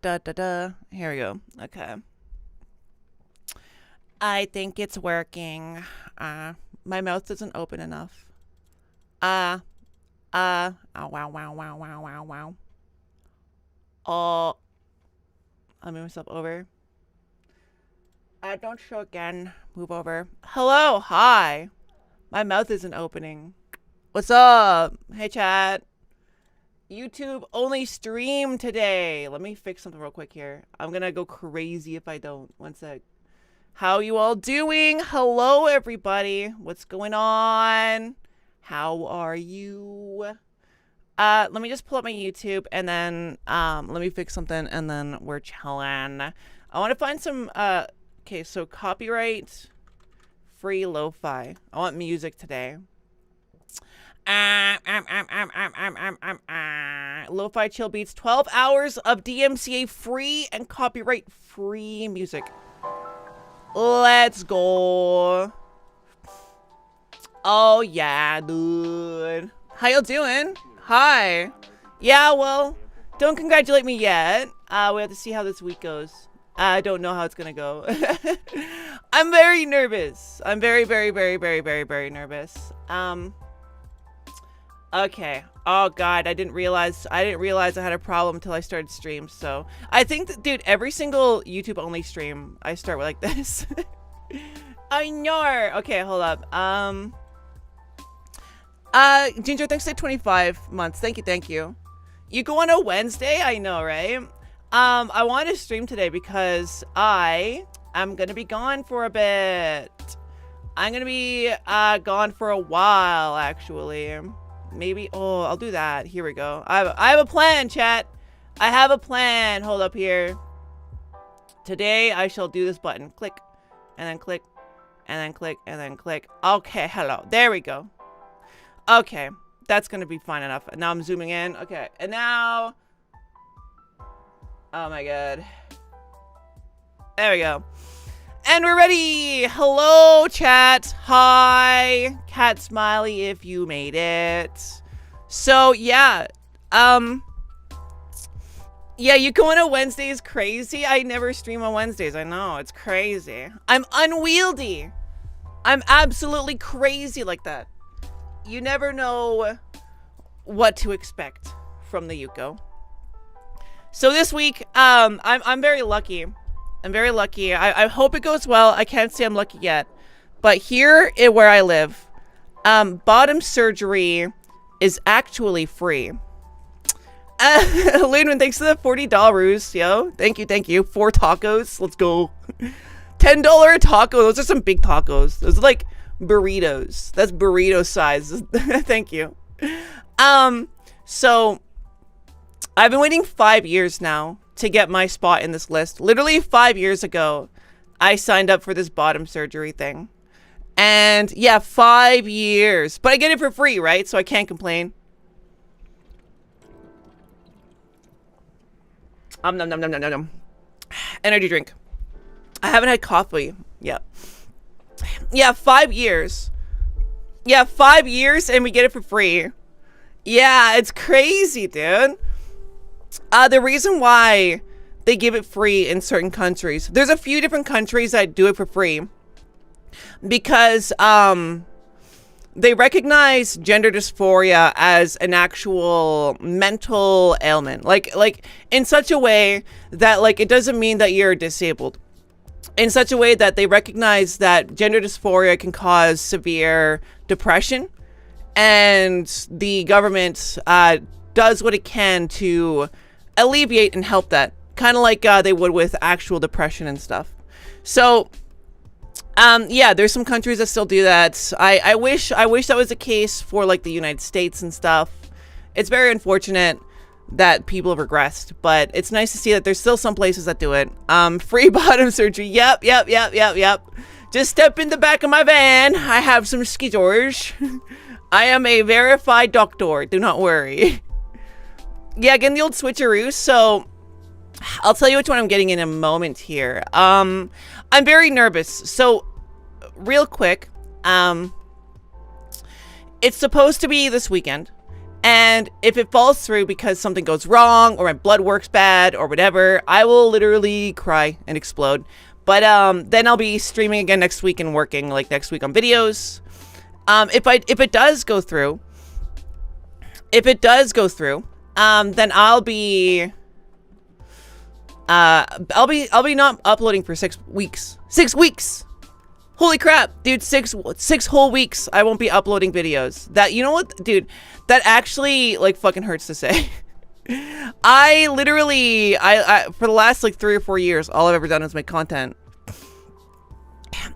Here we go. Okay. I think it's working. My mouth isn't open enough. Uh, oh, wow, wow, wow, wow, wow, wow. Oh, I'll move myself over. Don't show again. Move over. Hello, hi. My mouth isn't opening. What's up? Hey, chat. YouTube only stream today. Let me fix something real quick here. I'm gonna go crazy if I don't. One sec. How you all doing? Hello, everybody. What's going on? How are you? Let me just pull up my YouTube and then let me fix something and then we're chilling. I want to find some okay, so copyright free lo-fi. I want music today. Lo-fi chill beats, 12 hours of DMCA free and copyright free music. Let's go. Oh yeah, dude. How y'all doing? Hi. Yeah, well, don't congratulate me yet. We have to see how this week goes. I don't know how it's gonna go. I'm very nervous. I'm very, very, very, very, very, very nervous. Okay. Oh god, I didn't realize I had a problem until I started stream. So I think that, dude, every single YouTube only stream I start with like this. I know. Okay, hold up. Ginger, thanks for 25 months. Thank you. You go on a Wednesday? I know, right? I want to stream today because I am gonna be gone for a bit. I'm gonna be gone for a while, actually. Maybe. Oh, I'll do that. Here we go. I have a plan, chat. I have a plan. Hold up here. Today I shall do this button. Click, and then click, and then click, and then click. Okay, hello. There we go. Okay, that's gonna be fine enough. Now I'm zooming in. Okay, and now. Oh my god. There we go. And we're ready. Hello, chat. Hi. Cat smiley if you made it. So, yeah. Yeah, you go on a Wednesday is crazy. I never stream on Wednesdays. I know. It's crazy. I'm unwieldy. I'm absolutely crazy like that. You never know what to expect from the Yuko. So this week, I'm very lucky. I'm very lucky. I hope it goes well. I can't say I'm lucky yet. But here where I live, bottom surgery is actually free. Linwin, thanks for the $40, yo. Thank you. 4 tacos. Let's go. $10 a taco. Those are some big tacos. Those are like burritos. That's burrito size. Thank you. So I've been waiting 5 years now to get my spot in this list. Literally 5 years ago, I signed up for this bottom surgery thing. And yeah, 5 years. But I get it for free, right? So I can't complain. Nom nom nom nom nom nom. Energy drink. I haven't had coffee yet. Yeah, 5 years. Yeah, 5 years and we get it for free. Yeah, it's crazy, dude. The reason why they give it free in certain countries, there's a few different countries that do it for free because they recognize gender dysphoria as an actual mental ailment, like in such a way that like it doesn't mean that you're disabled, in such a way that they recognize that gender dysphoria can cause severe depression, and the government does what it can to alleviate and help that, kind of like they would with actual depression and stuff. So yeah, there's some countries that still do that. I wish that was the case for like the United States and stuff. It's very unfortunate that people have regressed, but it's nice to see that there's still some places that do it. Free bottom surgery. Yep. Just step in the back of my van. I have some ski George. I am a verified doctor. Do not worry. Yeah, getting the old switcheroo. So I'll tell you which one I'm getting in a moment here. I'm very nervous. So real quick, it's supposed to be this weekend, And if it falls through because something goes wrong or my blood works bad or whatever, I will literally cry and explode. But then I'll be streaming again next week and working like next week on videos. If it does go through, then I'll be not uploading for 6 weeks. 6 weeks. Holy crap, dude, 6 whole weeks I won't be uploading videos. That, you know what, dude, that actually like fucking hurts to say. I literally for the last like 3 or 4 years, all I've ever done is make content.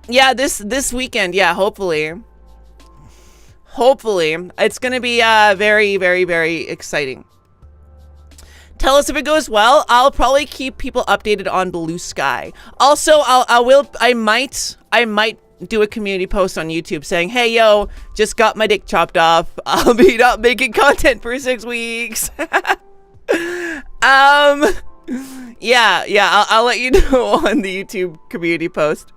Yeah, this weekend, yeah, hopefully it's gonna be very, very, very exciting. Tell us if it goes well. I'll probably keep people updated on Blue Sky. Also, I might do a community post on YouTube saying, "Hey, yo, just got my dick chopped off. I'll be not making content for 6 weeks." Yeah, I'll let you know on the YouTube community post.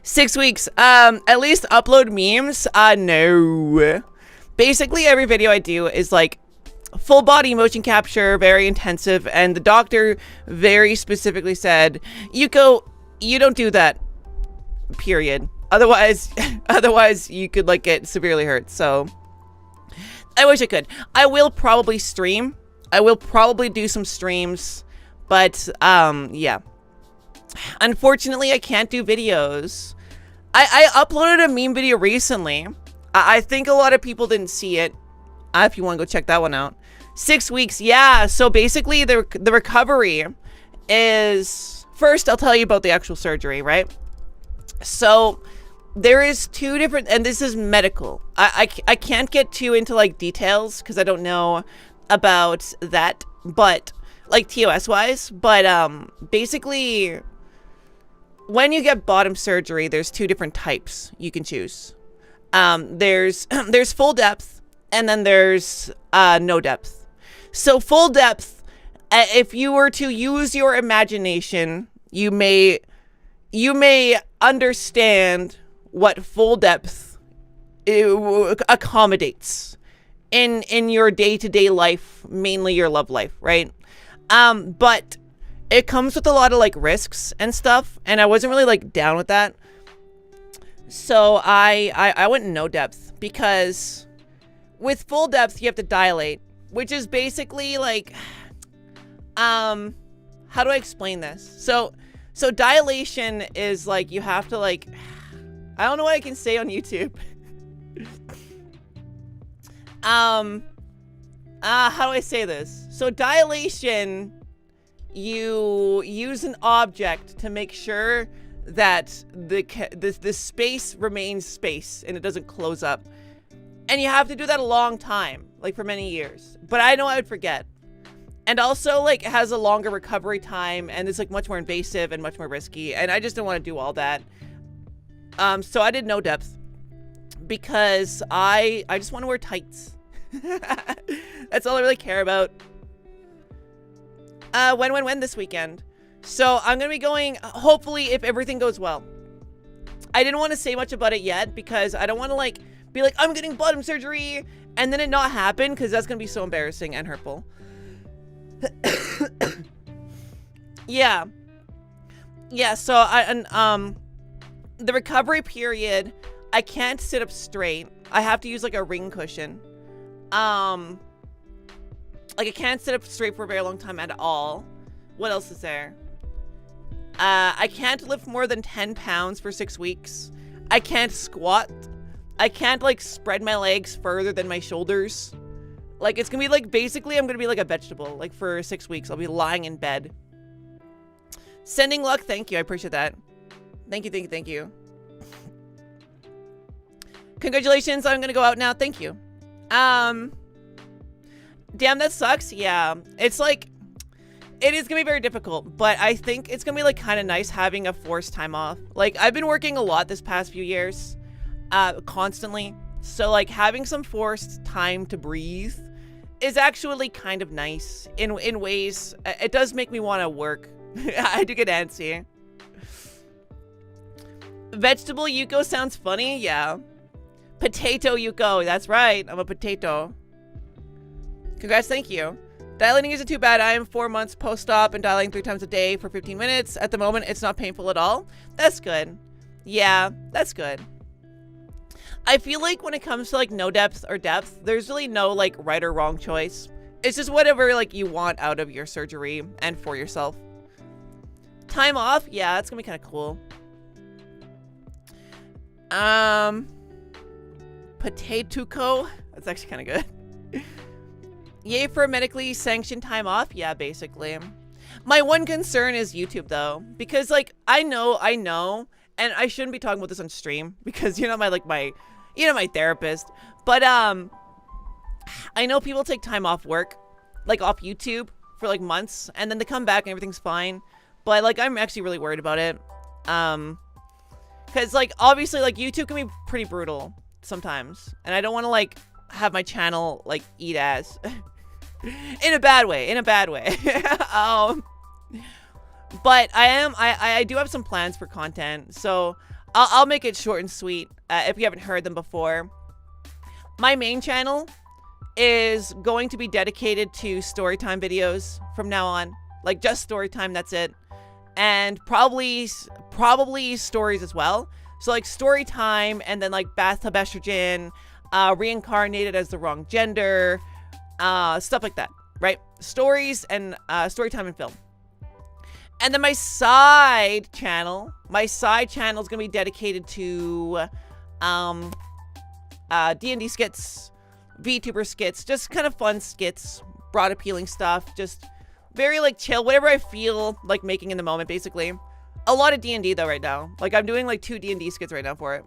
6 weeks. At least upload memes. No. Basically, every video I do is like full body motion capture, very intensive, and the doctor very specifically said, Yuko, you don't do that, period. Otherwise you could like get severely hurt. So I wish I could. I will probably stream. I will probably do some streams, but yeah, unfortunately I can't do videos. I uploaded a meme video recently. I think a lot of people didn't see it. If you want to go check that one out. 6 weeks, yeah. So basically the recovery is, first I'll tell you about the actual surgery, right? So there is 2 different, and this is medical. I can't get too into like details because I don't know about that, but like TOS wise, but basically when you get bottom surgery, there's 2 different types you can choose. There's full depth, and then there's no depth. So full depth, if you were to use your imagination, you may understand what full depth accommodates in your day-to-day life, mainly your love life, right? But it comes with a lot of like risks and stuff, and I wasn't really like down with that. So I went no depth, because with full depth you have to dilate, which is basically like how do I explain this? So dilation is like you have to like, I don't know what I can say on YouTube. How do I say this? So dilation, you use an object to make sure that the space remains space and it doesn't close up. And you have to do that a long time, like for many years. But I know I would forget. And also, like, it has a longer recovery time, and it's like much more invasive and much more risky. And I just didn't want to do all that. So I did no depth because I just want to wear tights. That's all I really care about. When this weekend. So I'm gonna be going, hopefully, if everything goes well. I didn't want to say much about it yet because I don't want to like be like, I'm getting bottom surgery and then it not happen, because that's gonna be so embarrassing and hurtful. Yeah, so the recovery period, I can't sit up straight. I have to use like a ring cushion. Like I can't sit up straight for a very long time at all. What else is there? I can't lift more than 10 pounds for 6 weeks. I can't squat. I can't like spread my legs further than my shoulders. Like it's gonna be like, basically I'm gonna be like a vegetable. Like for 6 weeks, I'll be lying in bed. Sending luck, thank you, I appreciate that. Thank you. Congratulations, I'm gonna go out now, thank you. Damn, that sucks. Yeah, it's like, it is gonna be very difficult, but I think it's gonna be like kind of nice having a forced time off. Like I've been working a lot this past few years, constantly. So like having some forced time to breathe is actually kind of nice in ways. It does make me want to work. I do get antsy. Vegetable Yuko sounds funny. Yeah. Potato Yuko. That's right. I'm a potato. Congrats, thank you. Dilating isn't too bad. I am 4 months post-op and dilating 3 times a day for 15 minutes. At the moment, it's not painful at all. That's good. Yeah, that's good. I feel like when it comes to like no depth or depth, there's really no like right or wrong choice. It's just whatever like you want out of your surgery and for yourself. Time off? Yeah, that's gonna be kind of cool. Potato-co? That's actually kind of good. Yay for medically sanctioned time off? Yeah, basically. My one concern is YouTube though, because like I know, and I shouldn't be talking about this on stream because you're not my therapist. But I know people take time off work, like off YouTube for like months, and then they come back and everything's fine. But like I'm actually really worried about it. Because like obviously like YouTube can be pretty brutal sometimes, and I don't want to like have my channel like eat ass. in a bad way. But I do have some plans for content, so I'll make it short and sweet. If you haven't heard them before, my main channel is going to be dedicated to storytime videos from now on, like just storytime. That's it, and probably stories as well. So like storytime, and then like bathtub estrogen, reincarnated as the wrong gender, stuff like that, right? Stories and storytime and film. And then my side channel is gonna be dedicated to D&D skits, VTuber skits, just kind of fun skits, broad appealing stuff, just very like chill, whatever I feel like making in the moment, basically. A lot of D&D though right now. Like I'm doing like 2 D&D skits right now for it.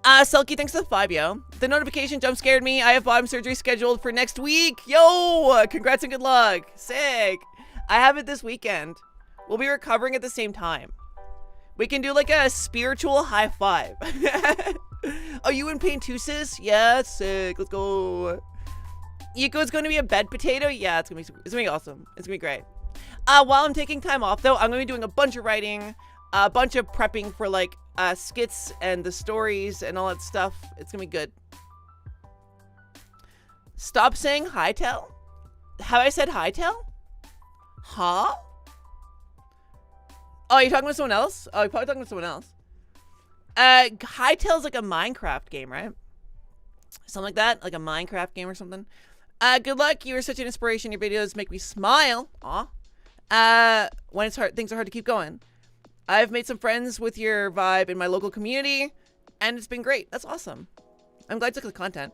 Selkie, thanks for the 5, yo. The notification jump scared me. I have bottom surgery scheduled for next week. Yo, congrats and good luck. Sick. I have it this weekend. We'll be recovering at the same time. We can do like a spiritual high five. Are you in pain too, sis? Yeah, sick. Let's go. Yuko's going to be a bed potato. Yeah, it's gonna be awesome. It's gonna be great. While I'm taking time off though, I'm gonna be doing a bunch of writing, a bunch of prepping for like skits and the stories and all that stuff. It's gonna be good. Stop saying hightail. Have I said hightail? Huh? Oh, you're talking about someone else? Oh, you're probably talking about someone else. Hightail's like a Minecraft game, right? Something like that, like a Minecraft game or something. Good luck. You are such an inspiration. Your videos make me smile. Aw. When it's hard, things are hard to keep going. I've made some friends with your vibe in my local community, and it's been great. That's awesome. I'm glad you took the content.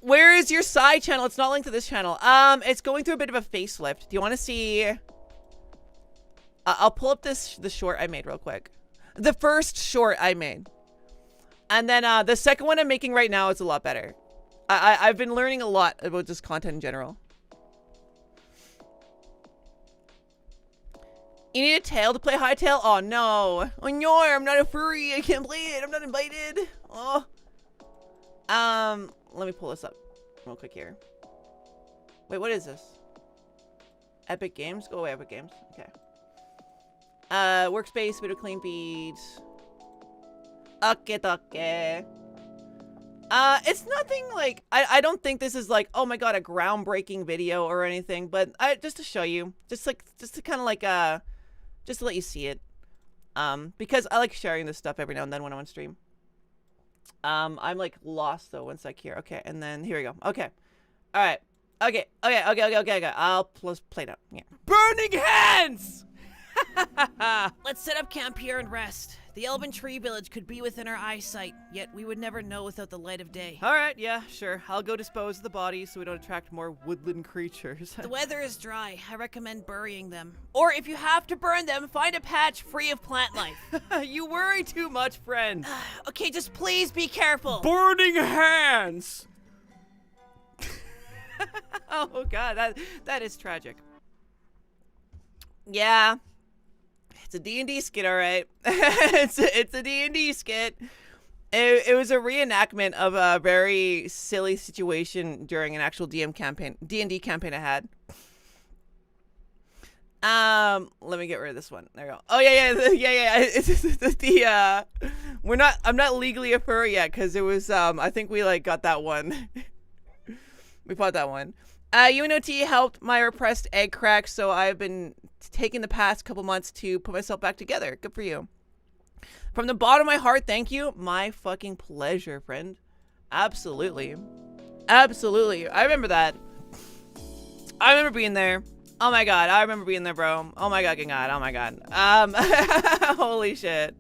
Where is your side channel? It's not linked to this channel. It's going through a bit of a facelift. Do you want to see? I'll pull up the short I made real quick. The first short I made, and then the second one I'm making right now is a lot better. I've been learning a lot about just content in general. You need a tail to play Hightail? Oh no. Oh no, I'm not a furry. I can't play it. I'm not invited. Oh. Let me pull this up real quick here. Wait, what is this? Epic Games? Go away, Epic Games. Okay. Workspace, video clean beats. Okay. It's nothing like, I don't think this is like, oh my god, a groundbreaking video or anything, but just to show you, just to kind of like, just to let you see it. Because I like sharing this stuff every now and then when I'm on stream. I'm like lost though, one sec here. Okay, and then here we go. Okay. Alright. Okay. I'll play it out. Yeah. Burning hands! Let's set up camp here and rest. The Elven Tree Village could be within our eyesight, yet we would never know without the light of day. Alright, yeah, sure. I'll go dispose of the bodies so we don't attract more woodland creatures. The weather is dry. I recommend burying them. Or if you have to burn them, find a patch free of plant life. You worry too much, friend. Okay, just please be careful. Burning hands! Oh god, that is tragic. Yeah. It's a D&D skit, all right. it's a D&D skit. It was a reenactment of a very silly situation during an actual D&D campaign I had. Let me get rid of this one. There we go. Oh yeah. It's I'm not legally a furry yet because it was I think we like got that one. We fought that one. UNOT helped my repressed egg crack, so I've been taking the past couple months to put myself back together. Good for you. From the bottom of my heart, thank you. My fucking pleasure, friend. Absolutely. Absolutely. I remember that. I remember being there. Oh my god, I remember being there, bro. Oh my god, oh my god. Holy shit.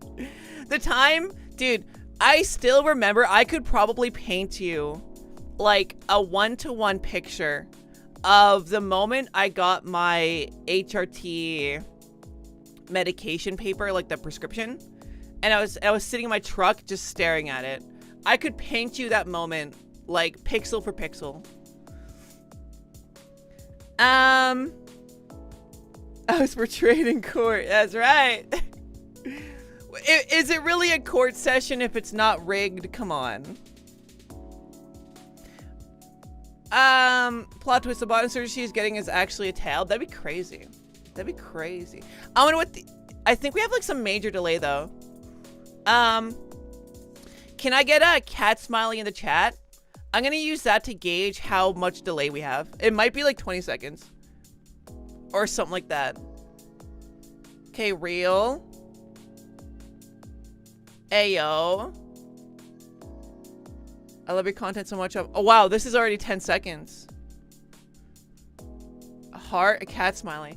The time, dude, I still remember I could probably paint you like a one-to-one picture of the moment I got my HRT medication paper, like the prescription, and I was sitting in my truck just staring at it. I could paint you that moment like pixel for pixel. I was portrayed in court. That's right. Is it really a court session if it's not rigged? Come on. Plot twist: the bottom surgery she's getting is actually a tail. That'd be crazy. That'd be crazy. I wonder what I think we have like some major delay though. Can I get a cat smiley in the chat? I'm gonna use that to gauge how much delay we have. It might be like 20 seconds. Or something like that. Okay, real. Ayo. I love your content so much. Oh wow, this is already 10 seconds. A heart, a cat smiley.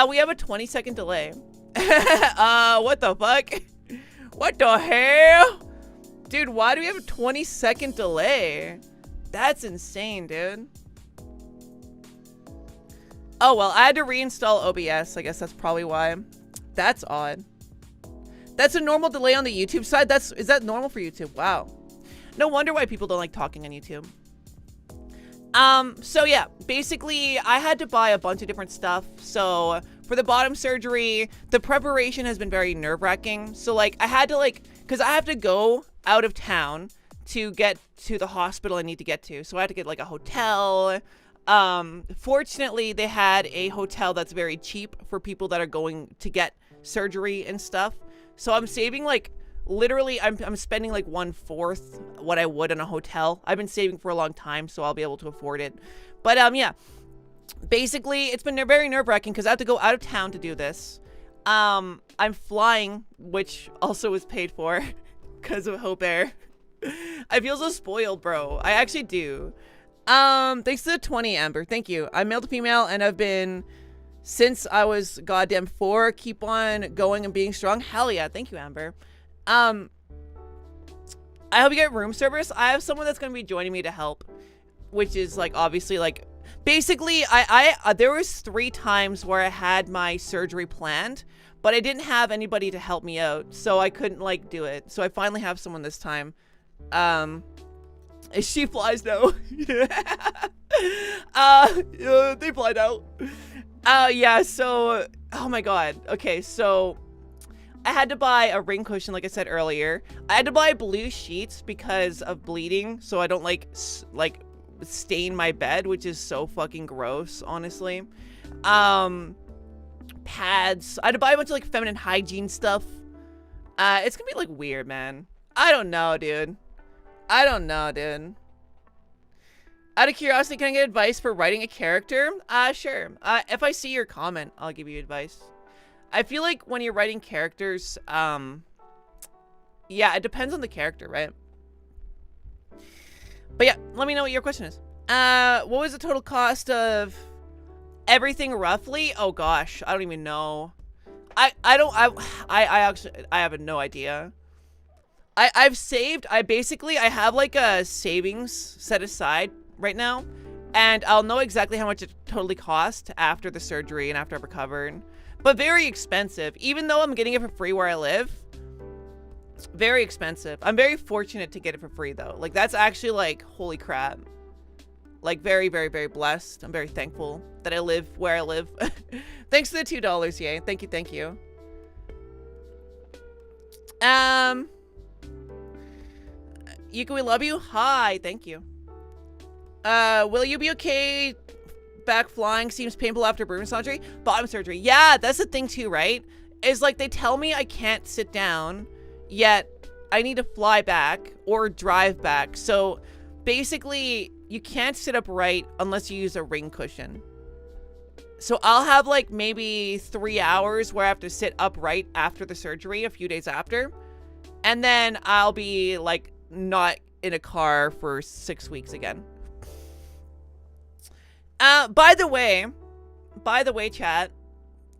We have a 20-second delay. What the fuck? What the hell? Dude, why do we have a 20-second delay? That's insane, dude. Oh, well, I had to reinstall OBS. I guess that's probably why. That's odd. That's a normal delay on the YouTube side? Is that normal for YouTube? Wow. No wonder why people don't like talking on YouTube. So yeah, basically I had to buy a bunch of different stuff. So for the bottom surgery, the preparation has been very nerve-wracking. So like I had to because I have to go out of town to get to the hospital I need to get to. So I had to get like a hotel. Fortunately they had a hotel that's very cheap for people that are going to get surgery and stuff. So I'm saving like literally I'm spending like 1/4 what I would in a hotel. I've been saving for a long time, so I'll be able to afford it. But yeah, basically it's been very nerve-wracking because I have to go out of town to do this. I'm flying, which also was paid for because of Hope Air. I feel so spoiled, bro. I actually do. Thanks to the 20, Amber. Thank you. I'm male to female and I've been since I was goddamn 4. Keep on going and being strong. Hell yeah. Thank you, Amber. I hope you get room service. I have someone that's going to be joining me to help, which is like obviously like basically I there was 3 times where I had my surgery planned, but I didn't have anybody to help me out, so I couldn't like do it. So I finally have someone this time. She flies now. They fly out. Yeah, so oh my god. Okay, so I had to buy a ring cushion, like I said earlier. I had to buy blue sheets because of bleeding, so I don't like stain my bed, which is so fucking gross, honestly. Pads. I had to buy a bunch of like feminine hygiene stuff. It's gonna be like weird, man. I don't know, dude. Out of curiosity, can I get advice for writing a character? Sure. If I see your comment, I'll give you advice. I feel like when you're writing characters, yeah, it depends on the character, right? But yeah, let me know what your question is. What was the total cost of everything roughly? Oh gosh, I don't even know. I have no idea. I've saved, I have like a savings set aside right now, and I'll know exactly how much it totally cost after the surgery and after I've recovered. But very expensive, even though I'm getting it for free where I live. Very expensive. I'm very fortunate to get it for free though. Like that's actually like, holy crap. Like very, very, very blessed. I'm very thankful that I live where I live. Thanks for the $2, yay. Thank you, thank you. Yuka, we love you. Hi, thank you. Will you be okay back flying? Seems painful after bottom surgery. Bottom surgery. Yeah, that's the thing too, right? Is like they tell me I can't sit down, yet I need to fly back or drive back. So basically, you can't sit upright unless you use a ring cushion. So I'll have like maybe 3 hours where I have to sit upright after the surgery a few days after. And then I'll be like not in a car for 6 weeks again. By the way, chat,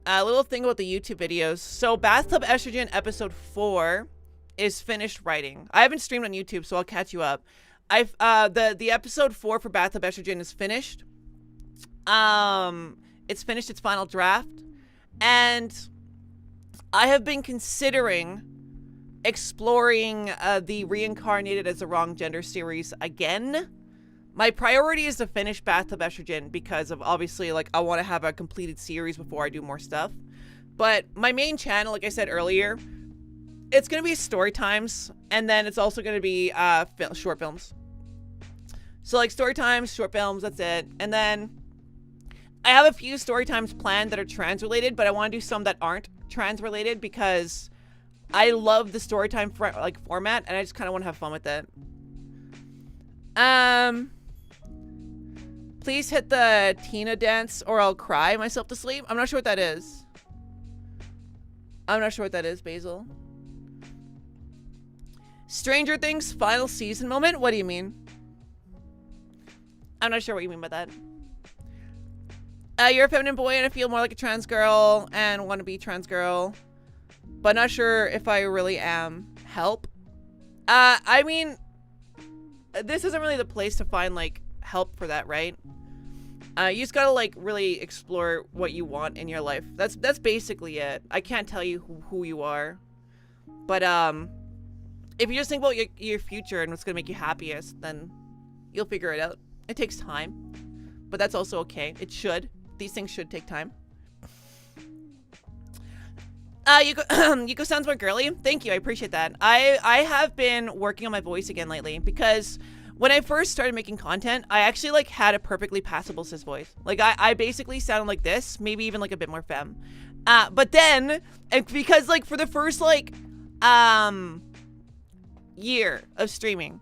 a little thing about the YouTube videos. So Bathtub Estrogen episode 4 is finished writing. I haven't streamed on YouTube, so I'll catch you up. The episode 4 for Bathtub Estrogen is finished. It's finished its final draft, and I have been considering exploring the Reincarnated as the Wrong Gender series again. My priority is to finish Bathtub Estrogen because of obviously like I want to have a completed series before I do more stuff. But my main channel, like I said earlier, it's gonna be story times, and then it's also gonna be short films. So like story times, short films, that's it. And then I have a few story times planned that are trans related, but I want to do some that aren't trans related because I love the story time format, and I just kind of want to have fun with it. Please hit the Tina dance or I'll cry myself to sleep. I'm not sure what that is. Basil. Stranger Things final season moment? What do you mean? I'm not sure what you mean by that. You're a feminine boy and I feel more like a trans girl and want to be trans girl, but not sure if I really am. Help? I mean, this isn't really the place to find like help for that, right? You just gotta like really explore what you want in your life. That's basically it. I can't tell you who you are, but if you just think about your future and what's gonna make you happiest, then you'll figure it out. It takes time, but that's also okay. It should. These things should take time. Yuko sounds more girly. Thank you, I appreciate that. I have been working on my voice again lately because when I first started making content, I actually like had a perfectly passable cis voice. Like I basically sounded like this, maybe even like a bit more femme. But then, because like for the first like year of streaming,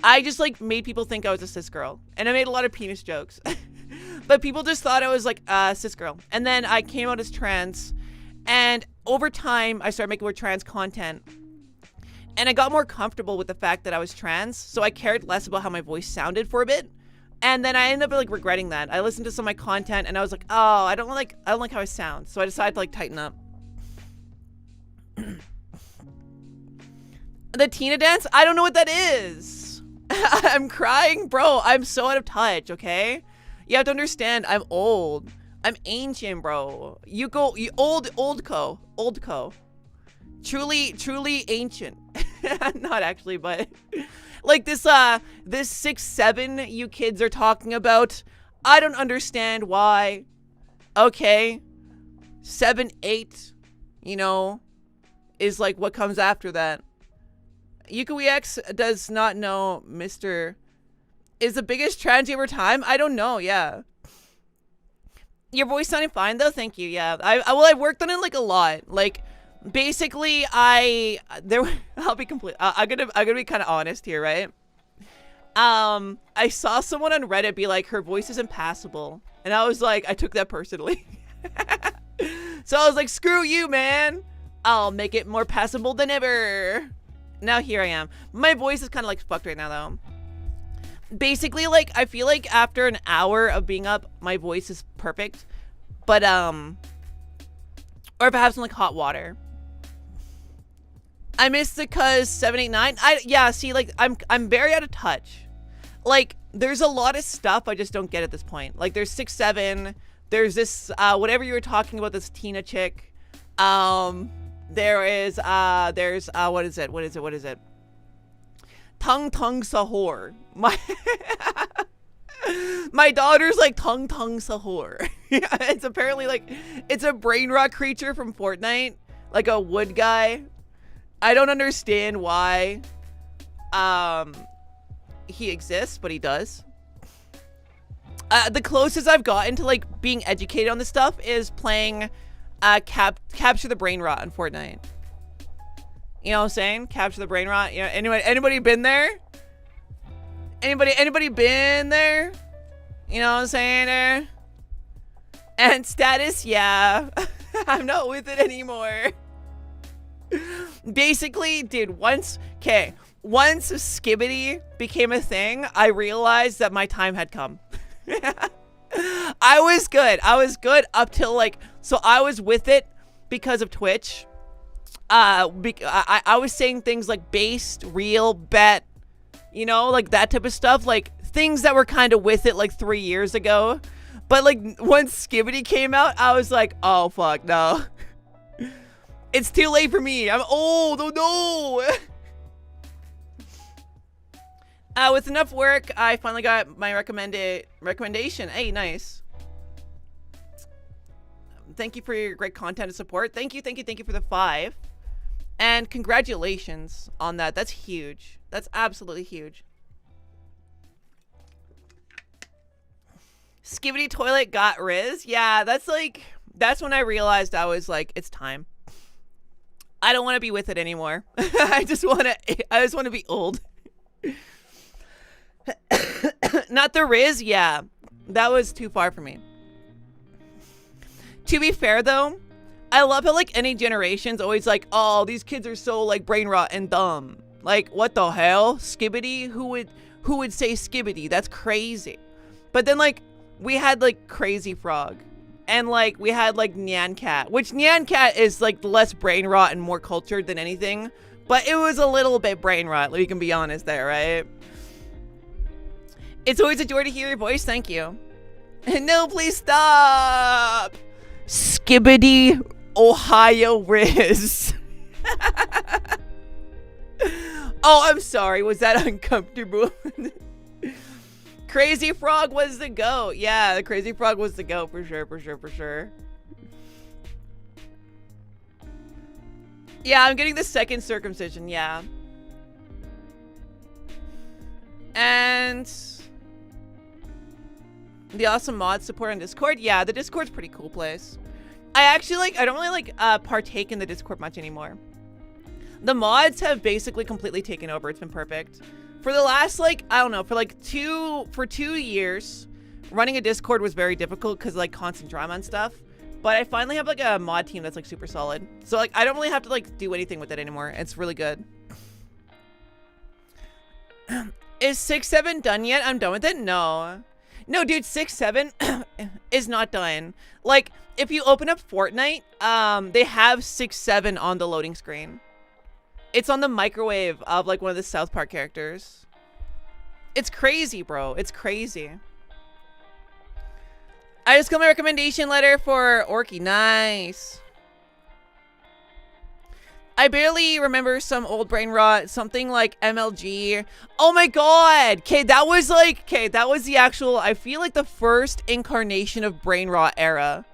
I just like made people think I was a cis girl, and I made a lot of penis jokes. But people just thought I was like a cis girl. And then I came out as trans, and over time I started making more trans content. And I got more comfortable with the fact that I was trans, so I cared less about how my voice sounded for a bit. And then I ended up like regretting that. I listened to some of my content and I was like, oh, I don't like how I sound. So I decided to like tighten up. The Tina dance? I don't know what that is. I'm crying, bro. I'm so out of touch, okay? You have to understand, I'm old. I'm ancient, bro. You old co. Truly ancient. Not actually, but like this 6'7" you kids are talking about. I don't understand why. Okay. 7, 8, you know, is like what comes after that. YukoEX does not know Mr. is the biggest trans over time. I don't know. Yeah. Your voice sounding fine though. Thank you. Yeah. I worked on it like a lot. Like basically I'll be I'm gonna be kind of honest here, right? I saw someone on Reddit be like, her voice is impassable, and I was like, I took that personally. So I was like, screw you, man. I'll make it more passable than ever. Now here I am. My voice is kind of like fucked right now though. Basically, like I feel like after an hour of being up, my voice is perfect, but or perhaps in like hot water. I missed it cause 789. Yeah, see, like I'm very out of touch. Like there's a lot of stuff I just don't get at this point. Like there's 6'7", there's this whatever you were talking about, this Tina chick. There's what is it? Tung Sahur. My daughter's like Tung Sahur. It's apparently like, it's a brain rot creature from Fortnite, like a wood guy. I don't understand why he exists, but he does. The closest I've gotten to like being educated on this stuff is playing Capture the Brain Rot on Fortnite. You know what I'm saying? Capture the Brain Rot. You know, anybody been there? Anybody been there? You know what I'm saying? And status, yeah. I'm not with it anymore. Basically, dude, once Skibidi became a thing, I realized that my time had come. I was good up till like, so I was with it because of Twitch. I was saying things like based, real, bet, you know, like that type of stuff, like things that were kind of with it like 3 years ago. But like once Skibidi came out, I was like, oh fuck, no. It's too late for me. I'm old. Oh no. With enough work, I finally got my recommendation. Hey, nice. Thank you for your great content and support. Thank you for the 5. And congratulations on that. That's huge. That's absolutely huge. Skibidi toilet got Riz. Yeah, that's when I realized I was like, it's time. I don't want to be with it anymore. I just want to be old. Not the Riz, yeah. That was too far for me. To be fair though, I love how like any generation's always like, oh, these kids are so like brain rot and dumb. Like, what the hell? Skibidi? Who would say Skibidi? That's crazy. But then like we had like Crazy Frog. And like we had like Nyan Cat, which Nyan Cat is like less brain rot and more cultured than anything. But it was a little bit brain rot, we can be honest there, right? It's always a joy to hear your voice, thank you. No, please stop! Skibidi Ohio Riz. Oh, I'm sorry, was that uncomfortable? Crazy Frog was the GOAT. Yeah, the Crazy Frog was the GOAT for sure. Yeah, I'm getting the second circumcision, yeah. And the awesome mod support on Discord. Yeah, the Discord's a pretty cool place. I don't really partake in the Discord much anymore. The mods have basically completely taken over. It's been perfect. For the last, I don't know, for 2 years, running a Discord was very difficult because, constant drama and stuff. But I finally have, a mod team that's, super solid. So, I don't really have to, do anything with it anymore. It's really good. Is 6-7 done yet? I'm done with it? No. No, dude, 6-7 is not done. If you open up Fortnite, they have 6-7 on the loading screen. It's on the microwave of one of the South Park characters. It's crazy, bro. It's crazy. I just got my recommendation letter for Orky. Nice. I barely remember some old brain rot, something like MLG. Oh my god. Okay, that was that was the actual, I feel like the first incarnation of brain rot era.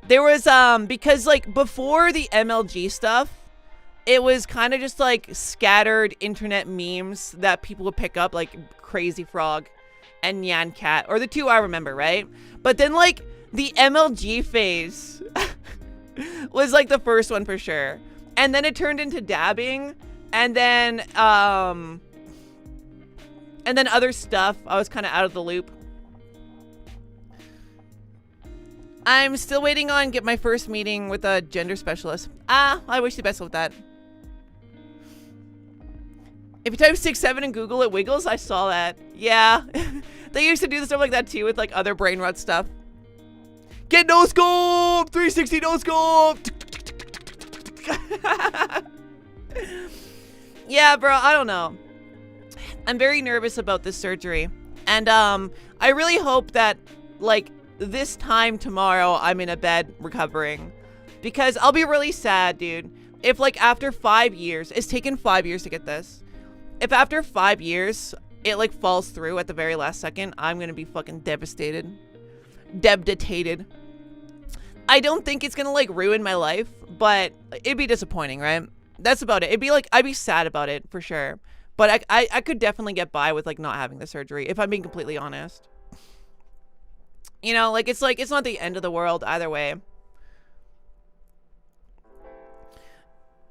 There was because before the MLG stuff, it was kind of just scattered internet memes that people would pick up, like Crazy Frog and Nyan Cat, or the two I remember, right? But then the MLG phase was the first one for sure. And then it turned into dabbing, and then other stuff. I was kind of out of the loop. I'm still waiting on get my first meeting with a gender specialist. I wish you best with that. If you type 6-7 in Google, it wiggles. I saw that. Yeah. They used to do stuff like that too with other brain rot stuff. Get no scope! 360 no scope! Yeah, bro, I don't know. I'm very nervous about this surgery. And I really hope that this time tomorrow I'm in a bed recovering. Because I'll be really sad, dude. If after 5 years, it's taken 5 years to get this. If after 5 years it falls through at the very last second, I'm gonna be fucking devastated. Devastated. I don't think it's gonna ruin my life, but it'd be disappointing, right? That's about it. It'd be I'd be sad about it for sure. But I could definitely get by with not having the surgery, if I'm being completely honest. You know, it's not the end of the world either way.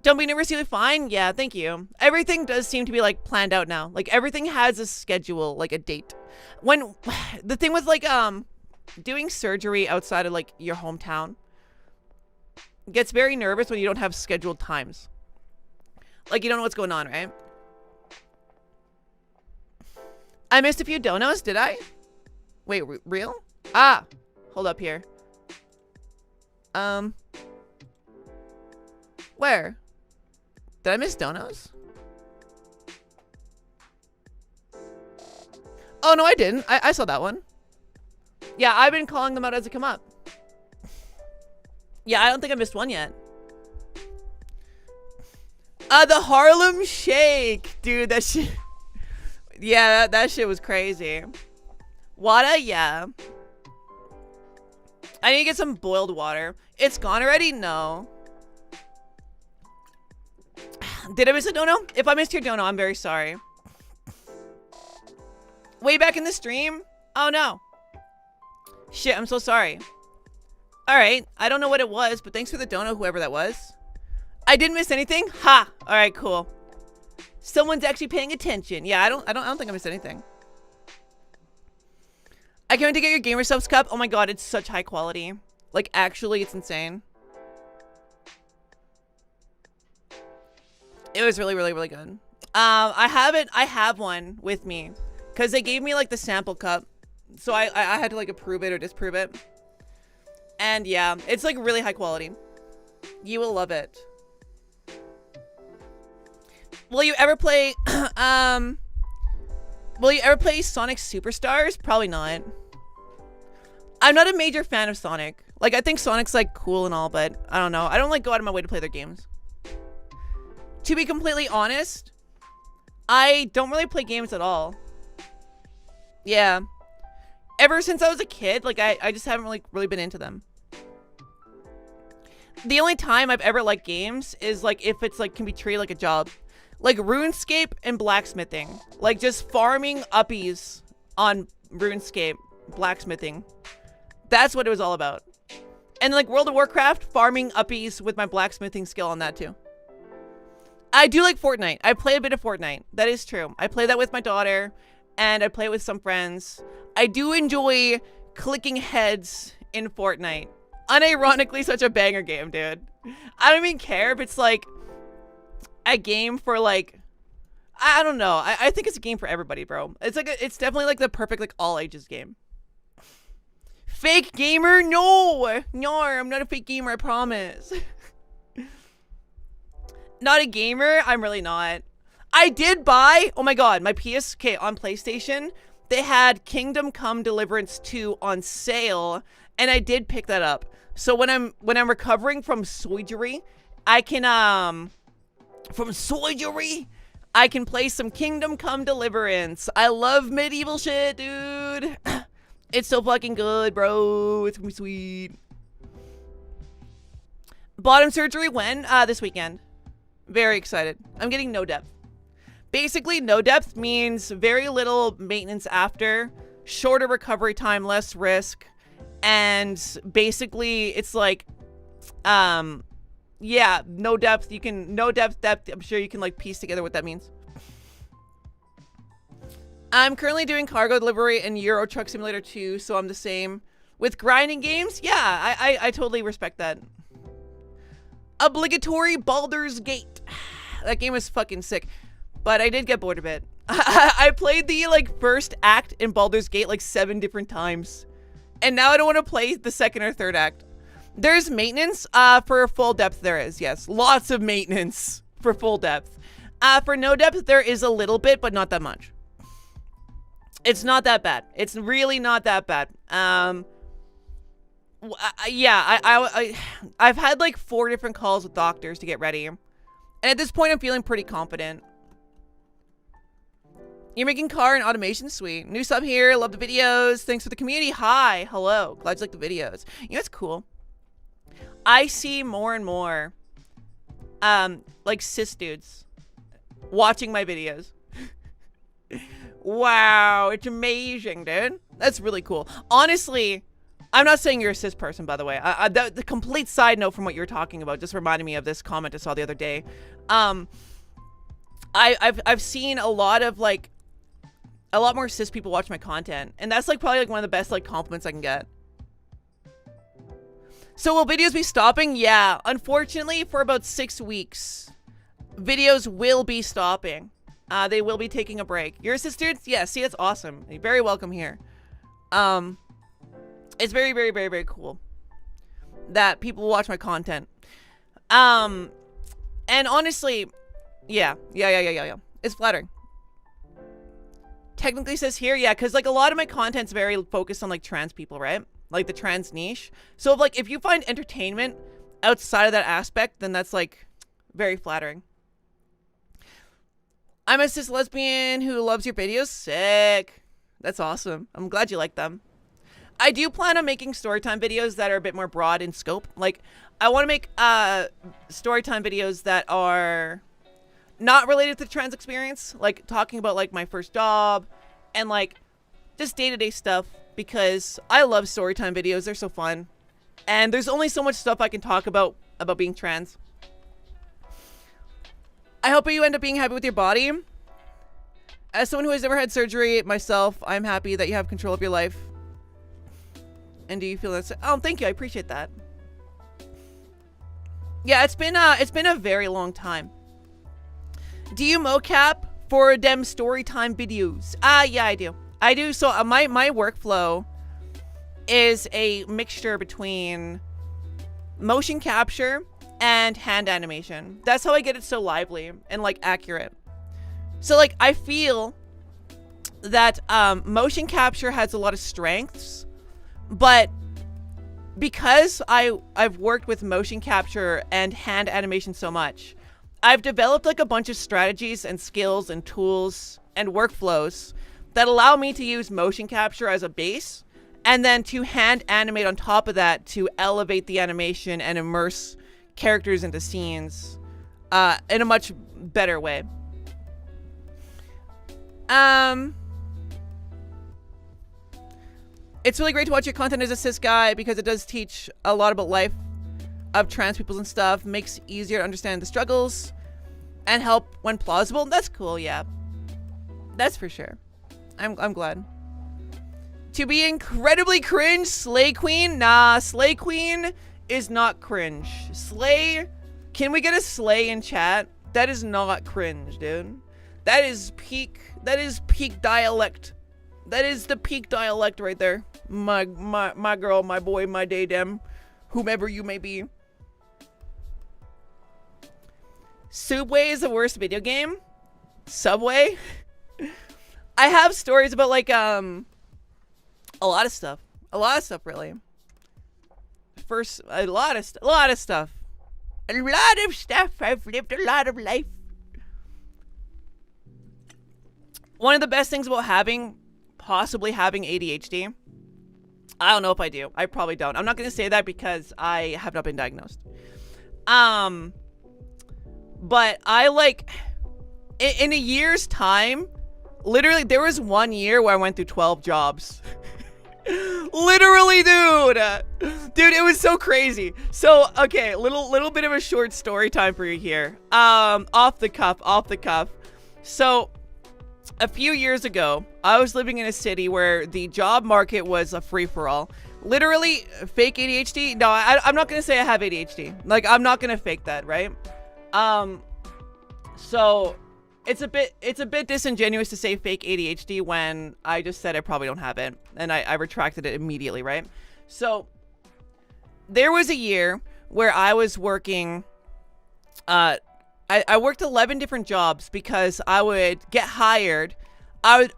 Don't be nervous, you'll be fine. Yeah, thank you. Everything does seem to be like planned out now. Like everything has a schedule, like a date. When the thing with like doing surgery outside of like your hometown gets very nervous when you don't have scheduled times. Like you don't know what's going on, right? I missed a few donos, did I? Wait, real? Ah, hold up here. Where? Did I miss donos? Oh, no, I didn't. I saw that one. Yeah, I've been calling them out as they come up. Yeah, I don't think I missed one yet. The Harlem Shake. Dude, that shit. Yeah, that shit was crazy. Wada, yeah. I need to get some boiled water. It's gone already? No. Did I miss a dono? If I missed your dono, I'm very sorry. Way back in the stream? Oh no. Shit, I'm so sorry. Alright, I don't know what it was, but thanks for the dono, whoever that was. I didn't miss anything? Ha! Alright, cool. Someone's actually paying attention. Yeah, I don't think I missed anything. I can't wait to get your Gamer Subs cup. Oh my god, it's such high quality. Like, actually, it's insane. It was really, really, really good. I have one with me. Because they gave me, like, the sample cup. So I had to, like, approve it or disprove it. And, yeah, it's, like, really high quality. You will love it. Will you ever play, will you ever play Sonic Superstars? Probably not. I'm not a major fan of Sonic. Like, I think Sonic's, like, cool and all, but I don't know. I don't, like, go out of my way to play their games. To be completely honest, I don't really play games at all. Yeah. Ever since I was a kid, like, I just haven't really been into them. The only time I've ever liked games is, like, if it's, like, can be treated like a job. Like, RuneScape and blacksmithing. Like, just farming uppies on RuneScape, blacksmithing. That's what it was all about. And, like, World of Warcraft, farming uppies with my blacksmithing skill on that, too. I do like Fortnite. I play a bit of Fortnite. That is true. I play that with my daughter, and I play it with some friends. I do enjoy clicking heads in Fortnite. Unironically, such a banger game, dude. I don't even care if it's, like, a game for, like, I don't know. I think it's a game for everybody, bro. It's like it's definitely like the perfect, like, all ages game. Fake gamer? No, I'm not a fake gamer, I promise. Not a gamer? I'm really not. I did buy, oh my god, my PSK on PlayStation. They had Kingdom Come Deliverance 2 on sale, and I did pick that up. So when I'm recovering from surgery, I can I can play some Kingdom Come Deliverance. I love medieval shit, dude. It's so fucking good, bro. It's gonna be sweet. Bottom surgery when? This weekend. Very excited. I'm getting no depth. Basically, no depth means very little maintenance after, shorter recovery time, less risk, and basically it's like, yeah, no depth. You can, no depth. I'm sure you can like piece together what that means. I'm currently doing cargo delivery in Euro Truck Simulator 2, so I'm the same. With grinding games, yeah, I totally respect that. Obligatory Baldur's Gate. That game was fucking sick. But I did get bored of it. I played the like first act in Baldur's Gate like 7 different times. And now I don't want to play the second or third act. There's maintenance for full depth, there is, yes. Lots of maintenance for full depth. For no depth, there is a little bit, but not that much. It's not that bad. It's really not that bad. Yeah, I've had like 4 different calls with doctors to get ready. And at this point, I'm feeling pretty confident. You're making car and automation, sweet. New sub here, love the videos. Thanks for the community. Hi, hello. Glad you like the videos. You know what's cool? I see more and more, like cis dudes watching my videos. Wow, it's amazing, dude. That's really cool. Honestly, I'm not saying you're a cis person, by the way. The complete side note from what you were talking about just reminded me of this comment I saw the other day. I've seen a lot more cis people watch my content, and that's like probably like one of the best like compliments I can get. So will videos be stopping? Yeah, unfortunately, for about 6 weeks, videos will be stopping. They will be taking a break. You're a cis dude? Yeah, see, that's awesome. You're very welcome here. It's very, very, very, very cool that people watch my content. And honestly, yeah. It's flattering. Technically says here, yeah, because like a lot of my content's very focused on like trans people, right? Like the trans niche. So like if you find entertainment outside of that aspect, then that's like very flattering. I'm a cis lesbian who loves your videos. Sick. That's awesome. I'm glad you like them. I do plan on making storytime videos that are a bit more broad in scope. Like I want to make storytime videos that are not related to the trans experience, like talking about like my first job and like just day-to-day stuff, because I love storytime videos. They're so fun. And there's only so much stuff I can talk about being trans. I hope you end up being happy with your body. As someone who has never had surgery myself, I'm happy that you have control of your life. And do you feel that? Oh, thank you. I appreciate that. Yeah, it's been a very long time. Do you mocap for them storytime videos? Yeah, I do. I do. So my workflow is a mixture between motion capture and hand animation. That's how I get it so lively and like accurate. So like I feel that motion capture has a lot of strengths, but because I've worked with motion capture and hand animation so much, I've developed like a bunch of strategies and skills and tools and workflows that allow me to use motion capture as a base and then to hand animate on top of that to elevate the animation and immerse characters into scenes in a much better way. It's really great to watch your content as a cis guy because it does teach a lot about life of trans people and stuff. Makes it easier to understand the struggles and help when plausible. That's cool, yeah. That's for sure. I'm glad. To be incredibly cringe, Slay Queen? Nah, Slay Queen is not cringe. Slay, can we get a slay in chat? That is not cringe, dude. That is peak dialect. That is the peak dialect right there. My girl, my boy, my day dem, whomever you may be. Subway is the worst video game? Subway? I have stories about like a lot of stuff. A lot of stuff, really. First, a lot of stuff. A lot of stuff. I've lived a lot of life. One of the best things about possibly having ADHD, I don't know if I do. I probably don't. I'm not going to say that because I have not been diagnosed. But I like, in a year's time, literally, there was 1 year where I went through 12 jobs. Literally, dude, it was so crazy. So, okay, little bit of a short story time for you here. Off the cuff. So, a few years ago, I was living in a city where the job market was a free-for-all. Literally, fake ADHD. No, I'm not gonna say I have ADHD. Like, I'm not gonna fake that, right? So it's a bit disingenuous to say fake ADHD when I just said I probably don't have it, and I retracted it immediately, right? So there was a year where I was working, I worked 11 different jobs because I would get hired. I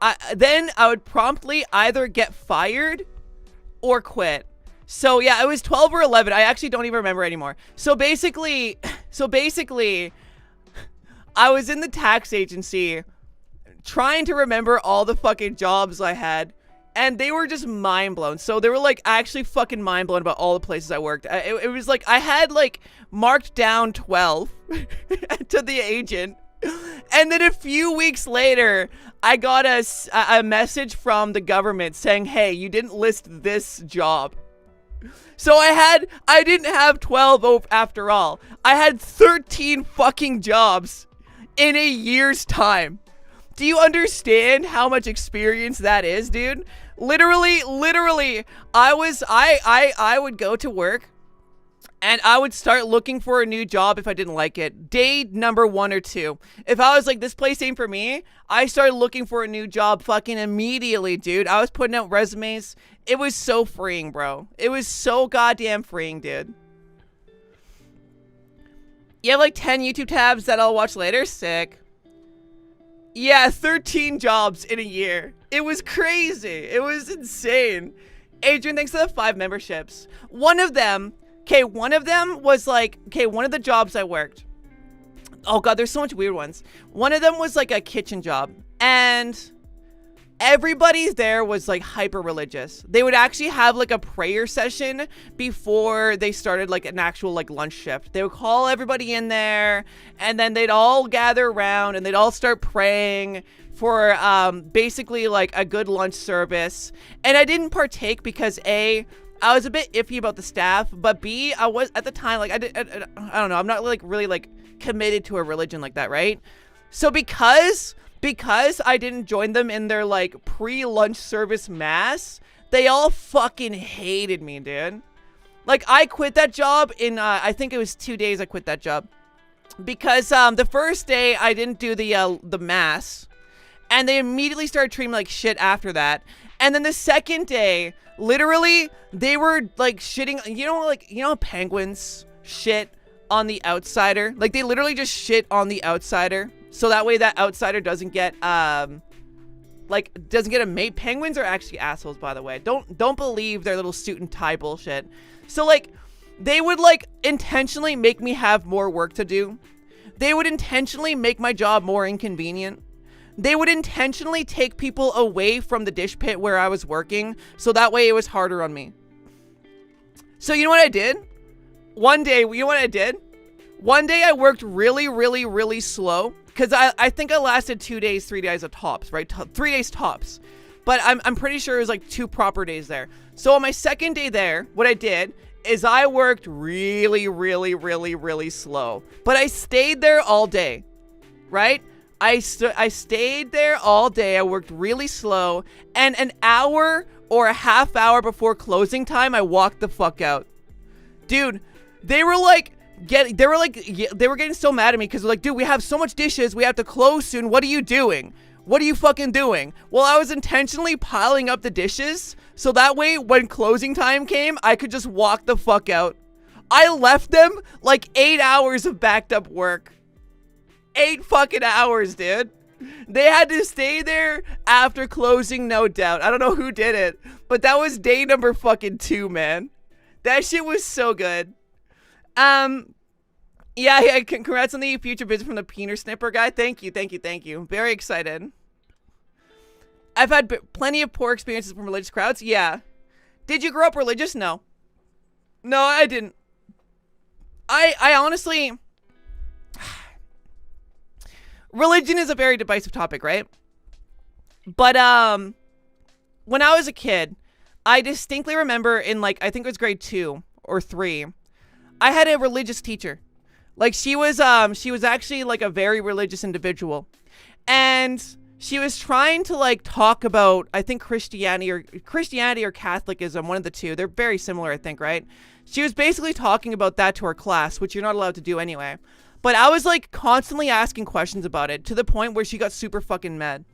would promptly either get fired or quit. So yeah, it was 12 or 11. I actually don't even remember anymore. So basically, I was in the tax agency trying to remember all the fucking jobs I had, and they were just mind blown. So they were like actually fucking mind blown about all the places I worked. It was like I had like marked down 12 to the agent, and then a few weeks later I got a message from the government saying, hey, you didn't list this job. So I didn't have 12 after all. I had 13 fucking jobs in a year's time. Do you understand how much experience that is, dude? Literally, I would go to work and I would start looking for a new job if I didn't like it. Day number 1 or 2. If I was like, this place ain't for me, I started looking for a new job fucking immediately, dude. I was putting out resumes. It was so freeing, bro. It was so goddamn freeing, dude. You have like 10 YouTube tabs that I'll watch later? Sick. Yeah, 13 jobs in a year. It was crazy. It was insane. Adrian, thanks for the 5 memberships. One of them was like, one of the jobs I worked. Oh God, there's so much weird ones. One of them was like a kitchen job. And everybody there was like hyper religious. They would actually have like a prayer session before they started like an actual like lunch shift. They would call everybody in there and then they'd all gather around and they'd all start praying for basically like a good lunch service. And I didn't partake because I was a bit iffy about the staff, but B, I was at the time like I don't know, I'm not like really like committed to a religion like that, right? So because I didn't join them in their like pre-lunch service mass, they all fucking hated me, dude. Like I quit that job in I think it was 2 days I quit that job because the first day I didn't do the mass, and they immediately started treating me like shit after that. And then the second day, literally, they were like shitting, you know how penguins shit on the outsider? Like they literally just shit on the outsider. So that way that outsider doesn't get a mate. Penguins are actually assholes, by the way. Don't believe their little suit and tie bullshit. So like they would like intentionally make me have more work to do. They would intentionally make my job more inconvenient. They would intentionally take people away from the dish pit where I was working, so that way it was harder on me. So you know what I did? One day I worked really, really, really slow. Because I think I lasted 2 days, 3 days of tops, right? 3 days tops. But I'm pretty sure it was like 2 proper days there. So on my second day there, what I did is I worked really, really, really, really slow. But I stayed there all day, right? I stayed there all day. I worked really slow. And an hour or a half hour before closing time, I walked the fuck out. Dude, they were getting so mad at me because they're like, dude, we have so much dishes, we have to close soon. What are you doing? What are you fucking doing? Well, I was intentionally piling up the dishes so that way when closing time came, I could just walk the fuck out. I left them like 8 hours of backed up work. 8 fucking hours, dude. They had to stay there after closing, no doubt. I don't know who did it, but that was day number fucking 2, man. That shit was so good. Yeah, congrats on the future visit from the Peener Snipper guy. Thank you. Very excited. I've had plenty of poor experiences from religious crowds. Yeah. Did you grow up religious? No, I didn't. I honestly, religion is a very divisive topic, right? But, when I was a kid, I distinctly remember in like, I think it was grade 2 or 3, I had a religious teacher. Like she was actually like a very religious individual. And she was trying to like talk about, I think Christianity or Catholicism, one of the two. They're very similar, I think, right? She was basically talking about that to her class, which you're not allowed to do anyway. But I was like constantly asking questions about it to the point where she got super fucking mad.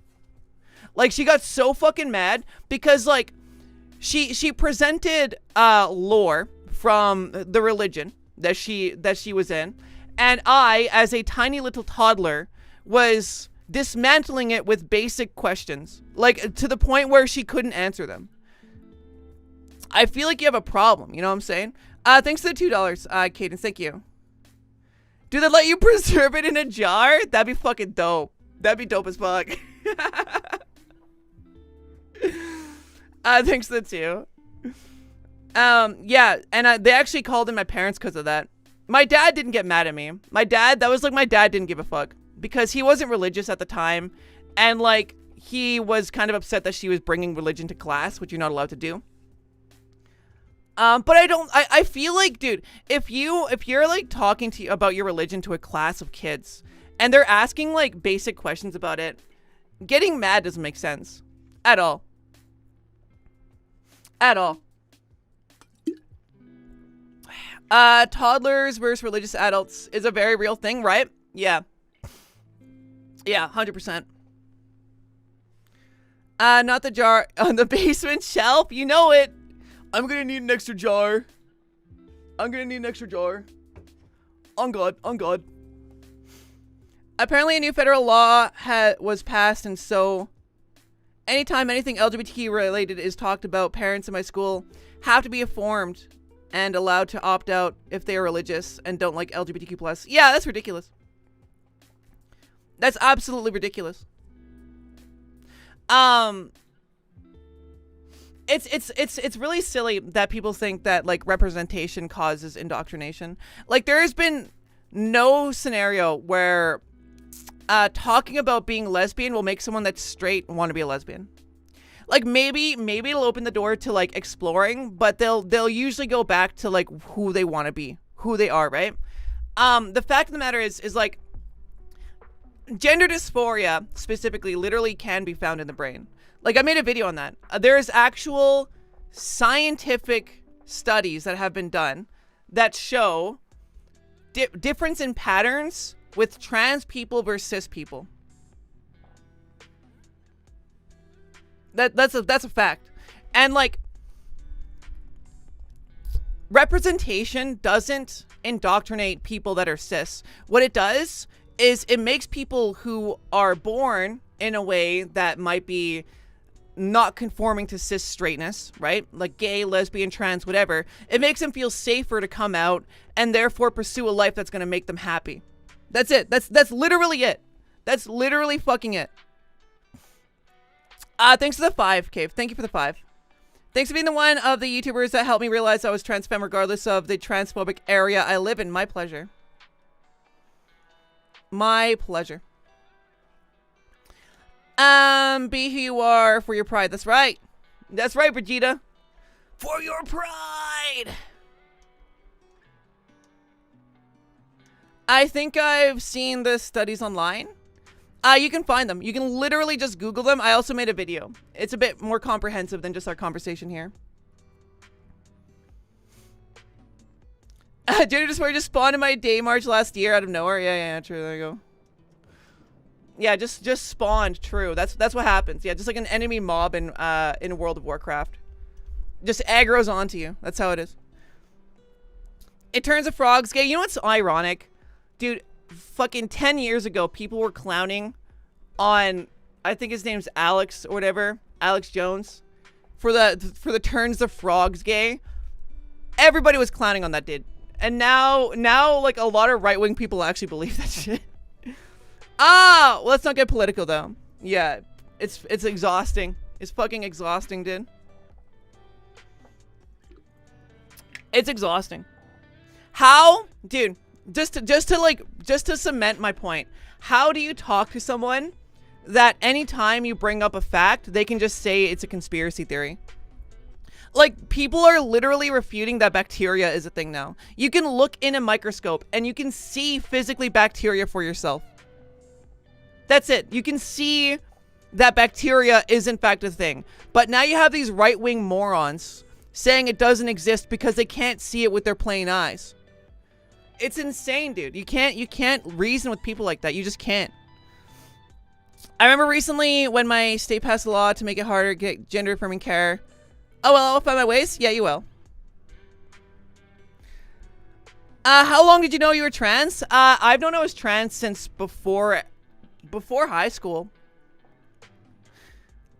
Like she got so fucking mad because like she presented lore from the religion that she was in, and I, as a tiny little toddler, was dismantling it with basic questions, like to the point where she couldn't answer them. I feel like you have a problem, you know what I'm saying? Thanks for the $2, Cadence, thank you. Do they let you preserve it in a jar? That'd be fucking dope. That'd be dope as fuck. Thanks for the 2. Yeah, and they actually called in my parents because of that. My dad didn't get mad at me. My dad didn't give a fuck because he wasn't religious at the time, and like he was kind of upset that she was bringing religion to class, which you're not allowed to do. But I feel like, dude, if you're like talking about your religion to a class of kids and they're asking like basic questions about it, getting mad doesn't make sense at all. At all. Toddlers versus religious adults is a very real thing, right? Yeah. Yeah, 100%. Not the jar on the basement shelf. You know it. I'm gonna need an extra jar. I'm gonna need an extra jar. On God, on God. Apparently a new federal law was passed, and so anytime anything LGBTQ related is talked about, parents in my school have to be informed and allowed to opt out if they are religious and don't like LGBTQ+. Yeah, that's ridiculous. That's absolutely ridiculous. It's really silly that people think that like representation causes indoctrination. Like there has been no scenario where talking about being lesbian will make someone that's straight want to be a lesbian. Like maybe it'll open the door to like exploring, but they'll usually go back to like who they want to be, who they are, right? The fact of the matter is like gender dysphoria specifically literally can be found in the brain. Like I made a video on that. There's actual scientific studies that have been done that show difference in patterns with trans people versus cis people. That's a fact. And like representation doesn't indoctrinate people that are cis. What it does is it makes people who are born in a way that might be not conforming to cis straightness, right? Like gay, lesbian, trans, whatever. It makes them feel safer to come out and therefore pursue a life that's going to make them happy. That's it. That's literally it. That's literally fucking it. Thanks for the 5, Cave. Thank you for the 5. Thanks for being the one of the YouTubers that helped me realize I was trans femme regardless of the transphobic area I live in. My pleasure. My pleasure. Be who you are for your pride. That's right. That's right, Vegeta. For your pride. I think I've seen the studies online. You can find them. You can literally just Google them. I also made a video. It's a bit more comprehensive than just our conversation here. Gender dysphoria just spawned in my day march last year out of nowhere. Yeah, true. There you go. Yeah, just spawned. True. That's what happens. Yeah, just like an enemy mob in World of Warcraft. Just aggroes onto you. That's how it is. It turns the frogs gay. You know what's ironic? Dude, fucking 10 years ago, people were clowning on, I think his name's Alex or whatever, Alex Jones, for the turns the frogs gay. Everybody was clowning on that dude. And now like a lot of right-wing people actually believe that shit. Well, let's not get political though. Yeah, it's exhausting. It's fucking exhausting, dude. It's exhausting. How, dude? Just to cement my point. How do you talk to someone that anytime you bring up a fact, they can just say it's a conspiracy theory? Like, people are literally refuting that bacteria is a thing now. You can look in a microscope and you can see physically bacteria for yourself. That's it. You can see that bacteria is in fact a thing. But now you have these right-wing morons saying it doesn't exist because they can't see it with their plain eyes. It's insane, dude. You can't reason with people like that. You just can't. I remember recently when my state passed a law to make it harder to get gender affirming care. Oh, well, I'll find my ways? Yeah, you will. How long did you know you were trans? I've known I was trans since before high school.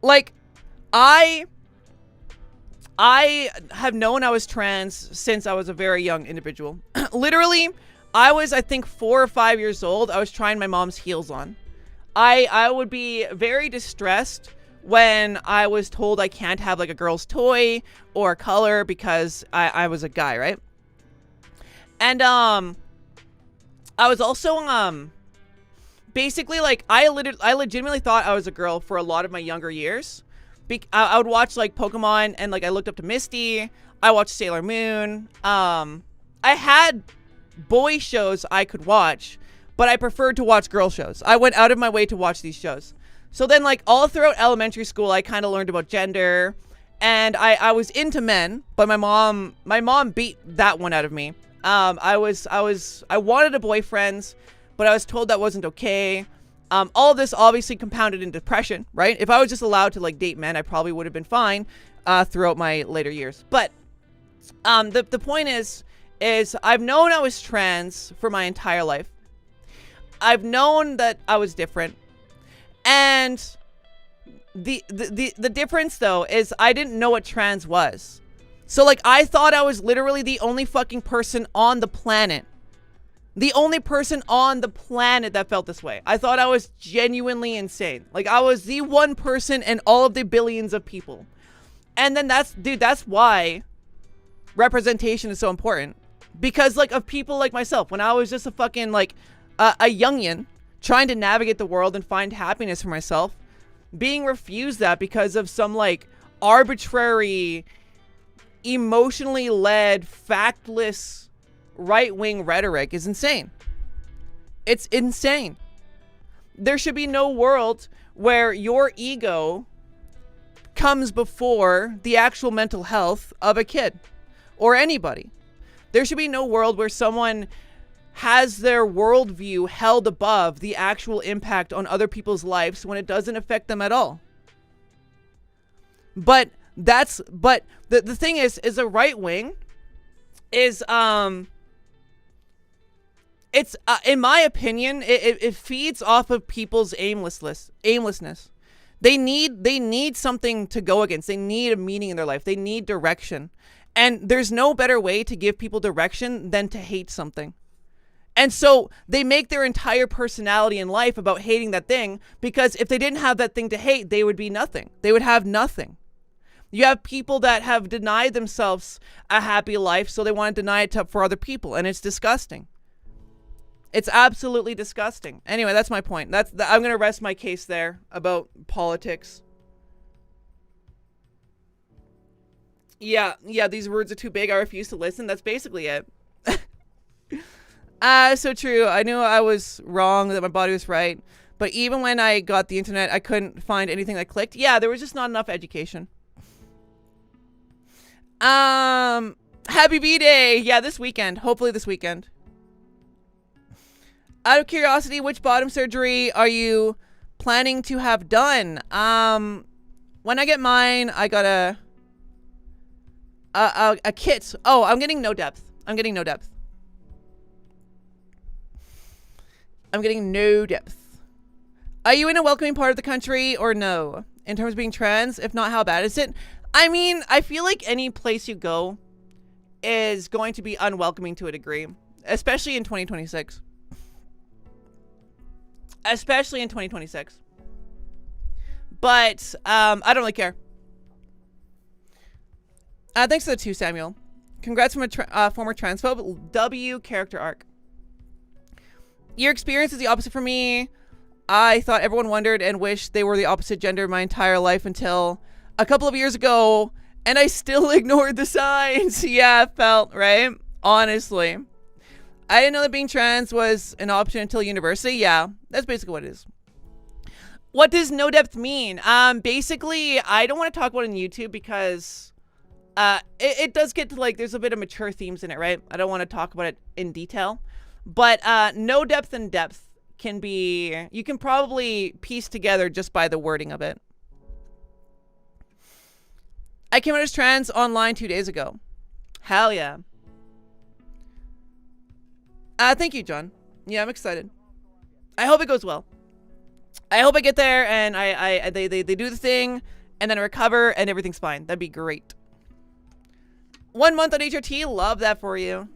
Like, I have known I was trans since I was a very young individual. Literally, I was, I think, 4 or 5 years old. I was trying my mom's heels on. I would be very distressed when I was told I can't have like a girl's toy or color because I was a guy, right? And I was also basically like I legitimately thought I was a girl for a lot of my younger years. I would watch like Pokemon and like I looked up to Misty. I watched Sailor Moon. I had boy shows I could watch, but I preferred to watch girl shows. I went out of my way to watch these shows. So then, like, all throughout elementary school, I kind of learned about gender, and I was into men, but my mom beat that one out of me. I wanted a boyfriend, but I was told that wasn't okay. All of this obviously compounded in depression, right? If I was just allowed to like date men, I probably would have been fine throughout my later years. But the point is I've known I was trans for my entire life. I've known that I was different, and the difference though is I didn't know what trans was. So like I thought I was literally the only fucking person on the planet. The only person on the planet that felt this way. I thought I was genuinely insane. Like I was the one person in all of the billions of people. And then that's why representation is so important. Because like of people like myself, when I was just a fucking like a youngin trying to navigate the world and find happiness for myself, being refused that because of some like arbitrary, emotionally led, factless right-wing rhetoric is insane. It's insane. There should be no world where your ego comes before the actual mental health of a kid or anybody. There should be no world where someone has their worldview held above the actual impact on other people's lives when it doesn't affect them at all. But the thing is a right wing is it's in my opinion it feeds off of people's aimlessness. They need something to go against. They need a meaning in their life. They need direction. And there's no better way to give people direction than to hate something. And so they make their entire personality in life about hating that thing, because if they didn't have that thing to hate, they would be nothing. They would have nothing. You have people that have denied themselves a happy life, so they want to deny it for other people, and it's disgusting. It's absolutely disgusting. Anyway, that's my point. I'm going to rest my case there about politics. Yeah, these words are too big. I refuse to listen. That's basically it. So true. I knew I was wrong, that my body was right. But even when I got the internet, I couldn't find anything that clicked. Yeah, there was just not enough education. Happy B-Day. Yeah, this weekend. Hopefully this weekend. Out of curiosity, which bottom surgery are you planning to have done? When I get mine, I got a kit. Oh, I'm getting no depth. I'm getting no depth. Are you in a welcoming part of the country or no? In terms of being trans, if not, how bad is it? I mean, I feel like any place you go is going to be unwelcoming to a degree, especially in 2026. But I don't really care. Thanks for the 2, Samuel. Congrats from a former transphobe. W character arc. Your experience is the opposite for me. I thought everyone wondered and wished they were the opposite gender my entire life until a couple of years ago, and I still ignored the signs. Yeah, it felt, right? Honestly. I didn't know that being trans was an option until university. Yeah, that's basically what it is. What does no depth mean? Basically, I don't want to talk about it on YouTube because it does get to like, there's a bit of mature themes in it, right? I don't want to talk about it in detail. But no depth and depth can be, you can probably piece together just by the wording of it. I came out as trans online 2 days ago. Hell yeah. Thank you, John. Yeah, I'm excited. I hope it goes well. I hope I get there and they do the thing and then I recover and everything's fine. That'd be great. 1 month on HRT. Love that for you.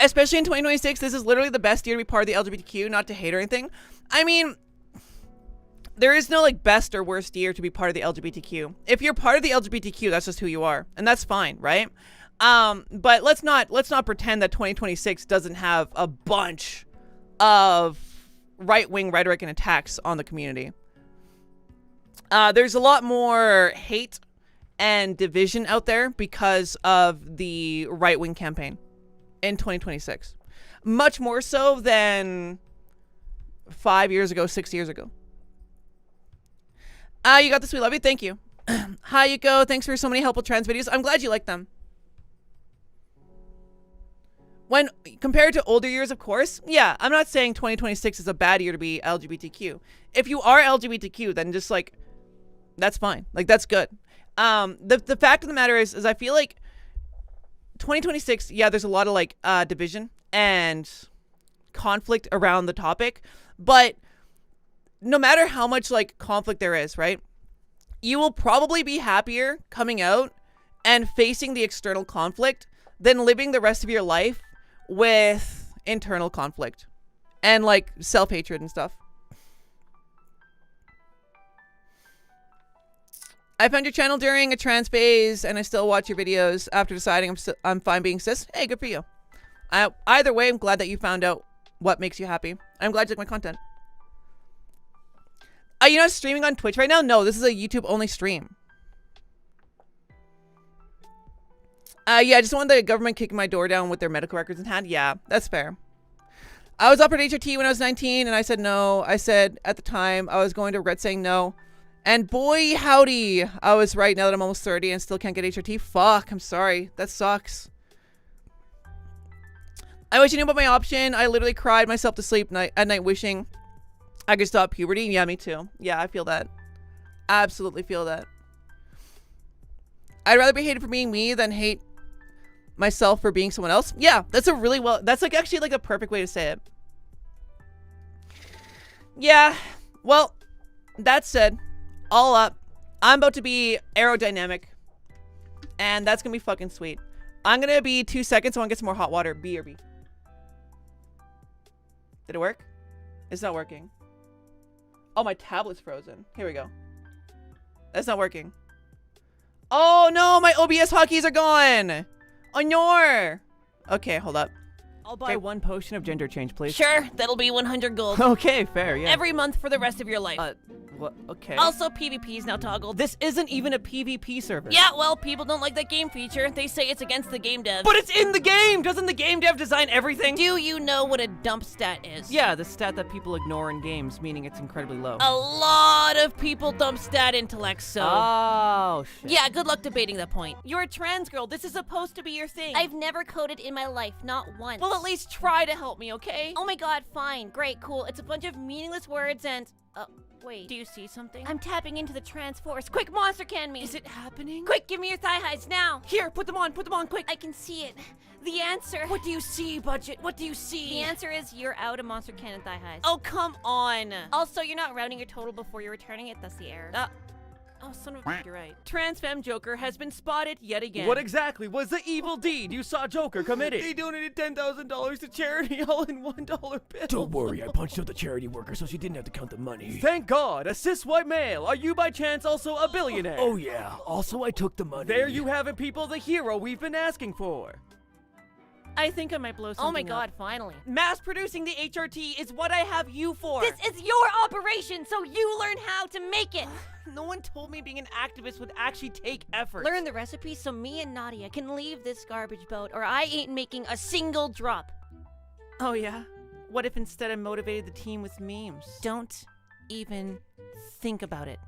Especially in 2026, this is literally the best year to be part of the LGBTQ, not to hate or anything. I mean, there is no like best or worst year to be part of the LGBTQ. If you're part of the LGBTQ, that's just who you are, and that's fine, right? But let's not pretend that 2026 doesn't have a bunch of right-wing rhetoric and attacks on the community. there's a lot more hate and division out there because of the right-wing campaign in 2026. Much more so than 5 years ago, 6 years ago. You got this, we love you. Thank you. Hi, Yuko. Thanks for so many helpful trans videos. I'm glad you like them. When compared to older years, of course, yeah, I'm not saying 2026 is a bad year to be LGBTQ. If you are LGBTQ, then just like, that's fine. Like, that's good. The fact of the matter is I feel like 2026, yeah, there's a lot of like division and conflict around the topic, but no matter how much like conflict there is, right? You will probably be happier coming out and facing the external conflict than living the rest of your life with internal conflict and like self-hatred and stuff. I found your channel during a trans phase and I still watch your videos after deciding I'm fine being cis. Hey, good for you. Either way, I'm glad that you found out what makes you happy. I'm glad you like my content. You're not streaming on Twitch right now? No, this is a YouTube only stream. Yeah, I just wanted the government kicking my door down with their medical records in hand. Yeah, that's fair. I was offered HRT when I was 19 and I said no. I said at the time I was going to regret saying no. And boy, howdy, I was right now that I'm almost 30 and still can't get HRT. Fuck, I'm sorry. That sucks. I wish I knew about my option. I literally cried myself to sleep at night wishing I could stop puberty. Yeah, me too. Yeah, I feel that. Absolutely feel that. I'd rather be hated for being me than hate myself for being someone else. Yeah, that's a really that's like actually like a perfect way to say it. Yeah, well, that said, all up, I'm about to be aerodynamic and that's gonna be fucking sweet. I'm gonna be 2 seconds. I want to get some more hot water. BRB. Did it work? It's not working. Oh, my tablet's frozen. Here we go. That's not working. Oh no, my OBS hotkeys are gone. Oh no. Okay, hold up. I'll buy one potion of gender change, please. Sure, that'll be 100 gold. Okay, fair, yeah. Every month for the rest of your life. What? Okay. Also, PvP's now toggled. This isn't even a PvP service. Yeah, well, people don't like that game feature. They say it's against the game dev. But it's in the game! Doesn't the game dev design everything? Do you know what a dump stat is? Yeah, the stat that people ignore in games, meaning it's incredibly low. A lot of people dump stat intellect, so... Oh, shit. Yeah, good luck debating that point. You're a trans girl. This is supposed to be your thing. I've never coded in my life, not once. Well, at least try to help me, okay? Oh my god, fine, great, cool. It's a bunch of meaningless words and... wait. Do you see something? I'm tapping into the trans force. Quick, monster can me! Is it happening? Quick, give me your thigh highs now! Here, put them on, quick! I can see it. The answer... What do you see, Budget? What do you see? The answer is you're out of monster cannon thigh highs. Oh, come on! Also, you're not rounding your total before you're returning it, that's the error. Oh, son of a... You're right. Trans femme Joker has been spotted yet again. What exactly was the evil deed you saw Joker committed? He donated $10,000 to charity all in $1 bills. Don't worry, I punched out the charity worker so she didn't have to count the money. Thank God, a cis white male. Are you by chance also a billionaire? Oh yeah, also I took the money. There you have it, people, the hero we've been asking for. I think I might blow something Oh my god, up. finally. Mass producing the HRT is what I have you for. This is your operation, so you learn how to make it! No one told me being an activist would actually take effort. Learn the recipe so me and Nadia can leave this garbage boat or I ain't making a single drop. Oh yeah? What if instead I motivated the team with memes? Don't even think about it.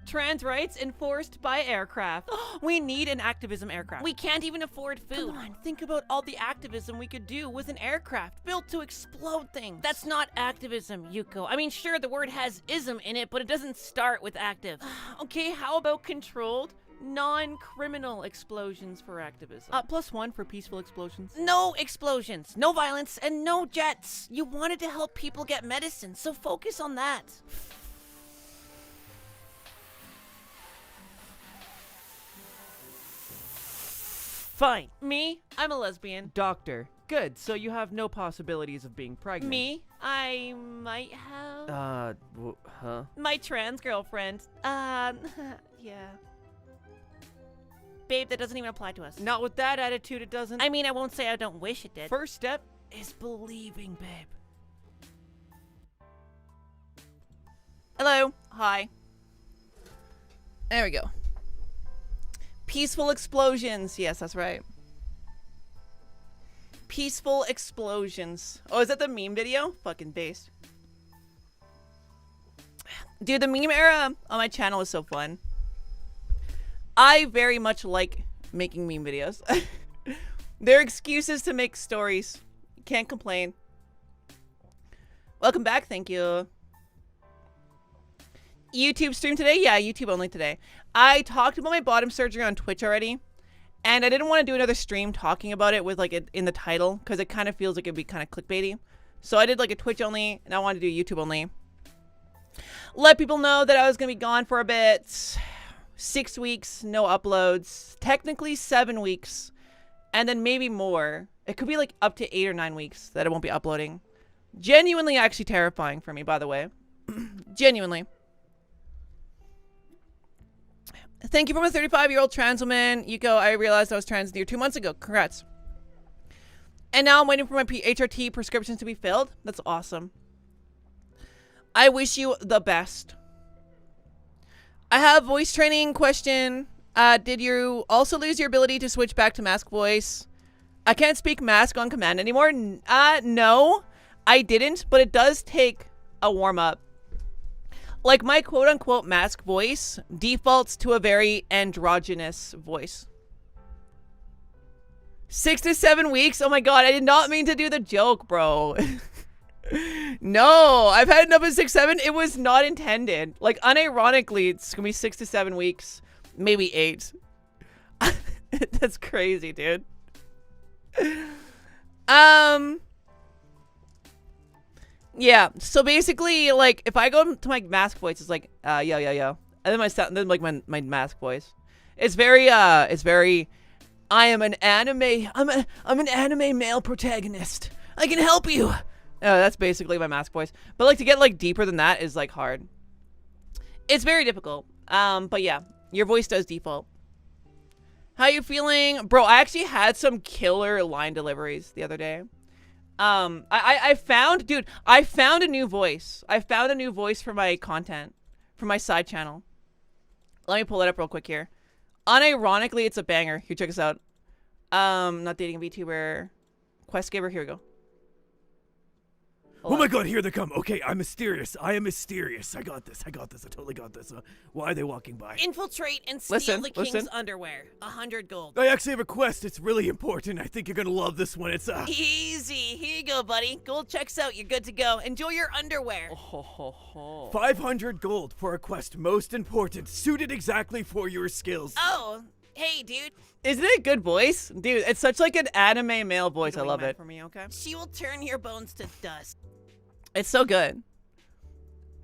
Trans rights enforced by aircraft. We need an activism aircraft. We can't even afford food. Come on, think about all the activism we could do with an aircraft built to explode things. That's not activism, Yuko. I mean, sure, the word has ism in it, but it doesn't start with active. Okay, how about controlled, non-criminal explosions for activism? +1 for peaceful explosions. No explosions, no violence, and no jets. You wanted to help people get medicine, so focus on that. Fine. Me? I'm a lesbian. Doctor, good, so you have no possibilities of being pregnant. Me? I might have. Huh? My trans girlfriend. Yeah. Babe, that doesn't even apply to us. Not with that attitude, it doesn't. I mean, I won't say I don't wish it did. First step is believing, babe. Hello. Hi. There we go. Peaceful explosions. Yes, that's right. Peaceful explosions. Oh, is that the meme video? Fucking based. Dude, the meme era on my channel is so fun. I very much like making meme videos. They're excuses to make stories. Can't complain. Welcome back. Thank you. YouTube stream today? Yeah, YouTube only today. I talked about my bottom surgery on Twitch already. And I didn't want to do another stream talking about it with like it in the title. Because it kind of feels like it'd be kind of clickbaity. So I did like a Twitch only. And I wanted to do YouTube only. Let people know that I was going to be gone for a bit. 6 weeks, no uploads. Technically 7 weeks. And then maybe more. It could be like up to 8 or 9 weeks that I won't be uploading. Genuinely actually terrifying for me, by the way. Genuinely. Thank you for my 35-year-old trans woman. Yuko, I realized I was trans near 2 months ago. Congrats. And now I'm waiting for my HRT prescriptions to be filled. That's awesome. I wish you the best. I have a voice training question. Did you also lose your ability to switch back to mask voice? I can't speak mask on command anymore. No, I didn't, but it does take a warm-up. Like, my quote-unquote mask voice defaults to a very androgynous voice. 6 to 7 weeks? Oh my god, I did not mean to do the joke, bro. No, I've had enough of 6, 7. It was not intended. Like, unironically, it's gonna be 6 to 7 weeks. Maybe 8. That's crazy, dude. Yeah, so basically, like, if I go to my mask voice, it's like, yo, yo, yo. And then my mask voice. It's very, I am an anime, I'm an anime male protagonist. I can help you. That's basically my mask voice. But, like, to get, like, deeper than that is, like, hard. It's very difficult. But yeah, your voice does default. How you feeling? Bro, I actually had some killer line deliveries the other day. I found a new voice. I found a new voice for my content, for my side channel. Let me pull it up real quick here. Unironically, it's a banger. Here, check this out. Not dating a VTuber. Quest giver, here we go. Oh my god, here they come. Okay, I'm mysterious. I am mysterious. I got this. I totally got this. Why are they walking by? Infiltrate and steal Listen, the king's listen. underwear. 100 gold. I actually have a quest. It's really important. I think you're gonna love this one. It's Easy. Here you go, buddy. Gold checks out. You're good to go. Enjoy your underwear. 500 gold for a quest most important, suited exactly for your skills. Oh, hey, dude. Isn't it a good voice? Dude, it's such like an anime male voice. I love it. For me, okay? She will turn your bones to dust. It's so good.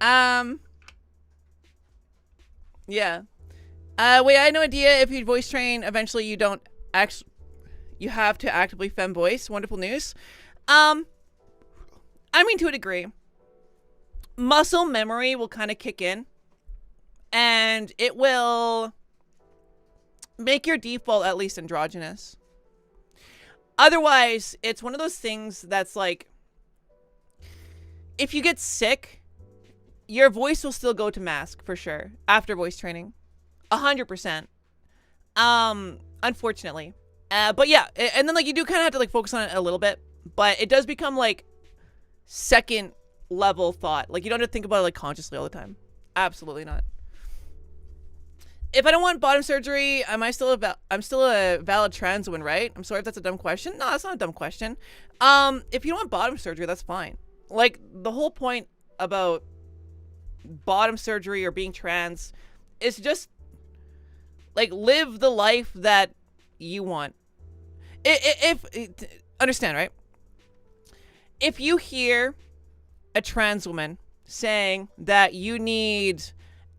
Yeah. Wait, I had no idea if you'd voice train, eventually you don't you have to actively fem voice. Wonderful news. I mean, to a degree. Muscle memory will kind of kick in. And it will make your default at least androgynous. Otherwise, it's one of those things that's like, if you get sick, your voice will still go to mask for sure after voice training. 100%. Unfortunately. But yeah, and then like you do kind of have to like focus on it a little bit, but it does become like second level thought. Like you don't have to think about it like consciously all the time. Absolutely not. If I don't want bottom surgery, I'm still a valid trans woman, right? I'm sorry if that's a dumb question. No, that's not a dumb question. If you don't want bottom surgery, that's fine. Like, the whole point about bottom surgery or being trans is just, like, live the life that you want. Understand, right? If you hear a trans woman saying that you need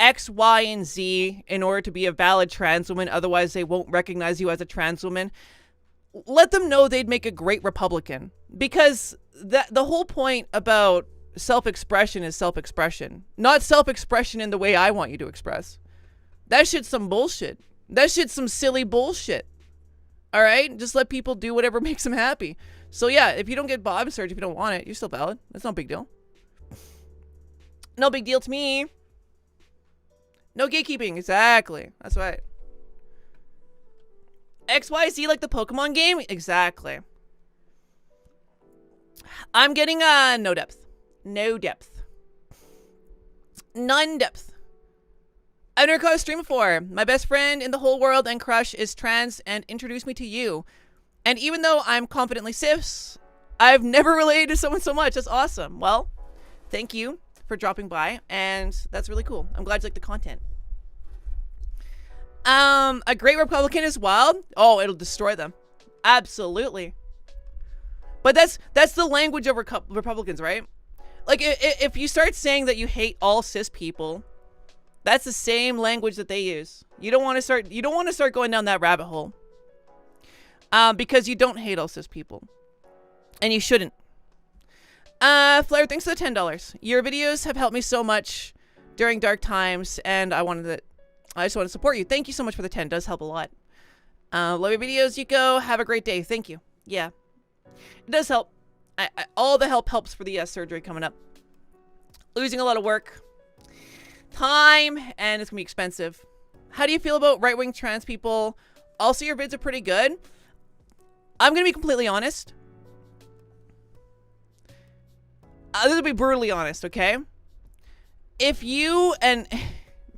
X, Y, and Z in order to be a valid trans woman, otherwise they won't recognize you as a trans woman, let them know they'd make a great Republican. Because the whole point about self-expression is self-expression. Not self-expression in the way I want you to express. That shit's some bullshit. That shit's some silly bullshit. Alright? Just let people do whatever makes them happy. So yeah, if you don't get bottom surgery, if you don't want it, you're still valid. That's no big deal. No big deal to me. No gatekeeping. Exactly. That's right. XYZ like the Pokemon game? Exactly. I'm getting no depth. No depth. None depth. I've never caught a stream before. My best friend in the whole world and crush is trans and introduced me to you. And even though I'm confidently cis, I've never related to someone so much. That's awesome. Well, thank you for dropping by, and that's really cool. I'm glad you like the content. A great Republican is wild. Oh, it'll destroy them. Absolutely. But that's the language of Republicans, right? Like, if you start saying that you hate all cis people, that's the same language that they use. You don't want to start going down that rabbit hole. Because you don't hate all cis people. And you shouldn't. Flair, thanks for the $10. Your videos have helped me so much during dark times, and I just want to support you. Thank you so much for the 10. It does help a lot. Love your videos, Yuko. Have a great day. Thank you. Yeah. It does help. All the help helps for the surgery coming up. Losing a lot of work. Time, and it's going to be expensive. How do you feel about right-wing trans people? Also, your vids are pretty good. I'm going to be completely honest. This will be brutally honest, okay? If you, and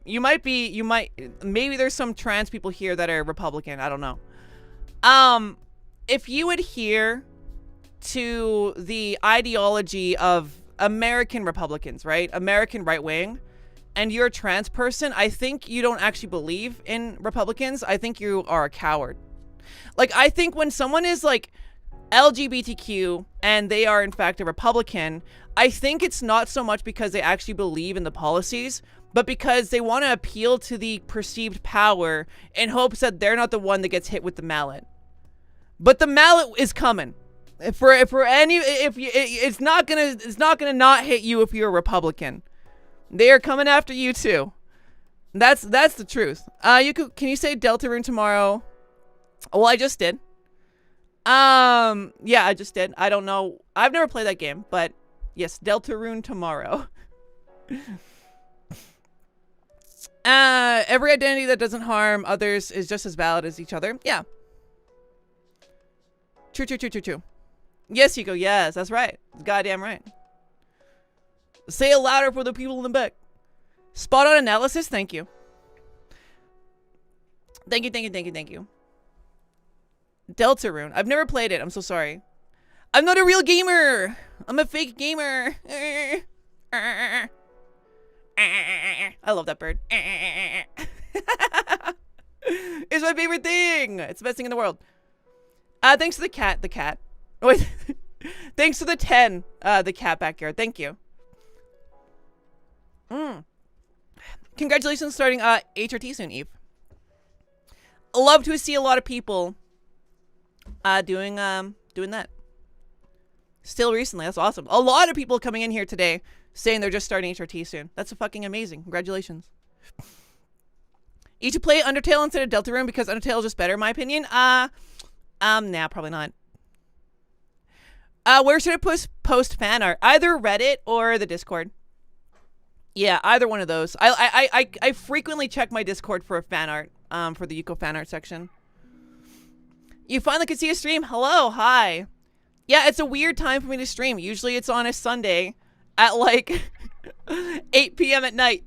maybe there's some trans people here that are Republican, I don't know. If you adhere to the ideology of American Republicans, right? American right wing, and you're a trans person, I think you don't actually believe in Republicans. I think you are a coward. Like, I think when someone is like LGBTQ and they are in fact a Republican, I think it's not so much because they actually believe in the policies, but because they want to appeal to the perceived power in hopes that they're not the one that gets hit with the mallet. But the mallet is coming. It's not gonna not hit you if you're a Republican. They are coming after you too. That's the truth. Can you say Deltarune tomorrow? Well, I just did. Yeah, I just did. I don't know. I've never played that game, but yes, Deltarune tomorrow. Every identity that doesn't harm others is just as valid as each other. Yeah. True. Yes, Yuko. Yes, that's right. Goddamn right. Say it louder for the people in the back. Spot on analysis. Thank you. Thank you. Deltarune. I've never played it. I'm so sorry. I'm not a real gamer. I'm a fake gamer. I love that bird. It's my favorite thing. It's the best thing in the world. Thanks to the cat. Wait. Thanks to the 10. The cat backyard. Thank you. Congratulations on starting HRT soon, Eve. Love to see a lot of people doing that. Still recently. That's awesome. A lot of people coming in here today saying they're just starting HRT soon. That's fucking amazing. Congratulations. You should play Undertale instead of Deltarune because Undertale is just better in my opinion. Nah, probably not. Where should I post fan art? Either Reddit or the Discord. Yeah, either one of those. I frequently check my Discord for fan art, for the Yuko fan art section. You finally could see a stream. Hello, hi. Yeah, it's a weird time for me to stream. Usually it's on a Sunday at like 8 p.m. at night.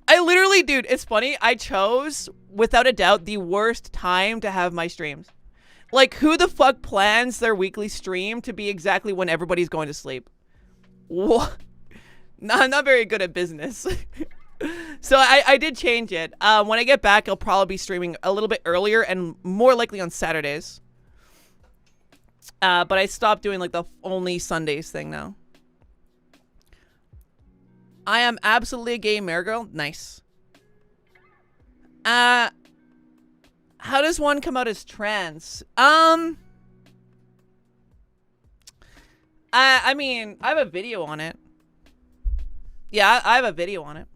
I literally, dude, it's funny. I chose, without a doubt, the worst time to have my streams. Like, who the fuck plans their weekly stream to be exactly when everybody's going to sleep? What? No, I'm not very good at business. So I did change it. When I get back, I'll probably be streaming a little bit earlier and more likely on Saturdays. But I stopped doing like the only Sundays thing now. I am absolutely a gay girl. Nice. How does one come out as trans? I mean, I have a video on it. Yeah, I have a video on it.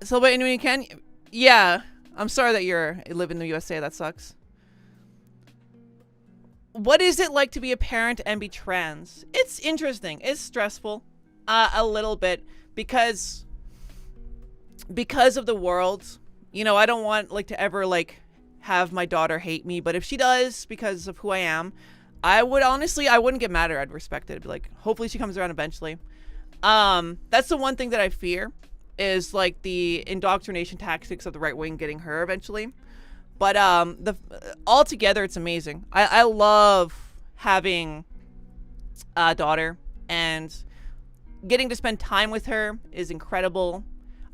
Celebrate when you can. Yeah, I'm sorry that you live in the USA. That sucks. What is it like to be a parent and be trans? It's interesting. It's stressful. A little bit, because of the world. You know, I don't want like to ever like have my daughter hate me, but if she does because of who I am, I wouldn't get mad at her. I'd respect it. I'd be like, hopefully she comes around eventually. That's the one thing that I fear, is like the indoctrination tactics of the right wing getting her eventually. But altogether, it's amazing. I love having a daughter, and getting to spend time with her is incredible.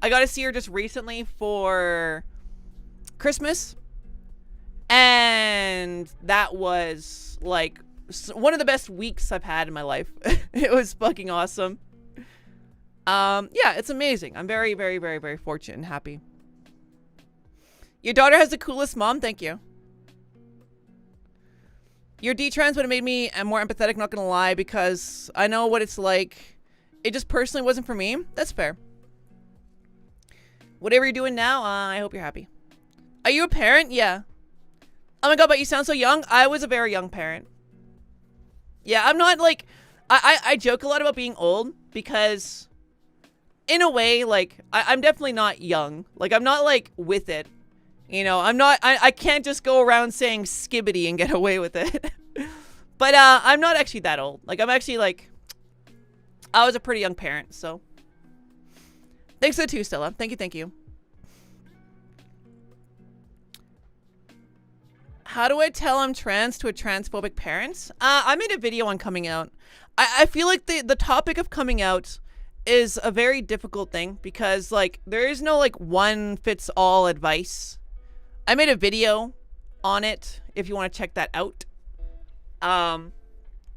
I got to see her just recently for Christmas, and that was like one of the best weeks I've had in my life. It was fucking awesome. Yeah, it's amazing. I'm very, very, very, very fortunate and happy. Your daughter has the coolest mom. Thank you. Your D-trans would have made me more empathetic, not gonna lie, because I know what it's like. It just personally wasn't for me. That's fair. Whatever you're doing now, I hope you're happy. Are you a parent? Yeah. Oh my god, but you sound so young. I was a very young parent. Yeah, I'm not like... I joke a lot about being old because... in a way, like, I'm definitely not young. Like, I'm not, like, with it. You know, I can't just go around saying skibbity and get away with it. But, I'm not actually that old. Like, I'm actually, like, I was a pretty young parent, so. Thanks for the 2, Stella. Thank you, thank you. How do I tell I'm trans to a transphobic parent? I made a video on coming out. I feel like the topic of coming out is a very difficult thing because, like, there is no, like, one-fits-all advice. I made a video on it if you want to check that out.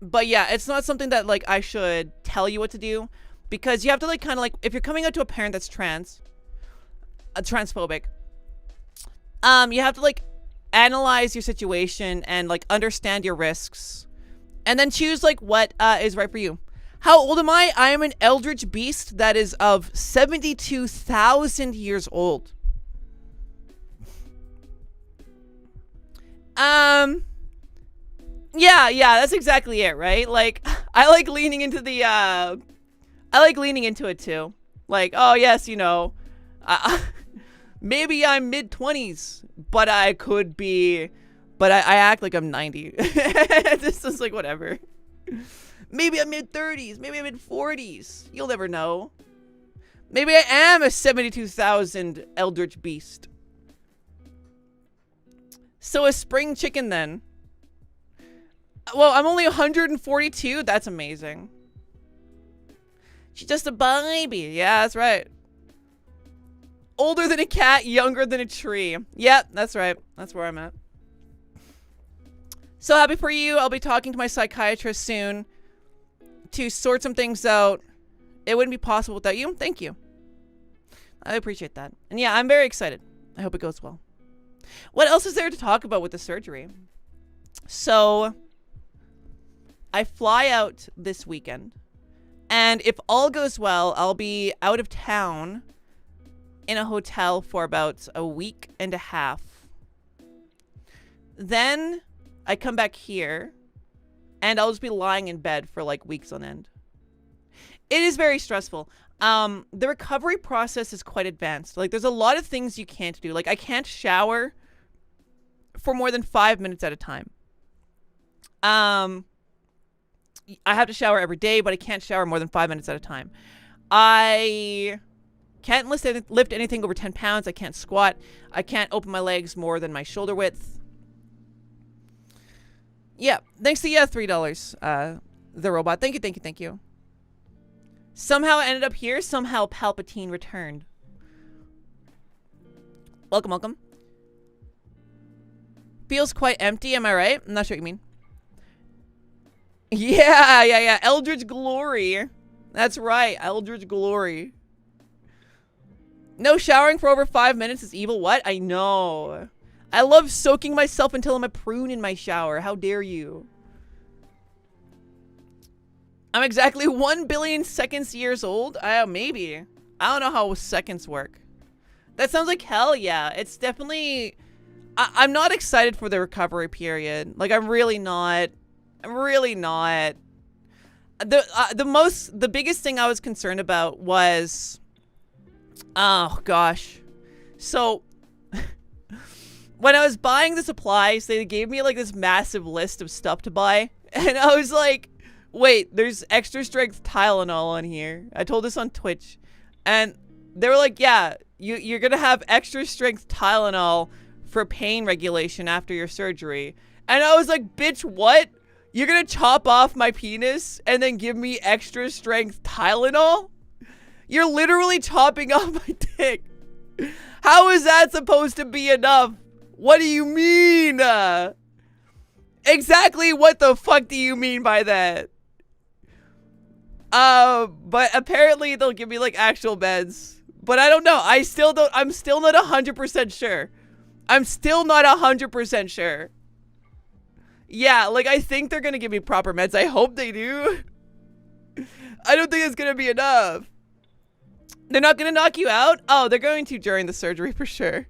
But yeah, it's not something that, like, I should tell you what to do, because you have to, like, kind of, like, if you're coming out to a parent that's transphobic, you have to, like, analyze your situation and, like, understand your risks, and then choose, like, what is right for you. How old am I? I am an eldritch beast that is of 72,000 years old. Yeah, that's exactly it, right? Like, I like leaning into the, I like leaning into it too. Like, oh yes, you know, maybe I'm mid-20s, but I could be, but I act like I'm 90. This is like, whatever. Maybe I'm mid-30s, maybe I'm mid-40s. You'll never know. Maybe I am a 72,000 eldritch beast. So a spring chicken then. Well, I'm only 142. That's amazing. She's just a baby. Yeah, that's right. Older than a cat, younger than a tree. Yep, that's right. That's where I'm at. So happy for you. I'll be talking to my psychiatrist soon to sort some things out. It wouldn't be possible without you. Thank you. I appreciate that. And yeah, I'm very excited. I hope it goes well. What else is there to talk about with the surgery? So, I fly out this weekend. And if all goes well, I'll be out of town in a hotel for about a week and a half. Then, I come back here. And I'll just be lying in bed for like weeks on end. It is very stressful. The recovery process is quite advanced. Like, there's a lot of things you can't do. Like, I can't shower for more than 5 minutes at a time. I have to shower every day, but I can't shower more than 5 minutes at a time. I can't lift anything over 10 pounds. I can't squat. I can't open my legs more than my shoulder width. Yeah, thanks to $3, the robot. Thank you, thank you, thank you. Somehow I ended up here. Somehow Palpatine returned. Welcome, welcome. Feels quite empty, am I right? I'm not sure what you mean. Yeah. Eldritch Glory. That's right, Eldritch Glory. No showering for over 5 minutes is evil. What? I know. I love soaking myself until I'm a prune in my shower. How dare you? I'm exactly 1 billion seconds years old. Maybe. I don't know how seconds work. That sounds like hell, yeah. It's definitely... I'm not excited for the recovery period. Like, I'm really not. I'm really not. The biggest thing I was concerned about was, oh gosh, so when I was buying the supplies, they gave me like this massive list of stuff to buy, and I was like, wait, there's extra strength Tylenol on here. I told this on Twitch, and they were like, yeah, you're gonna have extra strength Tylenol for pain regulation after your surgery. And I was like, bitch, what? You're gonna chop off my penis and then give me extra strength Tylenol? You're literally chopping off my dick. How is that supposed to be enough? What do you mean? Exactly what the fuck do you mean by that? But apparently they'll give me like actual meds. But I don't know. I'm still not 100% sure. I'm still not 100% sure. Yeah, like I think they're gonna give me proper meds. I hope they do. I don't think it's gonna be enough. They're not gonna knock you out? Oh, they're going to during the surgery for sure.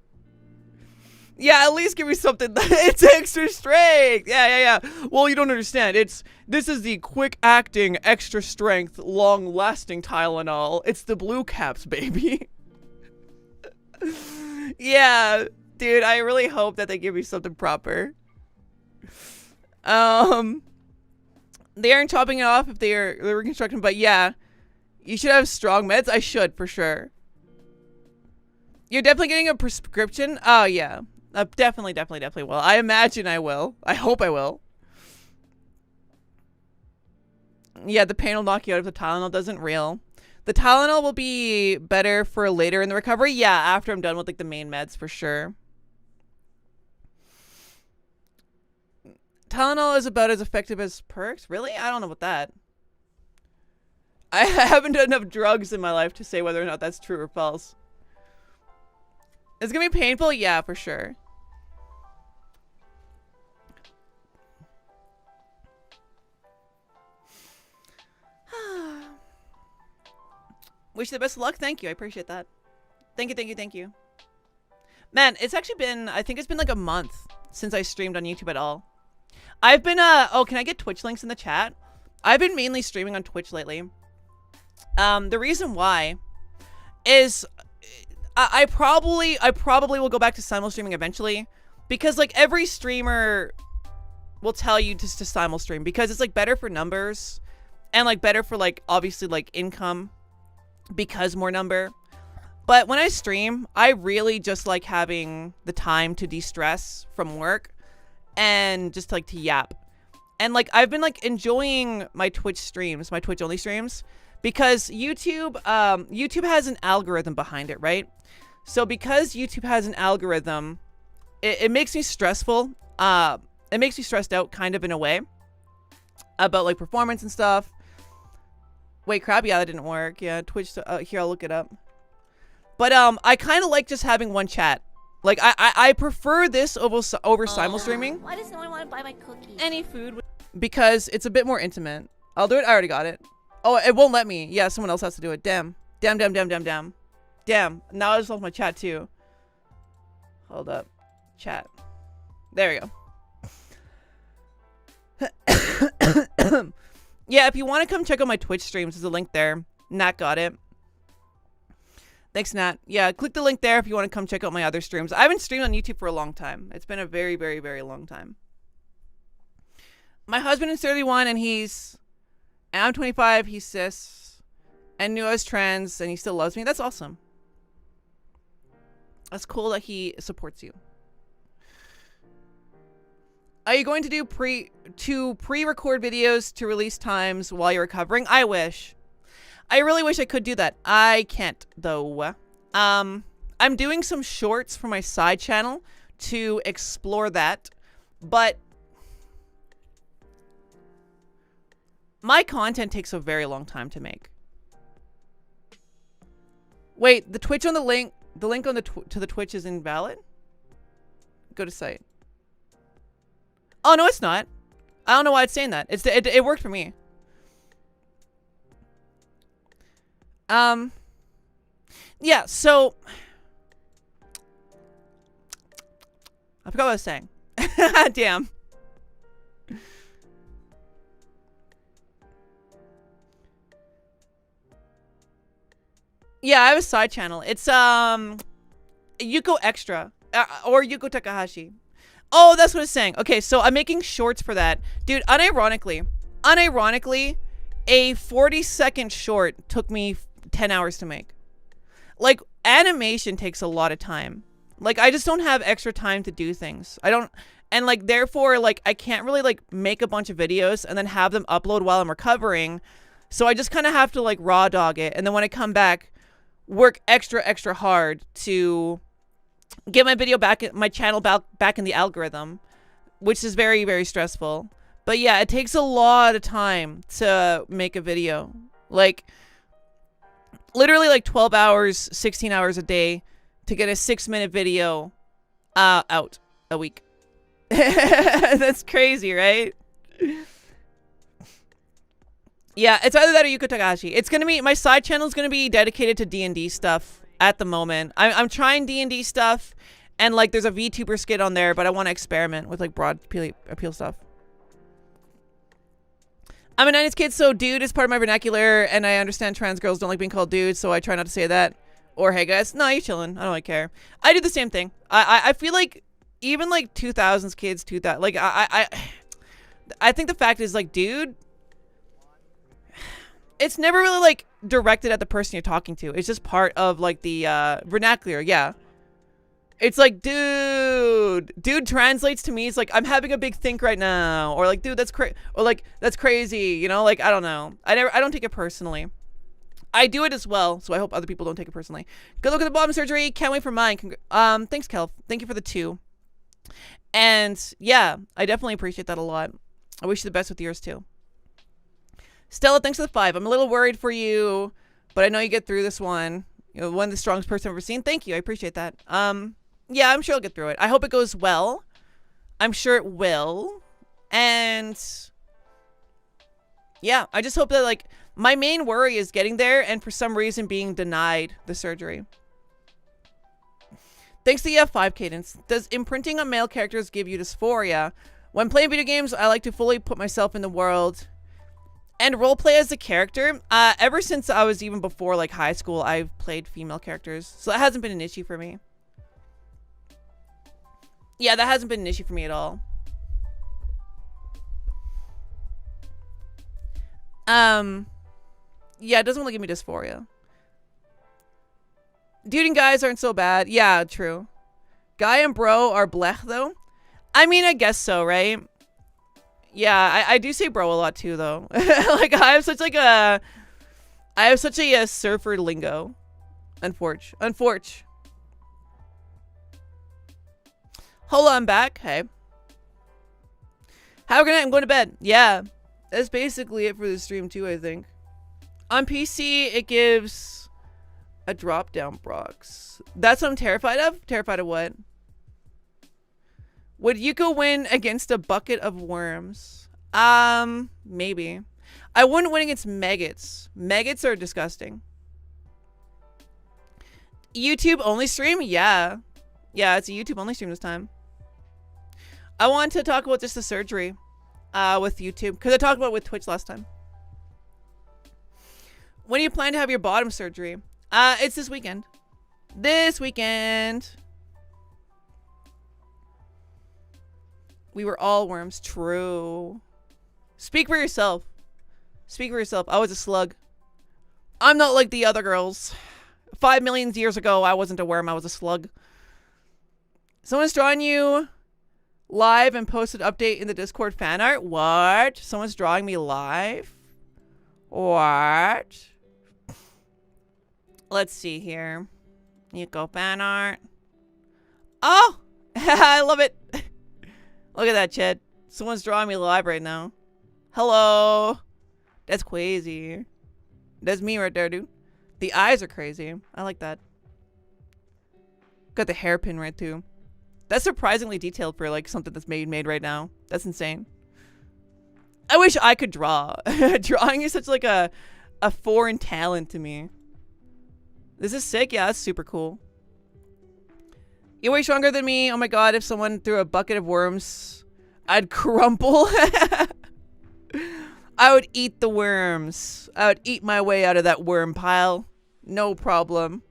Yeah, at least give me something. It's extra strength. Yeah. Well, you don't understand. This is the quick acting, extra strength, long lasting Tylenol. It's the blue caps, baby. Yeah, dude, I really hope that they give me something proper. They aren't chopping it off if they're reconstructing, but yeah, you should have strong meds. I should, for sure. You're definitely getting a prescription? Oh, yeah. Definitely will. I imagine I will. I hope I will. Yeah, the pain will knock you out if the Tylenol doesn't real. The Tylenol will be better for later in the recovery. Yeah, after I'm done with like the main meds for sure. Tylenol is about as effective as perks? Really? I don't know about that. I haven't done enough drugs in my life to say whether or not that's true or false. It's gonna be painful? Yeah, for sure. Wish you the best of luck. Thank you. I appreciate that. Thank you. Man, it's actually been, I think it's been like a month since I streamed on YouTube at all. I've been, oh, can I get Twitch links in the chat? I've been mainly streaming on Twitch lately. The reason why is I probably will go back to simul streaming eventually, because like every streamer will tell you just to simul stream because it's like better for numbers and like better for like obviously like income because more number. But when I stream, I really just like having the time to de-stress from work and just like to yap. And like I've been like enjoying my Twitch streams, my Twitch only streams, because YouTube has an algorithm behind it, right? So because YouTube has an algorithm, it makes me stressful. It makes me stressed out kind of in a way about like performance and stuff. Wait, crap, yeah, that didn't work. Yeah, Twitch, here, I'll look it up. But I kind of like just having one chat. Like I prefer this over simul streaming. Why does no one want to buy my cookies? Any food, because it's a bit more intimate. I'll do it. I already got it. Oh, it won't let me. Yeah, someone else has to do it. Damn. Damn. Now I just lost my chat too. Hold up. Chat. There we go. Yeah, if you want to come check out my Twitch streams, there's a link there. Nat got it. Thanks, Nat. Yeah, click the link there if you want to come check out my other streams. I haven't streamed on YouTube for a long time. It's been a very, very, very long time. My husband is 31 and I'm 25, he's cis, and knew I was trans, and he still loves me. That's awesome. That's cool that he supports you. Are you going to do pre-record videos to release times while you're recovering? I wish. I really wish I could do that. I can't, though. I'm doing some shorts for my side channel to explore that, but my content takes a very long time to make. Wait, the Twitch on the link on to the Twitch is invalid? Go to site. Oh, no, it's not. I don't know why it's saying that. It worked for me. Yeah, so I forgot what I was saying. Damn. Yeah, I have a side channel. It's Yuko Extra or Yuko Takahashi. Oh, that's what it's saying. Okay, so I'm making shorts for that. Dude, unironically, a 40-second short took me 10 hours to make. Like, animation takes a lot of time. Like, I just don't have extra time to do things. I don't, and like, therefore, like, I can't really like make a bunch of videos and then have them upload while I'm recovering. So I just kind of have to like raw dog it. And then when I come back, work extra hard to get my video back, my channel back in the algorithm, which is very, very stressful. But yeah, it takes a lot of time to make a video. Like, literally like 12 hours, 16 hours a day to get a 6-minute video out a week. That's crazy, right? Yeah, it's either that or Yuko Takahashi. It's gonna be, my side channel is gonna be dedicated to D&D stuff at the moment. I'm trying D&D stuff, and like there's a VTuber skit on there, but I want to experiment with like broad appeal stuff. I'm a 90s kid, so dude is part of my vernacular, and I understand trans girls don't like being called dudes, so I try not to say that. Or, hey guys, no, you chillin'. I don't really care. I do the same thing. I feel like even like 2000s kids, like I think the fact is like, dude, it's never really like directed at the person you're talking to. It's just part of like the vernacular. Yeah. It's like, dude translates to me. It's like, I'm having a big think right now. Or like, dude, that's crazy. Or like, that's crazy. You know, like, I don't know. I don't take it personally. I do it as well. So I hope other people don't take it personally. Good luck with the bottom surgery. Can't wait for mine. Thanks, Kel. Thank you for the 2. And yeah, I definitely appreciate that a lot. I wish you the best with yours too. Stella, thanks for the 5. I'm a little worried for you, but I know you get through this one. You know, one of the strongest person I've ever seen. Thank you. I appreciate that. Yeah, I'm sure I'll get through it. I hope it goes well. I'm sure it will. And yeah, I just hope that like my main worry is getting there and for some reason being denied the surgery. Thanks to the F5 Cadence. Does imprinting on male characters give you dysphoria? When playing video games, I like to fully put myself in the world and roleplay as a character. Ever since I was even before like high school, I've played female characters. So that hasn't been an issue for me. Yeah, that hasn't been an issue for me at all. Yeah, it doesn't really give me dysphoria. Dude and guys aren't so bad. Yeah, true. Guy and bro are blech though. I mean, I guess so, right? Yeah, I do say bro a lot too though. Like I have such a surfer lingo. Unforge. Hola, I'm back. Hey. Have a good night. I'm going to bed. Yeah. That's basically it for the stream too, I think. On PC, it gives a drop-down box. That's what I'm terrified of? Terrified of what? Would Yuko win against a bucket of worms? Maybe. I wouldn't win against maggots. Maggots are disgusting. YouTube only stream? Yeah. Yeah, it's a YouTube only stream this time. I want to talk about just the surgery with YouTube, because I talked about it with Twitch last time. When do you plan to have your bottom surgery? It's this weekend. This weekend. We were all worms. True. Speak for yourself. Speak for yourself. I was a slug. I'm not like the other girls. 5 million years ago, I wasn't a worm. I was a slug. Someone's drawing you live and posted update in the Discord fan art. What? Someone's drawing me live? What? Let's see here. Yuko fan art. Oh! I love it. Look at that, Ched. Someone's drawing me live right now. Hello. That's crazy. That's me right there, dude. The eyes are crazy. I like that. Got the hairpin right too. That's surprisingly detailed for like something that's made right now. That's insane. I wish I could draw. Drawing is such like a foreign talent to me. This is sick. Yeah, that's super cool. You're way stronger than me. Oh my god, if someone threw a bucket of worms, I'd crumple. I would eat the worms. I would eat my way out of that worm pile. No problem.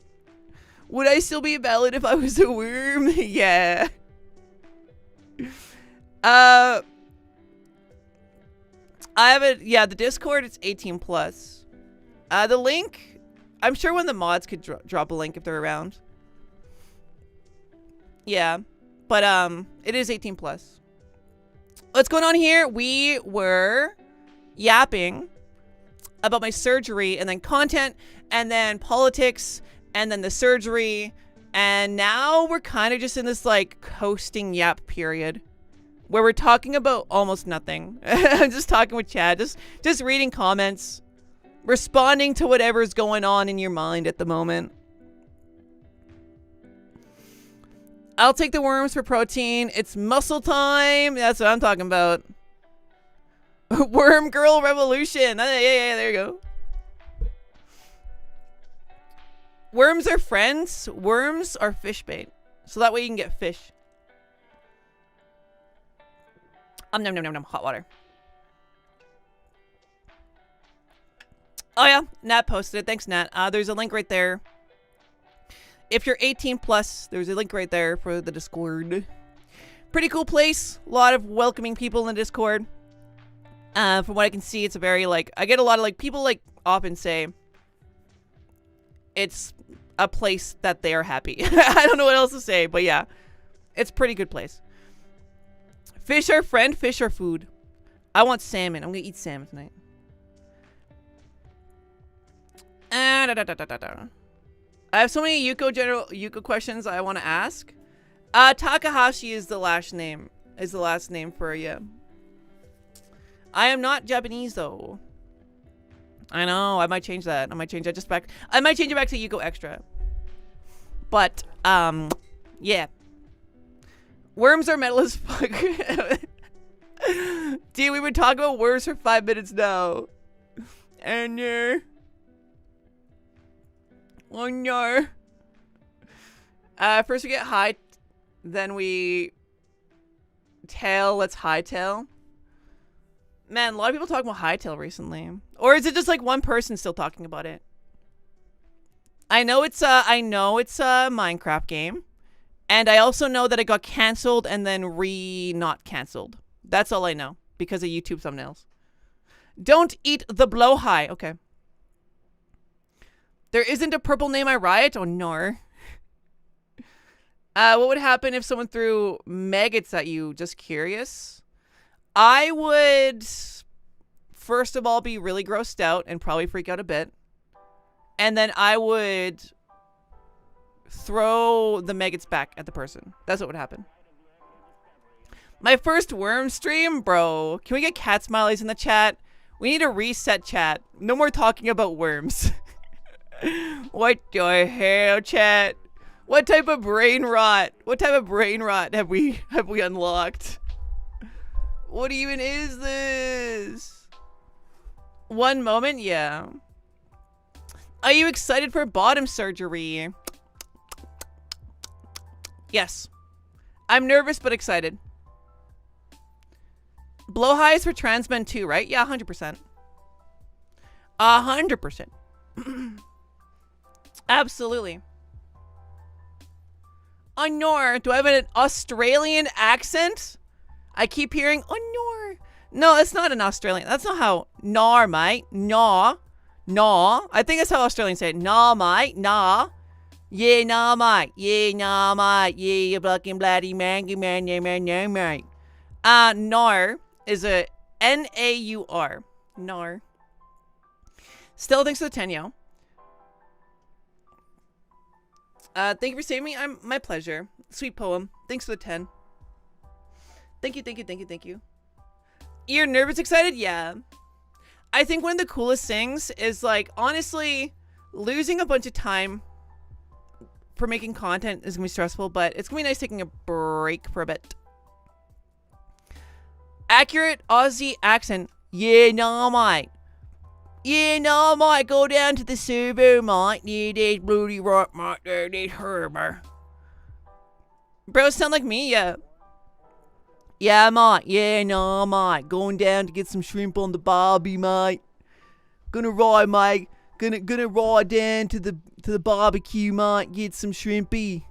Would I still be valid if I was a worm? Yeah. I have it. Yeah, the Discord, it's 18 plus. The link, I'm sure one of the mods could drop a link if they're around. Yeah, but it is 18 plus. What's going on here? We were yapping about my surgery, and then content, and then politics, and then the surgery, and now we're kind of just in this like coasting yap period where we're talking about almost nothing. I'm just talking with Chad, just reading comments, responding to whatever's going on in your mind at the moment. I'll take the worms for protein. It's muscle time. That's what I'm talking about. Worm girl revolution. Yeah, there you go. Worms are friends. Worms are fish bait. So that way you can get fish. Nom nom nom nom. Hot water. Oh yeah, Nat posted it. Thanks, Nat. There's a link right there. If you're 18 plus, there's a link right there for the Discord. Pretty cool place. A lot of welcoming people in the Discord. From what I can see, it's a very like, I get a lot of like people like often say it's a place that they are happy. I don't know what else to say, but yeah, it's a pretty good place. Fish are friend, fish are food. I want salmon. I'm gonna eat salmon tonight. I have so many Yuko questions I want to ask. Takahashi is the last name. Is the last name for you. I am not Japanese though. I know. I might change that. I might change it back to Yuko Extra. But yeah. Worms are metal as fuck. Dude, we've been talking about worms for 5 minutes now. And oh no. First we get high, then we tail. Let's hightail. Man, a lot of people talking about hightail recently. Or is it just like one person still talking about it? I know it's a Minecraft game. And I also know that it got canceled and then not canceled. That's all I know because of YouTube thumbnails. Don't eat the blowhigh. Okay. There isn't a purple name I riot? Oh no. What would happen if someone threw maggots at you? Just curious. I would, first of all, be really grossed out and probably freak out a bit. And then I would throw the maggots back at the person. That's what would happen. My first worm stream? Bro, can we get cat smileys in the chat? We need a reset chat. No more talking about worms. What the hell, chat? What type of brain rot? What type of brain rot have we unlocked? What even is this? One moment, yeah. Are you excited for bottom surgery? Yes. I'm nervous but excited. Blow highs for trans men too, right? Yeah, 100%. 100%. Absolutely. Honor. Do I have an Australian accent? I keep hearing honor. No, it's not an Australian. That's not how. Nar, mate. Nah. Nah. I think that's how Australians say it. Nah, mate. Nah. Yeah, nah, mate. Yeah, nah, mate. Yeah, you fucking bloody mangy man. Yeah, man, yeah, mate. Nar is a N-A-U-R. Nar. Still, thanks for the 10, yo. Thank you for saving me. My pleasure. Sweet poem. Thanks for the 10. Thank you, thank you, thank you, thank you. You're nervous excited? Yeah. I think one of the coolest things is, like, honestly, losing a bunch of time for making content is gonna be stressful, but it's gonna be nice taking a break for a bit. Accurate Aussie accent. Yeah, no, mate. Yeah, no, mate. Go down to the server, mate. Yeah, there's Bloody Rock, mate. There's Herber. Bro, sound like me? Yeah. Yeah, mate. Yeah, no, mate. Going down to get some shrimp on the barbie, mate. Gonna ride, mate. Gonna ride down to the barbecue, mate. Get some shrimpy.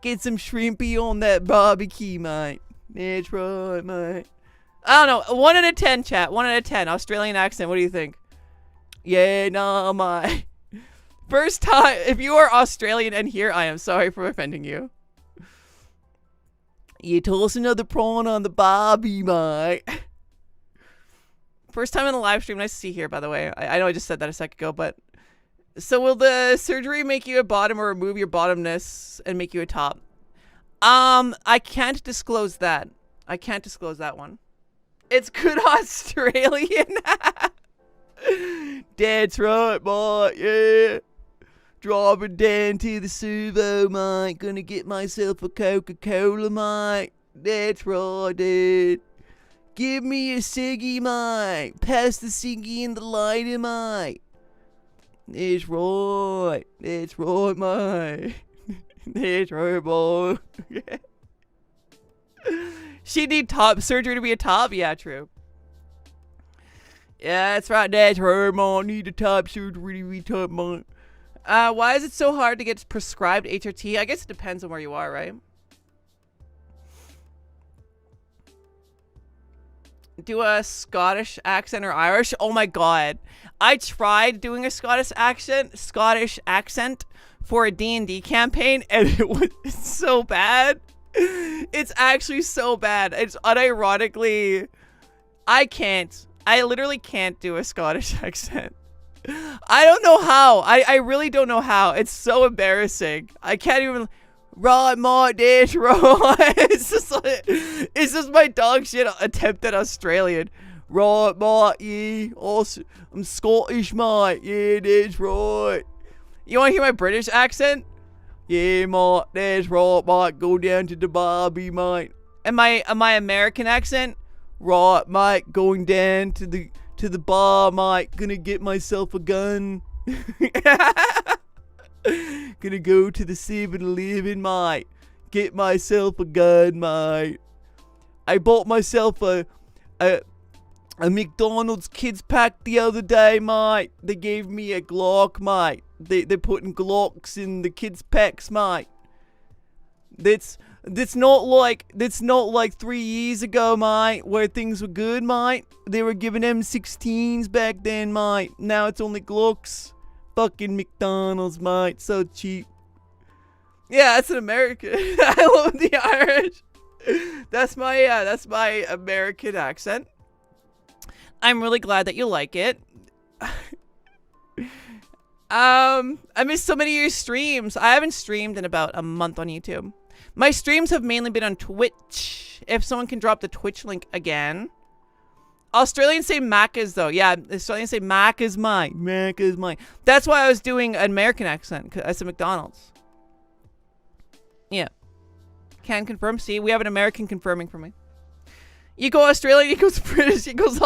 Get some shrimpy on that barbecue, mate. That's right, mate. I don't know. 1 out of 10, chat. 1 out of 10. Australian accent. What do you think? Yeah, nah, mate. First time. If you are Australian and here, I am sorry for offending you. You toss another prawn on the barbie, mate. First time in the live stream. Nice to see you here, by the way. I know I just said that a second ago, but... So will the surgery make you a bottom or remove your bottomness and make you a top? I can't disclose that. I can't disclose that one. It's good Australian. That's right, mate. Yeah. Driving down to the Suvo, mate. Gonna get myself a Coca-Cola, mate. That's right, dude. Give me a ciggy, mate. Pass the ciggy and the lighter, mate. That's right. That's right, mate. That's right, boy. She need top surgery to be a top? Yeah, true. Yeah, that's right. That's right, mate. Need a top surgery to be top, mate. Why is it so hard to get prescribed HRT? I guess it depends on where you are, right? Do a Scottish accent or Irish? Oh my god. I tried doing a Scottish accent for a D&D campaign and it was so bad. It's actually so bad. It's unironically I literally can't do a Scottish accent. I don't know how. I really don't know how. It's so embarrassing. I can't even. Right, my dash, right. It's just my dog shit attempt at Australian. Right, mate, yeah. Also, I'm Scottish, mate. Yeah, that's right. You want to hear my British accent? Yeah, mate, that's right, mate. Go down to the Barbie, mate. And my American accent? Right, mate. Going down to the bar, mate. Gonna get myself a gun. Gonna go to the 7-Eleven, mate. Get myself a gun, mate. I bought myself a McDonald's kids pack the other day, mate. They gave me a Glock, mate. They're putting Glocks in the kids packs, mate. That's not like 3 years ago, mate, where things were good, mate. They were giving M16s back then, mate. Now it's only Glocks. Fucking McDonald's, mate. So cheap. Yeah, that's an American. I love the Irish. That's my American accent. I'm really glad that you like it. I missed so many of your streams. I haven't streamed in about a month on YouTube. My streams have mainly been on Twitch. If someone can drop the Twitch link again. Australians say Macca's though. Yeah, Australians say Macca's mine. Macca's mine. That's why I was doing an American accent. Cause I said McDonald's. Yeah. Can confirm. See, we have an American confirming for me. You go Australian, equals British, equals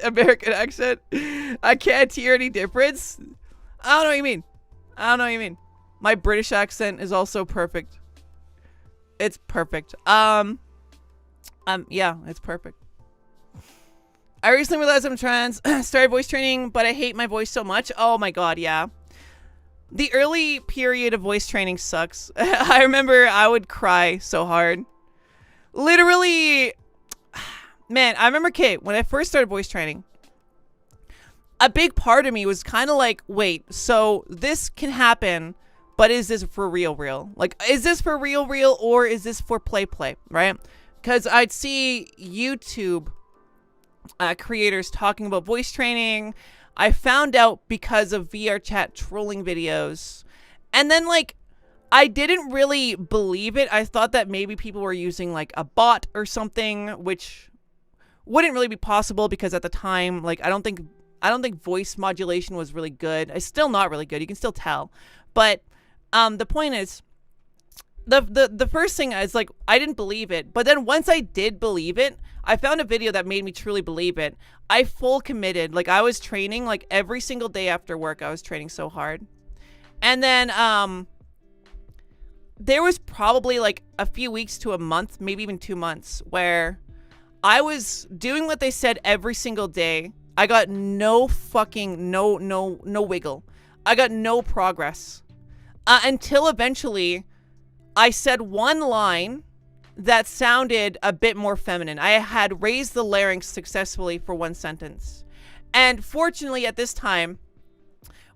American accent. I can't hear any difference. I don't know what you mean. I don't know what you mean. My British accent is also perfect. It's perfect. Yeah, it's perfect. I recently realized I'm trans. Started voice training, but I hate my voice so much. Oh my god, yeah. The early period of voice training sucks. I remember I would cry so hard. Literally, man, I remember, Kate, when I first started voice training, a big part of me was kind of like, wait, so this can happen, but is this for real? Like, is this for real, or is this for play, right? Because I'd see YouTube creators talking about voice training. I found out because of VRChat trolling videos. And then, like, I didn't really believe it. I thought that maybe people were using, like, a bot or something, which wouldn't really be possible because at the time, like, I don't think voice modulation was really good. It's still not really good. You can still tell. But the point is, the first thing is, like, I didn't believe it. But then once I did believe it, I found a video that made me truly believe it. I full committed. Like, I was training, like, every single day after work. I was training so hard. And then there was probably, like, a few weeks to a month, maybe even 2 months, where I was doing what they said every single day. I got no wiggle. I got no progress. Until eventually I said one line that sounded a bit more feminine. I had raised the larynx successfully for one sentence. And fortunately at this time,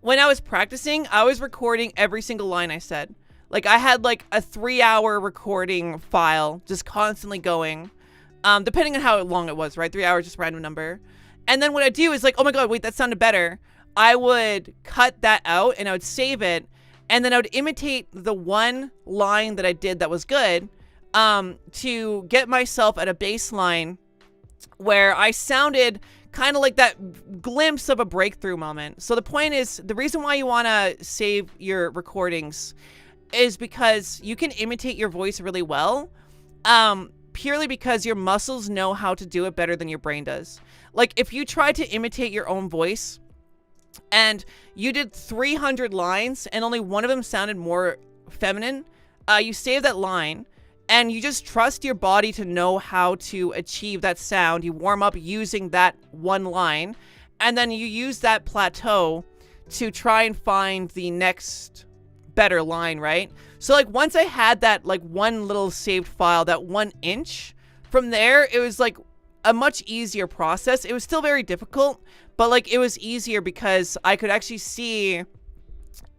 when I was practicing, I was recording every single line I said. Like I had like a 3-hour recording file just constantly going. Depending on how long it was, right? 3 hours, just random number. And then what I do is like, oh my God, wait, that sounded better. I would cut that out and I would save it. And then I would imitate the one line that I did that was good to get myself at a baseline where I sounded kind of like that glimpse of a breakthrough moment. So the point is, the reason why you want to save your recordings is because you can imitate your voice really well, purely because your muscles know how to do it better than your brain does. Like if you try to imitate your own voice and you did 300 lines and only one of them sounded more feminine, you save that line and you just trust your body to know how to achieve that sound. You warm up using that one line and then you use that plateau to try and find the next better line, right? So like once I had that like one little saved file, that 1 inch, from there it was like a much easier process. It was still very difficult, but like it was easier because I could actually see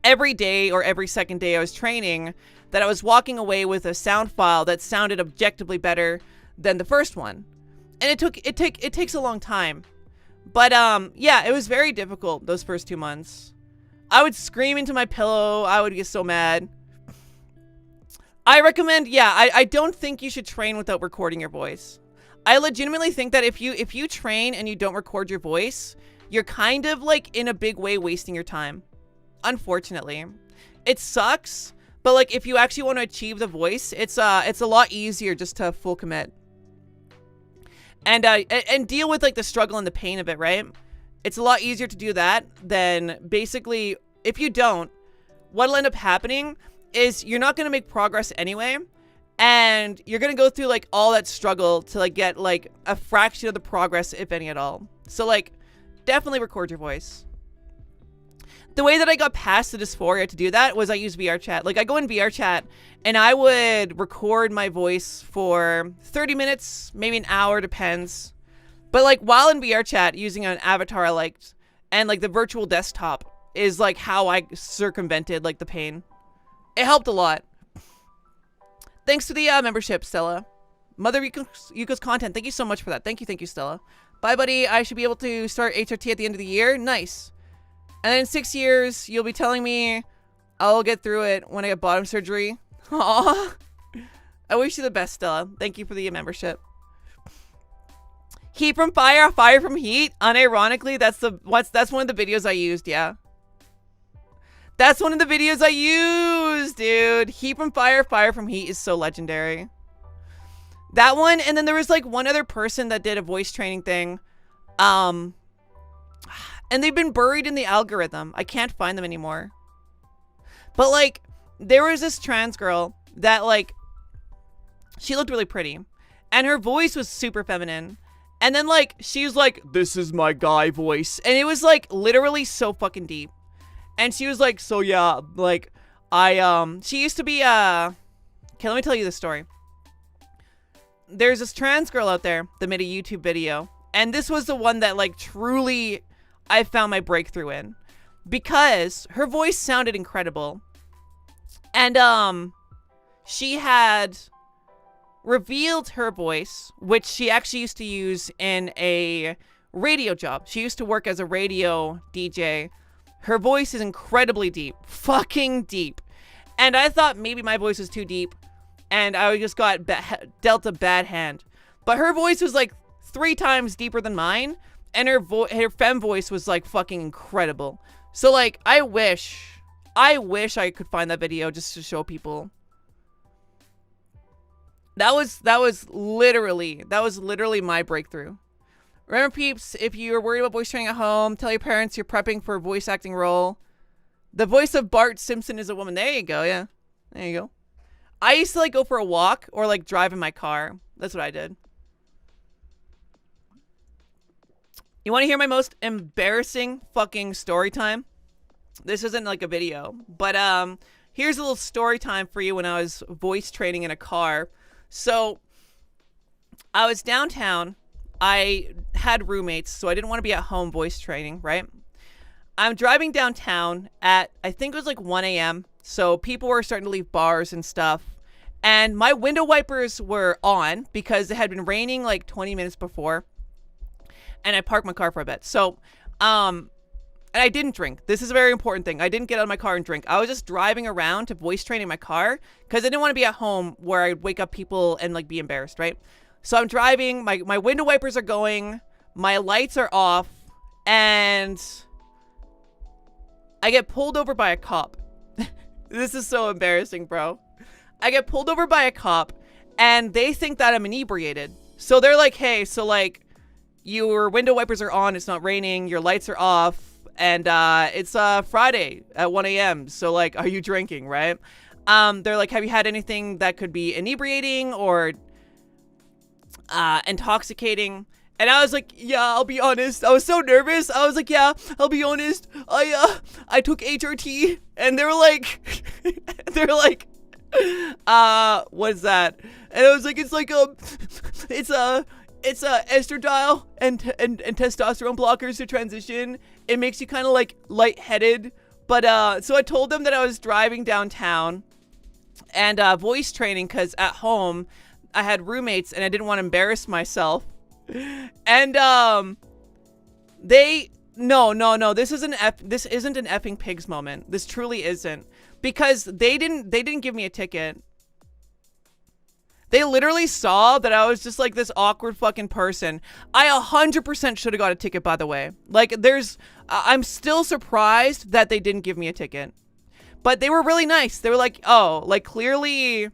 every day or every second day I was training that I was walking away with a sound file that sounded objectively better than the first one. And it takes a long time. But yeah, it was very difficult those first 2 months. I would scream into my pillow. I would get so mad. I recommend, I don't think you should train without recording your voice. I legitimately think that if you train and you don't record your voice, you're kind of like in a big way wasting your time. Unfortunately. It sucks, but like if you actually want to achieve the voice, it's a lot easier just to full commit. And deal with like the struggle and the pain of it, right? It's a lot easier to do that than basically, if you don't, what'll end up happening is you're not going to make progress anyway. And you're going to go through like all that struggle to like get like a fraction of the progress, if any at all. So like definitely record your voice. The way that I got past the dysphoria to do that was I use VRChat. Like I go in VRChat and I would record my voice for 30 minutes, maybe an hour, depends. But like while in VRChat using an avatar I liked and like the virtual desktop is like how I circumvented like the pain. It helped a lot. Thanks to the membership, Stella. Mother Yuko's content. Thank you so much for that. Thank you, Stella. Bye, buddy. I should be able to start HRT at the end of the year. Nice. And then in 6 years, you'll be telling me I'll get through it when I get bottom surgery. Aww. I wish you the best, Stella. Thank you for the membership. Heat from fire, fire from heat. Unironically, that's one of the videos I used, yeah. That's one of the videos I used, dude. Heat from fire, fire from heat is so legendary. That one, and then there was like one other person that did a voice training thing. And they've been buried in the algorithm. I can't find them anymore. But like, there was this trans girl that like, she looked really pretty. And her voice was super feminine. And then like, she was like, this is my guy voice. And it was like, literally so fucking deep. And she was like, so yeah, like, she used to be, okay, let me tell you this story. There's this trans girl out there that made a YouTube video. And this was the one that like, truly, I found my breakthrough in. Because her voice sounded incredible. And, she had revealed her voice, which she actually used to use in a radio job. She used to work as a radio DJ. Her voice is incredibly deep. Fucking deep. And I thought maybe my voice was too deep. And I just got dealt a bad hand. But her voice was like 3 times deeper than mine. And her femme voice was like fucking incredible. So like, I wish I could find that video just to show people. That was literally my breakthrough. Remember, peeps, if you're worried about voice training at home, tell your parents you're prepping for a voice acting role. The voice of Bart Simpson is a woman. There you go, yeah. There you go. I used to like go for a walk or like drive in my car. That's what I did. You want to hear my most embarrassing fucking story time? This isn't like a video, but here's a little story time for you when I was voice training in a car. So I was downtown. I had roommates, so I didn't want to be at home voice training, right? I'm driving downtown at, I think it was like 1 a.m. So people were starting to leave bars and stuff. And my window wipers were on because it had been raining like 20 minutes before. And I parked my car for a bit. So, and I didn't drink. This is a very important thing. I didn't get out of my car and drink. I was just driving around to voice train in my car because I didn't want to be at home where I'd wake up people and like be embarrassed, right? So I'm driving, my window wipers are going, my lights are off, and I get pulled over by a cop. This is so embarrassing, bro. I get pulled over by a cop, and they think that I'm inebriated. So they're like, hey, so like, your window wipers are on, it's not raining, your lights are off, and it's Friday at 1 a.m. So like, are you drinking, right? They're like, have you had anything that could be inebriating or intoxicating? And I was like, yeah, I'll be honest. I was so nervous. I was like, yeah, I'll be honest. I took HRT, and they were like, what is that? And I was like, it's estradiol and testosterone blockers to transition. It makes you kind of like lightheaded. But so I told them that I was driving downtown and voice training because at home I had roommates and I didn't want to embarrass myself. And no, this isn't an effing pigs moment. This truly isn't, because they didn't give me a ticket. They literally saw that I was just like this awkward fucking person. I 100% should have got a ticket, by the way. Like, I'm still surprised that they didn't give me a ticket. But they were really nice. They were like, oh, like clearly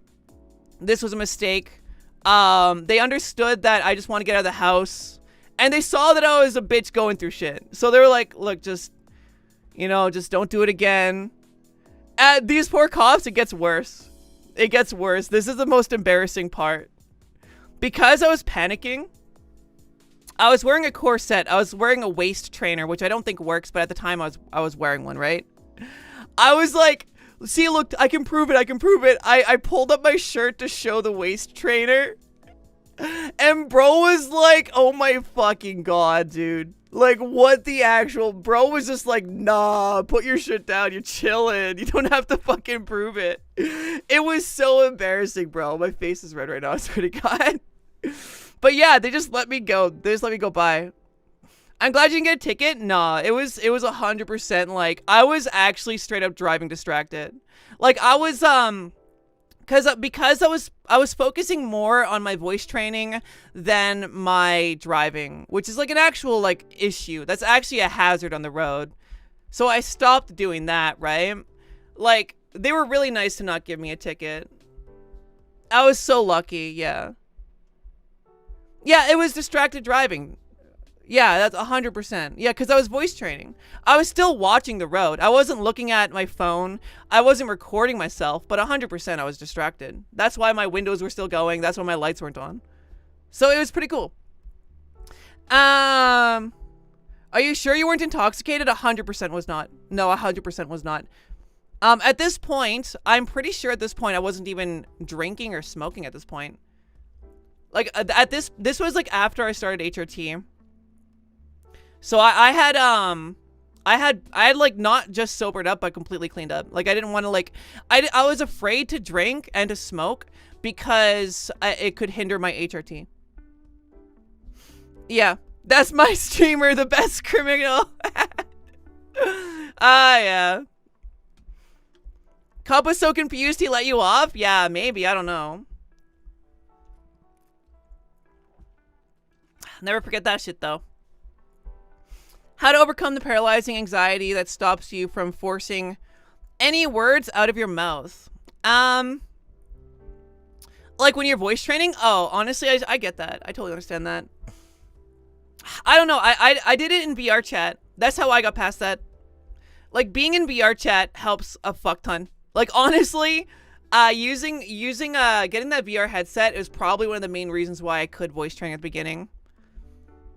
this was a mistake. They understood that I just want to get out of the house, and they saw that I was a bitch going through shit. So they were like, look, just don't do it again. These poor cops, it gets worse. It gets worse. This is the most embarrassing part. Because I was panicking, I was wearing a corset. I was wearing a waist trainer, which I don't think works, but at the time I was wearing one, right? I was like, see, look, I can prove it. I pulled up my shirt to show the waist trainer. And bro was like, oh my fucking god, dude. Like, what the actual... Bro was just like, nah, put your shit down. You're chilling. You don't have to fucking prove it. It was so embarrassing, bro. My face is red right now, I swear to God. But yeah, they just let me go. They just let me go by. I'm glad you didn't get a ticket. Nah, it was 100% like, I was actually straight up driving distracted. Like, I was, because I was focusing more on my voice training than my driving, which is like an actual like issue. That's actually a hazard on the road. So I stopped doing that, right? Like, they were really nice to not give me a ticket. I was so lucky, yeah. Yeah, it was distracted driving. Yeah, that's 100%. Yeah, because I was voice training. I was still watching the road. I wasn't looking at my phone. I wasn't recording myself, but 100% I was distracted. That's why my windows were still going. That's why my lights weren't on. So it was pretty cool. Are you sure you weren't intoxicated? 100% was not. No, 100% was not. At this point, I'm pretty sure at this point I wasn't even drinking or smoking at this point. Like, this was like after I started HRT. So I had like not just sobered up, but completely cleaned up. Like, I didn't want to like, I was afraid to drink and to smoke because it could hinder my HRT. Yeah, that's my streamer, the best criminal. Yeah. Cop was so confused he let you off? Yeah, maybe, I don't know. Never forget that shit though. How to overcome the paralyzing anxiety that stops you from forcing any words out of your mouth. Like when you're voice training? Oh, honestly, I get that. I totally understand that. I don't know. I did it in VR chat. That's how I got past that. Like, being in VR chat helps a fuck ton. Like, honestly, getting that VR headset is probably one of the main reasons why I could voice train at the beginning.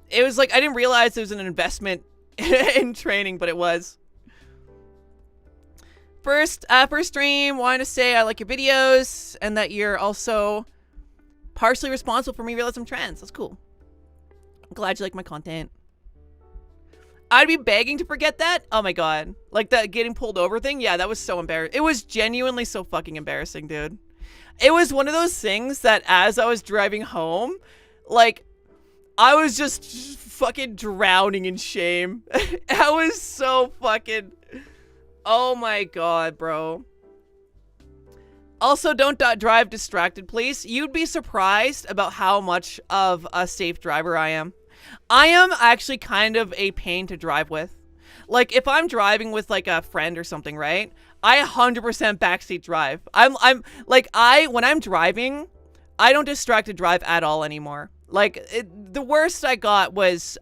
It was like, I didn't realize it was an investment in training, but it was. First stream, wanted to say I like your videos and that you're also partially responsible for me realizing I'm trans. That's cool. I'm glad you like my content. I'd be begging to forget that. Oh my god. Like that getting pulled over thing. Yeah, that was so embarrassing. It was genuinely so fucking embarrassing, dude. It was one of those things that as I was driving home, like, I was just fucking drowning in shame. I was so fucking... Oh my god, bro. Also, don't drive distracted, please. You'd be surprised about how much of a safe driver I am. I am actually kind of a pain to drive with. Like, if I'm driving with, like, a friend or something, right? I 100% backseat drive. When I'm driving, I don't distracted drive at all anymore. Like, the worst I got was,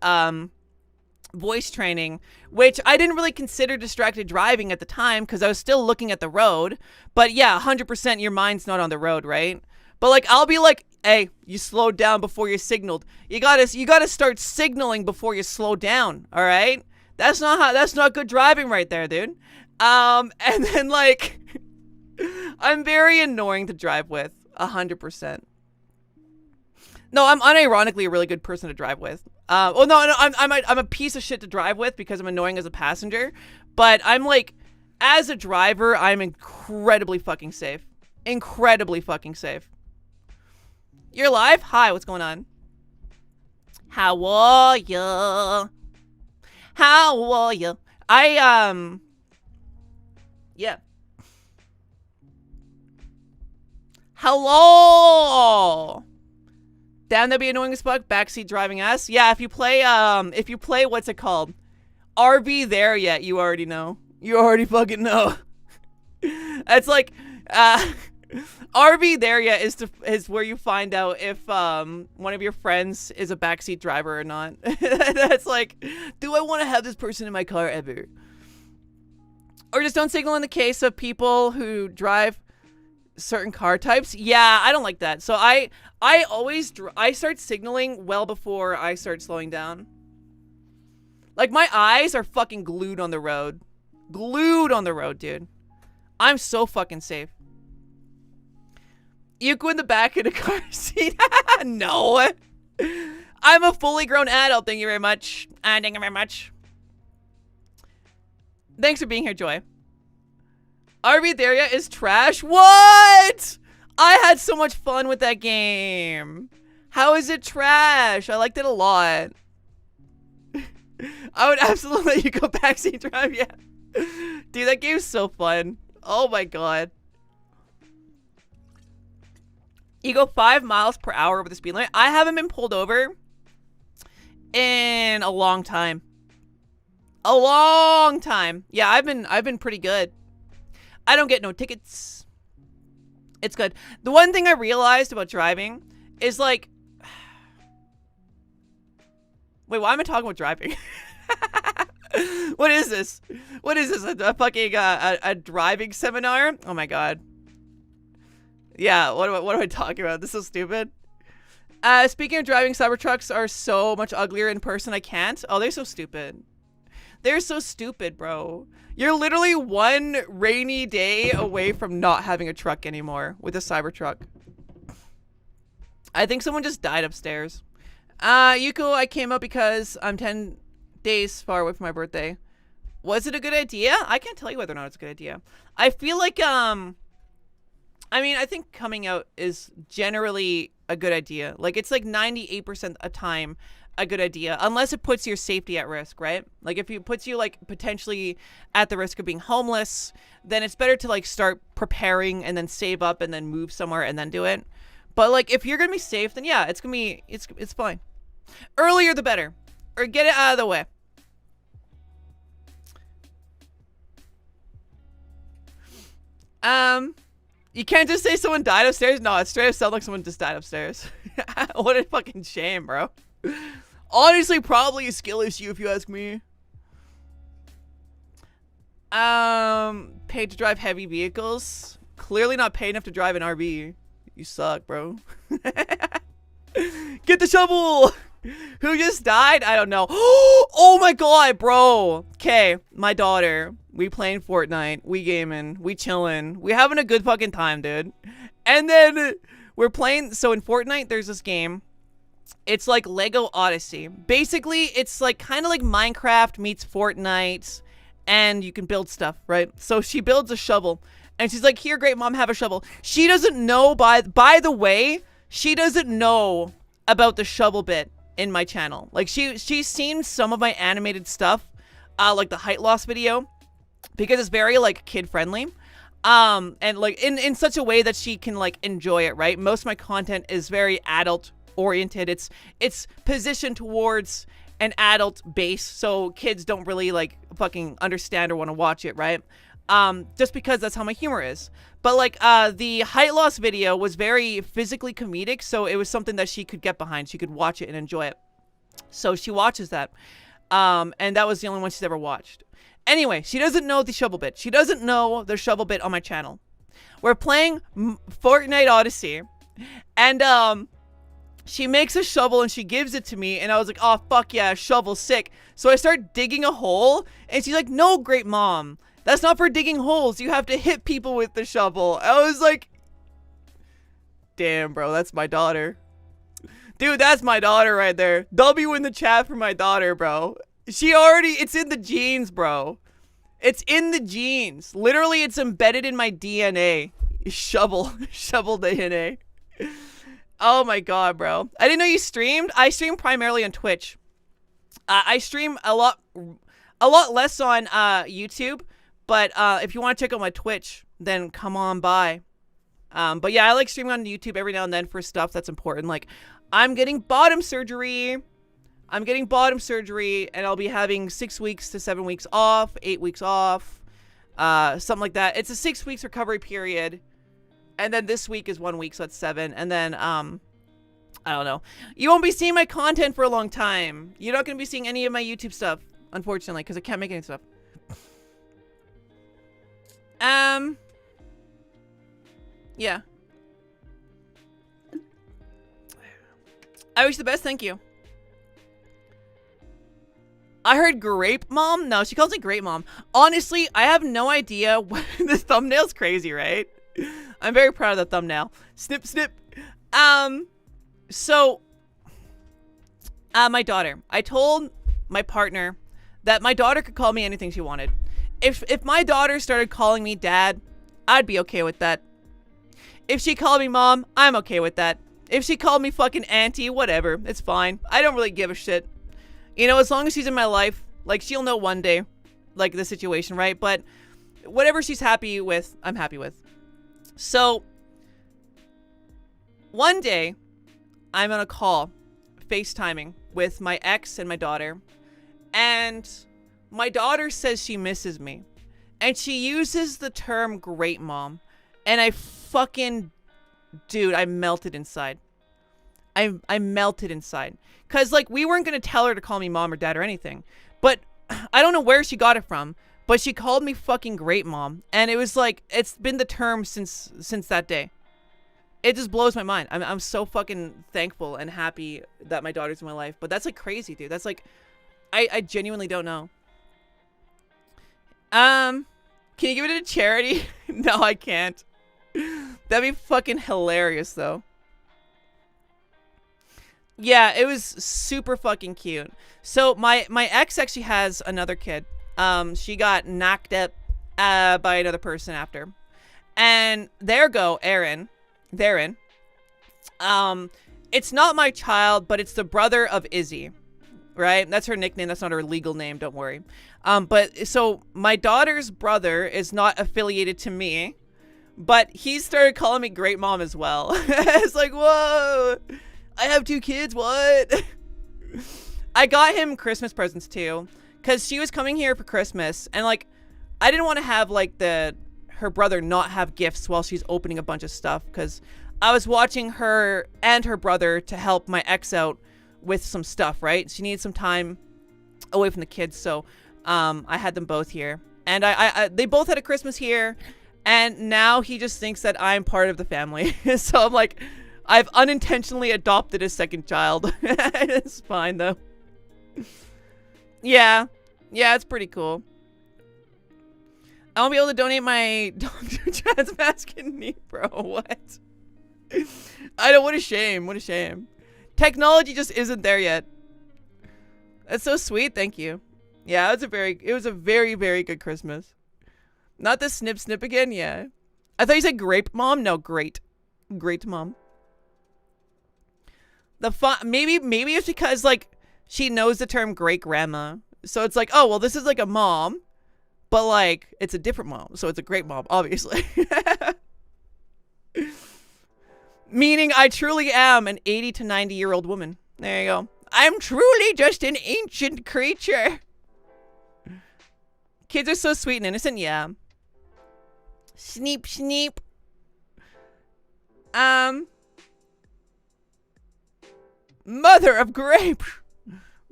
voice training, which I didn't really consider distracted driving at the time because I was still looking at the road. But yeah, 100% your mind's not on the road, right? But like, I'll be like, hey, you slowed down before you signaled. You gotta start signaling before you slow down, all right? That's not good driving right there, dude. And then like, I'm very annoying to drive with, 100%. No, I'm unironically a really good person to drive with. I'm a piece of shit to drive with because I'm annoying as a passenger. But I'm like, as a driver, I'm incredibly fucking safe. Incredibly fucking safe. You're live? Hi, what's going on? How are ya? How are ya? Yeah. Hello! Damn, that'd be annoying as fuck. Backseat driving ass. Yeah, if you play, what's it called? RV There Yet, you already know. You already fucking know. It's like, RV There Yet is where you find out if, one of your friends is a backseat driver or not. That's like, do I want to have this person in my car ever? Or just don't signal in the case of people who drive certain car types. Yeah, I don't like that. So I start signaling well before I start slowing down. Like, my eyes are fucking glued on the road. Glued on the road, dude. I'm so fucking safe. You go in the back of the car seat. No. I'm a fully grown adult. Thank you very much. Thank you very much. Thanks for being here, Joy. RV There Yet is trash. What? I had so much fun with that game. How is it trash? I liked it a lot. I would absolutely let you go backseat drive, yeah. Dude, that game's so fun. Oh my god. You go 5 miles per hour over the speed limit. I haven't been pulled over in a long time. A long time. Yeah, I've been pretty good. I don't get no tickets. It's good. The one thing I realized about driving is like... Wait, why am I talking about driving? What is this? What is this? A fucking a driving seminar? Oh my god. Yeah, what am I talking about? This is so stupid. Speaking of driving, Cybertrucks are so much uglier in person. I can't. Oh, they're so stupid. They're so stupid, bro. You're literally one rainy day away from not having a truck anymore with a Cybertruck. I think someone just died upstairs. Yuko, I came up because I'm 10 days far away from my birthday. Was it a good idea? I can't tell you whether or not it's a good idea. I feel like, I mean, I think coming out is generally a good idea. Like, it's like 98% of time a good idea, unless it puts your safety at risk, right? Like, if it puts you, like, potentially at the risk of being homeless, then it's better to, like, start preparing and then save up and then move somewhere and then do it. But, like, if you're gonna be safe, then yeah, it's gonna be, it's fine. Earlier the better. Or get it out of the way. You can't just say someone died upstairs. No, it straight up sounds like someone just died upstairs. What a fucking shame, bro. Honestly, probably a skill issue if you ask me. Paid to drive heavy vehicles. Clearly not paid enough to drive an RV. You suck, bro. Get the shovel! Who just died? I don't know. Oh my god, bro. Okay, my daughter. We playing Fortnite. We gaming. We chilling. We having a good fucking time, dude. And then we're playing. So in Fortnite, there's this game. It's like Lego Odyssey. Basically, it's like kind of like Minecraft meets Fortnite. And you can build stuff, right? So she builds a shovel. And she's like, here, great mom, have a shovel. She doesn't know, by the way, she doesn't know about the shovel bit in my channel. Like, she's seen some of my animated stuff, like the height loss video, because it's very, like, kid-friendly. And, like, in such a way that she can, like, enjoy it, right? Most of my content is very adult-oriented. It's positioned towards an adult base, so kids don't really, like, fucking understand or want to watch it, right? Just because that's how my humor is. But like, the height loss video was very physically comedic, so it was something that she could get behind. She could watch it and enjoy it. So she watches that. And that was the only one she's ever watched. Anyway, she doesn't know the shovel bit. She doesn't know the shovel bit on my channel. We're playing Fortnite Odyssey. And, she makes a shovel and she gives it to me. And I was like, oh, fuck yeah, shovel, sick. So I start digging a hole. And she's like, no, great mom. That's not for digging holes. You have to hit people with the shovel. I was like, damn, bro, that's my daughter. Dude, that's my daughter right there. W in the chat for my daughter, bro. It's in the genes, bro. It's in the genes. Literally, it's embedded in my DNA. Shovel DNA. Oh my god, bro. I didn't know you streamed. I stream primarily on Twitch. I stream a lot less on YouTube. But if you want to check out my Twitch, then come on by. But yeah, I like streaming on YouTube every now and then for stuff that's important. Like, I'm getting bottom surgery. And I'll be having 6 weeks to 7 weeks off, 8 weeks off, something like that. It's a 6 weeks recovery period. And then this week is 1 week, so that's 7. And then, I don't know. You won't be seeing my content for a long time. You're not going to be seeing any of my YouTube stuff, unfortunately, because I can't make any stuff. Yeah. I wish the best, thank you. I heard grape mom? No, she calls me great mom. Honestly, I have no idea what the thumbnail's crazy, right? I'm very proud of the thumbnail. Snip, snip. So, my daughter. I told my partner that my daughter could call me anything she wanted. If my daughter started calling me dad, I'd be okay with that. If she called me mom, I'm okay with that. If she called me fucking auntie, whatever. It's fine. I don't really give a shit. You know, as long as she's in my life, like, she'll know one day, like, the situation, right? But whatever she's happy with, I'm happy with. So, one day, I'm on a call, FaceTiming, with my ex and my daughter. And my daughter says she misses me. And she uses the term great mom. And I fucking... Dude, I melted inside. I melted inside. Because, like, we weren't going to tell her to call me mom or dad or anything. But I don't know where she got it from. But she called me fucking great mom. And it was like, it's been the term since that day. It just blows my mind. I'm so fucking thankful and happy that my daughter's in my life. But that's, like, crazy, dude. That's, like... I genuinely don't know. Can you give it to charity? No, I can't. That'd be fucking hilarious, though. Yeah, it was super fucking cute. So my ex actually has another kid. She got knocked up by another person after. And there go, Theron. It's not my child, but it's the brother of Izzy. Right? That's her nickname. That's not her legal name. Don't worry. But so my daughter's brother is not affiliated to me, but he started calling me great mom as well. It's like, whoa, I have 2 kids. What? I got him Christmas presents too, because she was coming here for Christmas, and like, I didn't want to have like her brother not have gifts while she's opening a bunch of stuff, because I was watching her and her brother to help my ex out with some stuff, right? She needed some time away from the kids, so I had them both here, and they both had a Christmas here, and now he just thinks that I'm part of the family. So I'm like, I've unintentionally adopted a second child. It's fine though. Yeah. Yeah, it's pretty cool. I won't be able to donate my Dr. Chad's mask and knee, bro. What? I know, what a shame. What a shame. Technology just isn't there yet. That's so sweet, thank you. Yeah, it was a very, very good Christmas. Not the snip snip again, yeah. I thought you said grape mom? No, great. Great mom. Maybe it's because like she knows the term great grandma. So it's like, oh well, this is like a mom. But, like, it's a different mom, so it's a great mom, obviously. Meaning I truly am an 80 to 90-year-old woman. There you go. I'm truly just an ancient creature. Kids are so sweet and innocent, yeah. Sneep, sneep. Mother of grape.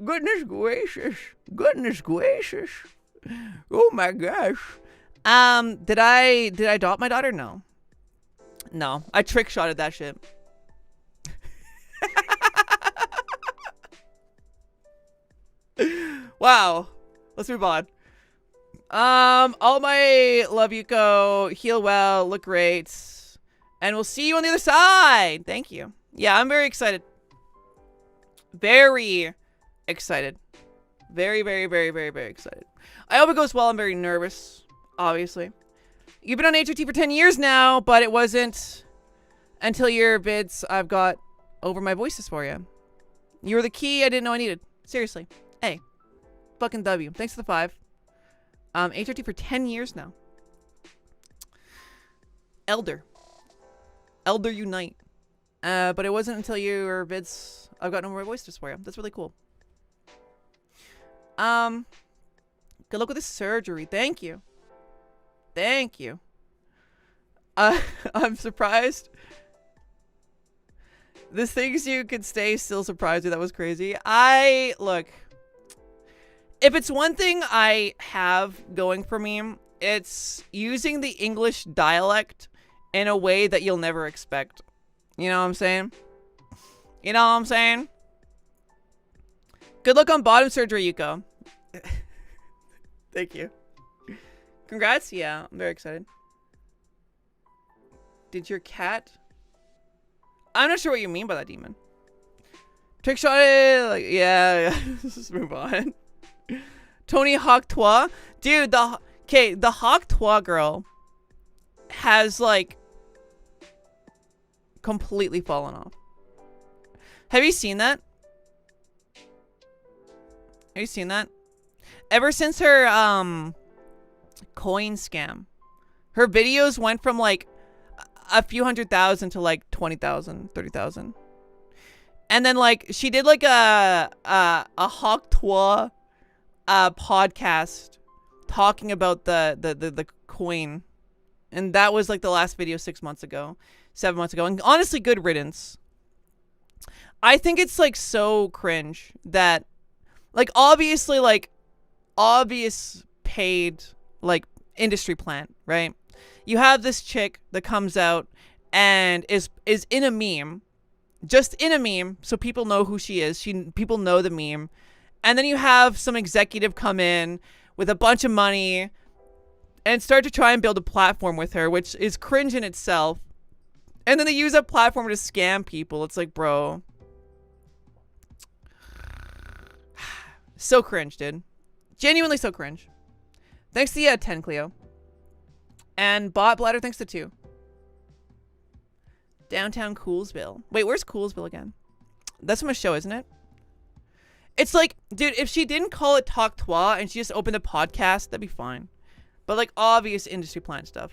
Goodness gracious. Goodness gracious. Oh my gosh. Did I adopt my daughter? No. No. I trick shotted that shit. Wow. Let's move on. All my love Yuko, heal well, look great. And we'll see you on the other side. Thank you. Yeah, I'm very excited. Very excited. Very, very, very, very, very excited. I hope it goes well. I'm very nervous, obviously. You've been on HRT for 10 years now, but it wasn't until your vids I've got over my voices for you. You were the key I didn't know I needed. Seriously. Hey. Fucking W. Thanks for the 5. HRT for 10 years now. Elder Unite. But it wasn't until your vids I've gotten over my voices for you. That's really cool. Good luck with the surgery. Thank you. Thank you. I'm surprised. The things you could say still surprised me. That was crazy. Look. If it's one thing I have going for me, it's using the English dialect in a way that you'll never expect. You know what I'm saying? You know what I'm saying? Good luck on bottom surgery, Yuko. Thank you. Congrats. Yeah, I'm very excited. Did your cat? I'm not sure what you mean by that, demon. Trick shot it. Like, yeah. Let's just move on. Tony Hawk Toi. Dude, the Hawk Toi girl has like completely fallen off. Have you seen that? Have you seen that? Ever since her coin scam, her videos went from like a few 100,000 to like 20,000, 30,000. And then like she did like a Hawk Toi podcast talking about the coin. And that was like the last video 7 months ago. And honestly, good riddance. I think it's like so cringe that like obviously like obvious paid like industry plant, right? You have this chick that comes out and is in a meme, just in a meme, so people know who she is. People know the meme. And then you have some executive come in with a bunch of money and start to try and build a platform with her, which is cringe in itself. And then they use that platform to scam people. It's like, bro. So cringe, dude. Genuinely so cringe. Thanks to 10, Cleo. And Bot Bladder, thanks to 2. Downtown Coolsville. Wait, where's Coolsville again? That's from a show, isn't it? It's like, dude, if she didn't call it Talk Toi and she just opened a podcast, that'd be fine. But like obvious industry plant stuff.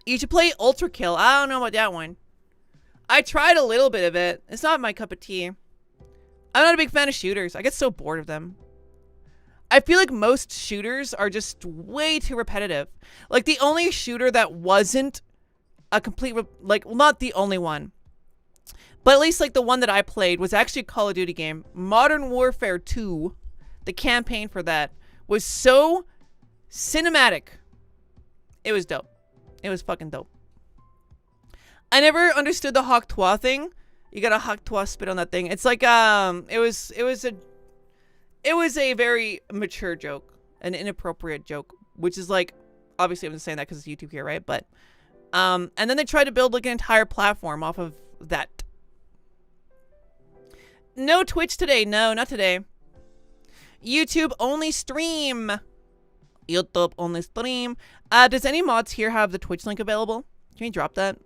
You should play Ultra Kill. I don't know about that one. I tried a little bit of it. It's not my cup of tea. I'm not a big fan of shooters. I get so bored of them. I feel like most shooters are just way too repetitive. Like the only shooter that wasn't a complete, well, not the only one, but at least like the one that I played was actually a Call of Duty game. Modern Warfare 2, the campaign for that was so cinematic. It was dope. It was fucking dope. I never understood the hok toi thing. You got a hok toi spit on that thing. It's like it was a very mature joke, an inappropriate joke, which is like, obviously I'm just saying that because it's YouTube here, right? But and then they tried to build like an entire platform off of that. No Twitch today. No, not today. YouTube only stream. YouTube only stream. Does any mods here have the Twitch link available? Can you drop that?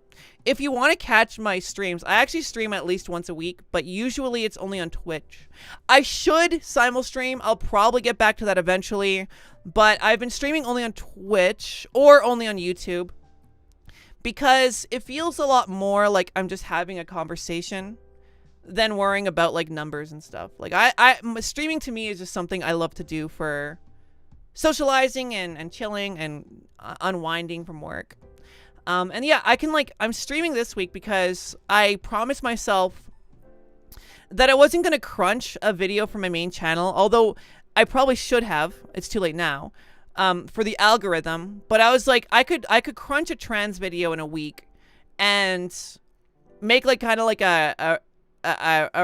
If you want to catch my streams, I actually stream at least once a week, but usually it's only on Twitch. I should simul-stream. I'll probably get back to that eventually, but I've been streaming only on Twitch or only on YouTube because it feels a lot more like I'm just having a conversation than worrying about like numbers and stuff. Like streaming to me is just something I love to do for socializing and chilling and unwinding from work. And yeah, I'm streaming this week because I promised myself that I wasn't going to crunch a video from my main channel, although I probably should have. It's too late now, for the algorithm. But I was like, I could crunch a trans video in a week and make like kind of like a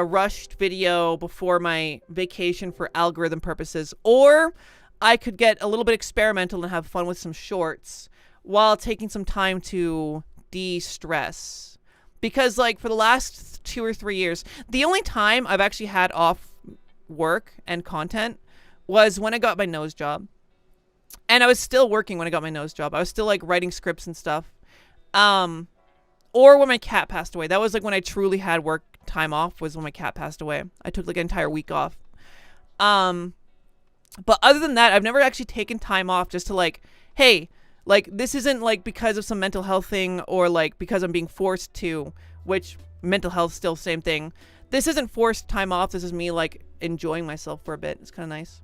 rushed video before my vacation for algorithm purposes, or I could get a little bit experimental and have fun with some shorts while taking some time to de-stress. Because like for the last 2 or 3 years, the only time I've actually had off work and content was when I got my nose job. And I was still working when I got my nose job. I was still like writing scripts and stuff. Or when my cat passed away. That was like when I truly had work time off, was when my cat passed away. I took like an entire week off. But other than that, I've never actually taken time off just to like, hey, like this isn't like because of some mental health thing or like because I'm being forced to, which mental health still same thing. This isn't forced time off. This is me like enjoying myself for a bit. It's kind of nice.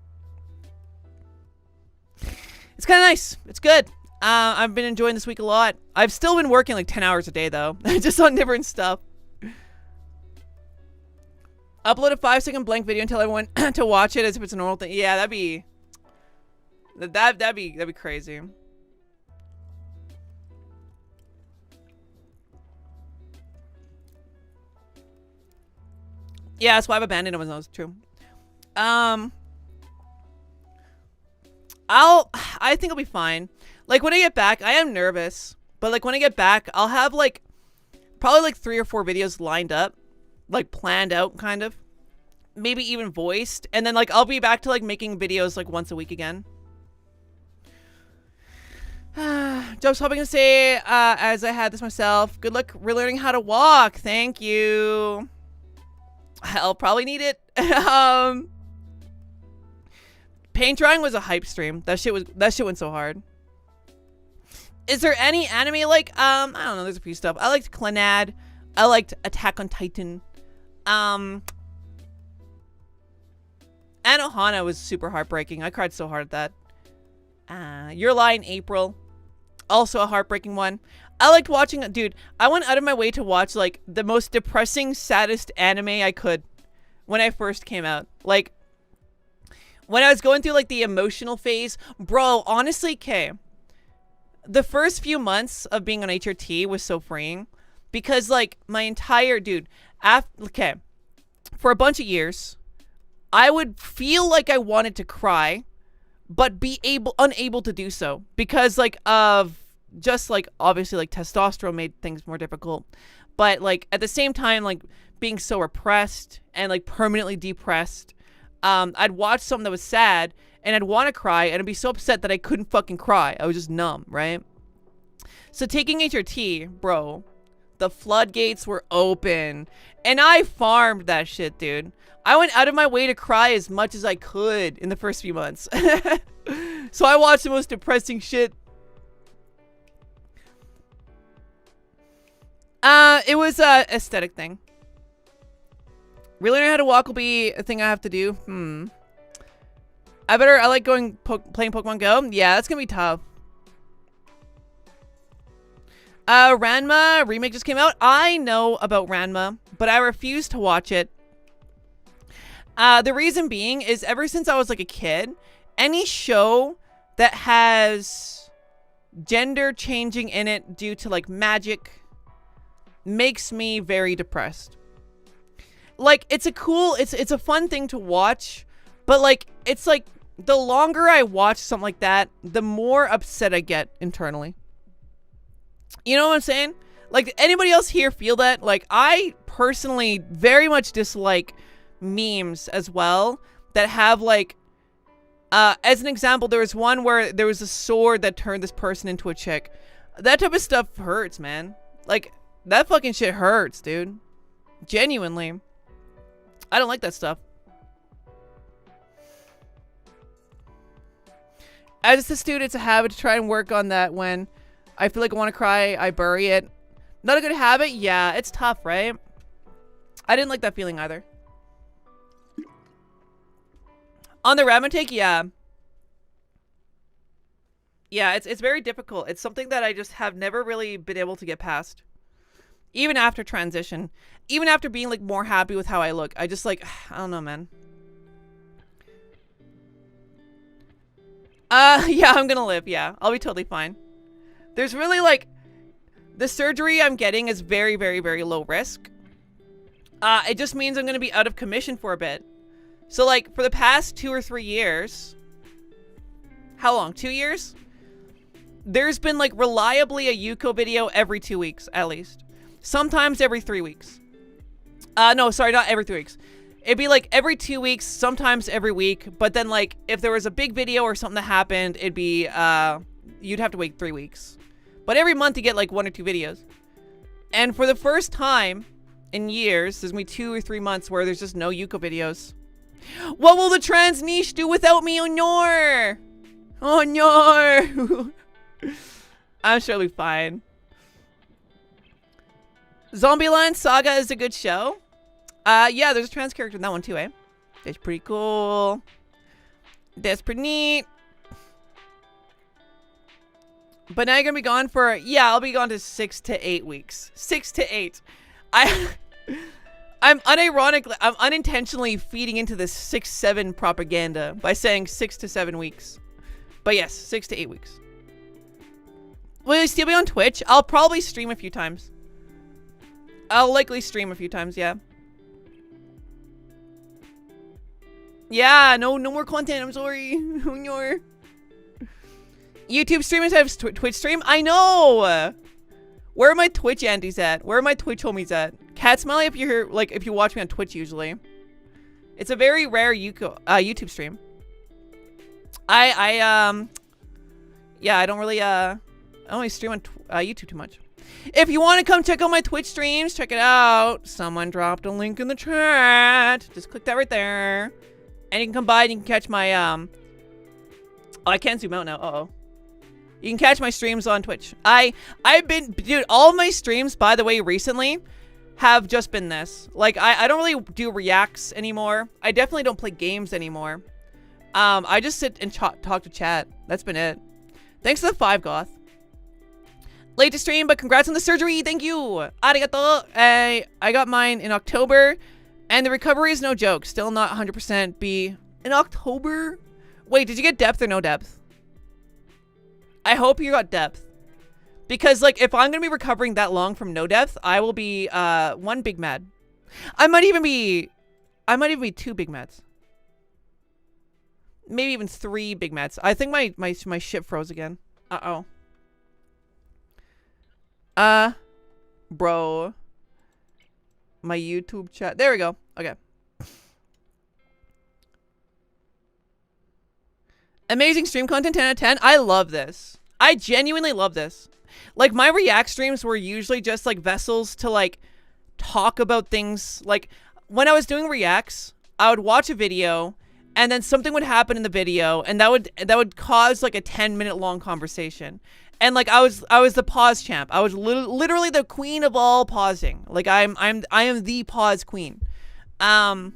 It's kind of nice. It's good. I've been enjoying this week a lot. I've still been working like 10 hours a day though, just on different stuff. Upload a 5-second blank video and tell everyone to watch it as if it's a normal thing. Yeah, that'd be crazy. Yeah, that's why I've abandoned him. That was true. I think I'll be fine. Like when I get back, I am nervous, but like when I get back, I'll have like probably like 3 or 4 videos lined up, like planned out kind of, maybe even voiced, and then like I'll be back to like making videos like once a week again. Just hoping to say, as I had this myself, good luck relearning how to walk. Thank you. I'll probably need it. Paint drying was a hype stream. That shit went so hard. Is there any anime like I don't know, there's a few stuff. I liked Clannad. I liked Attack on Titan. Anohana was super heartbreaking. I cried so hard at that. Your Lie, April. Also a heartbreaking one. I liked watching, dude, I went out of my way to watch like the most depressing, saddest anime I could when I first came out. Like when I was going through like the emotional phase, bro, honestly, okay. The first few months of being on HRT was so freeing because like my entire okay, for a bunch of years, I would feel like I wanted to cry, but be unable to do so because like of just like obviously like testosterone made things more difficult, but like at the same time like being so repressed and like permanently depressed, I'd watch something that was sad and I'd want to cry and I'd be so upset that I couldn't fucking cry. I was just numb, right? So taking HRT, bro, the floodgates were open and I farmed that shit, dude. I went out of my way to cry as much as I could in the first few months. So I watched the most depressing shit. It was a aesthetic thing. Really learning how to walk will be a thing I have to do. I like playing Pokemon Go. Yeah, that's gonna be tough. Ranma remake just came out. I know about Ranma, but I refuse to watch it. The reason being is ever since I was like a kid, any show that has gender changing in it due to like magic, makes me very depressed. Like, it's a fun thing to watch, but like, it's like, the longer I watch something like that, the more upset I get internally. You know what I'm saying? Like, anybody else here feel that? Like, I personally very much dislike memes as well that have like, as an example, there was one where there was a sword that turned this person into a chick. That type of stuff hurts, man. Like, that fucking shit hurts, dude. Genuinely. I don't like that stuff. As a student, it's a habit to try and work on that. When I feel like I want to cry, I bury it. Not a good habit? Yeah, it's tough, right? I didn't like that feeling either. On the ramen take, yeah. Yeah, it's very difficult. It's something that I just have never really been able to get past. Even after transition. Even after being like more happy with how I look. I just like, I don't know, man. Yeah, I'm gonna live, yeah. I'll be totally fine. There's really like, the surgery I'm getting is very, very, very low risk. It just means I'm gonna be out of commission for a bit. So like, for the past 2 or 3 years, how long? 2 years? There's been like reliably a Yuko video every 2 weeks, at least. Sometimes every 3 weeks. No, sorry, not every 3 weeks. It'd be like every 2 weeks, sometimes every week. But then like, if there was a big video or something that happened, it'd be, you'd have to wait 3 weeks. But every month you get like 1 or 2 videos. And for the first time in years, there's gonna be 2 or 3 months where there's just no Yuko videos. What will the trans niche do without me? Oh no! Oh no! I'm sure it'll be fine. Zombieland Saga is a good show. Yeah, there's a trans character in that one too, eh? That's pretty cool. That's pretty neat. But now you're gonna be gone for, yeah, I'll be gone to 6 to 8 weeks. 6 to 8. I'm unintentionally feeding into this 6-7 propaganda by saying 6 to 7 weeks. But yes, 6 to 8 weeks. Will you still be on Twitch? I'll probably stream a few times. I'll likely stream a few times, yeah. Yeah, no more content, I'm sorry. No. YouTube streamers have Twitch stream? I know! Where are my Twitch aunties at? Where are my Twitch homies at? Cat Smiley if you're here, like, if you watch me on Twitch usually. It's a very rare YouTube stream. Yeah, I don't really, I only stream on YouTube too much. If you want to come check out my Twitch streams, check it out. Someone dropped a link in the chat. Just click that right there. And you can come by and you can catch my, oh, I can't zoom out now. Uh-oh. You can catch my streams on Twitch. I've been, dude, all of my streams, by the way, recently have just been this. Like, I don't really do reacts anymore. I definitely don't play games anymore. I just sit and talk to chat. That's been it. Thanks to the 5 Goth. Late to stream, but congrats on the surgery. Thank you. Arigato. I got mine in October, and the recovery is no joke. Still not 100% B. In October? Wait, did you get depth or no depth? I hope you got depth. Because, like, if I'm going to be recovering that long from no depth, I will be, 1 big mad. I might even be 2 big mads. Maybe even 3 big mads. I think my shit froze again. Uh-oh. Bro. My YouTube chat. There we go. Okay. Amazing stream content, 10 out of 10. I love this. I genuinely love this. Like, my react streams were usually just, like, vessels to, like, talk about things. Like, when I was doing reacts, I would watch a video, and then something would happen in the video, and that would cause, like, a 10-minute long conversation. And, like, I was the pause champ. I was literally the queen of all pausing. Like, I am the pause queen. But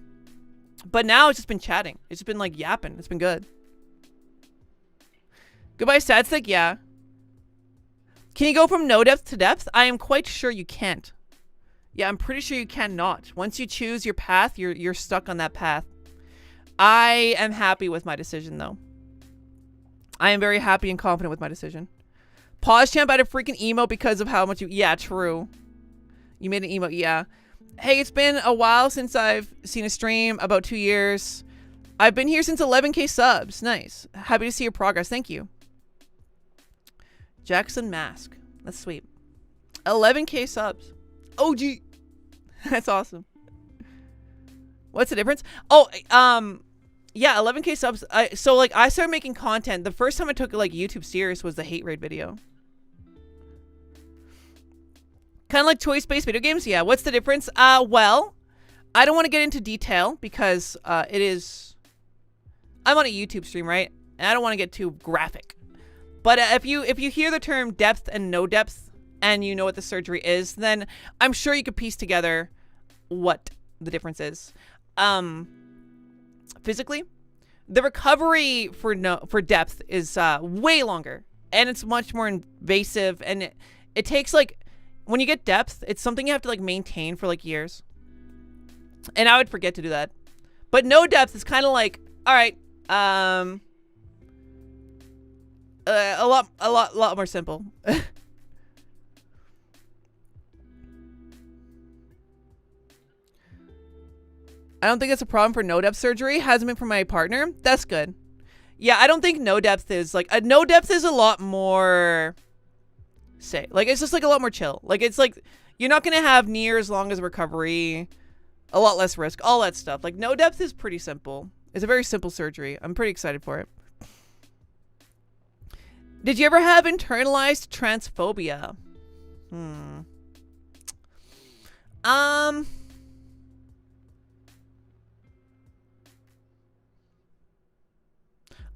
now it's just been chatting. It's just been, like, yapping. It's been good. Goodbye, Sadstick? Yeah. Can you go from no depth to depth? I am quite sure you can't. Yeah, I'm pretty sure you cannot. Once you choose your path, you're stuck on that path. I am happy with my decision, though. I am very happy and confident with my decision. Pause champ had a freaking emo because of how much you... Yeah, true. You made an emote, yeah. Hey, it's been a while since I've seen a stream, about 2 years. I've been here since 11k subs. Nice. Happy to see your progress. Thank you. Jackson Mask. That's sweet. 11k subs. OG. That's awesome. What's the difference? Oh, yeah, 11k subs. So like I started making content. The first time I took like YouTube serious was the hate raid video. Kind of like choice-based video games. Yeah, what's the difference? Well, I don't want to get into detail because it is... I'm on a YouTube stream, right? And I don't want to get too graphic. But if you hear the term depth and no depth and you know what the surgery is, then I'm sure you could piece together what the difference is. Physically, the recovery for depth is way longer and it's much more invasive, and it takes like, when you get depth, it's something you have to like maintain for like years. And I would forget to do that. But no depth is kind of like, all right, a lot more simple. I don't think it's a problem for no depth surgery. Hasn't been for my partner. That's good. Yeah, I don't think no depth is like a no depth is a lot more like it's just like a lot more chill. Like it's like you're not gonna have near as long as recovery, a lot less risk, all that stuff. Like no depth is pretty simple. It's a very simple surgery. I'm pretty excited for it. Did you ever have internalized transphobia?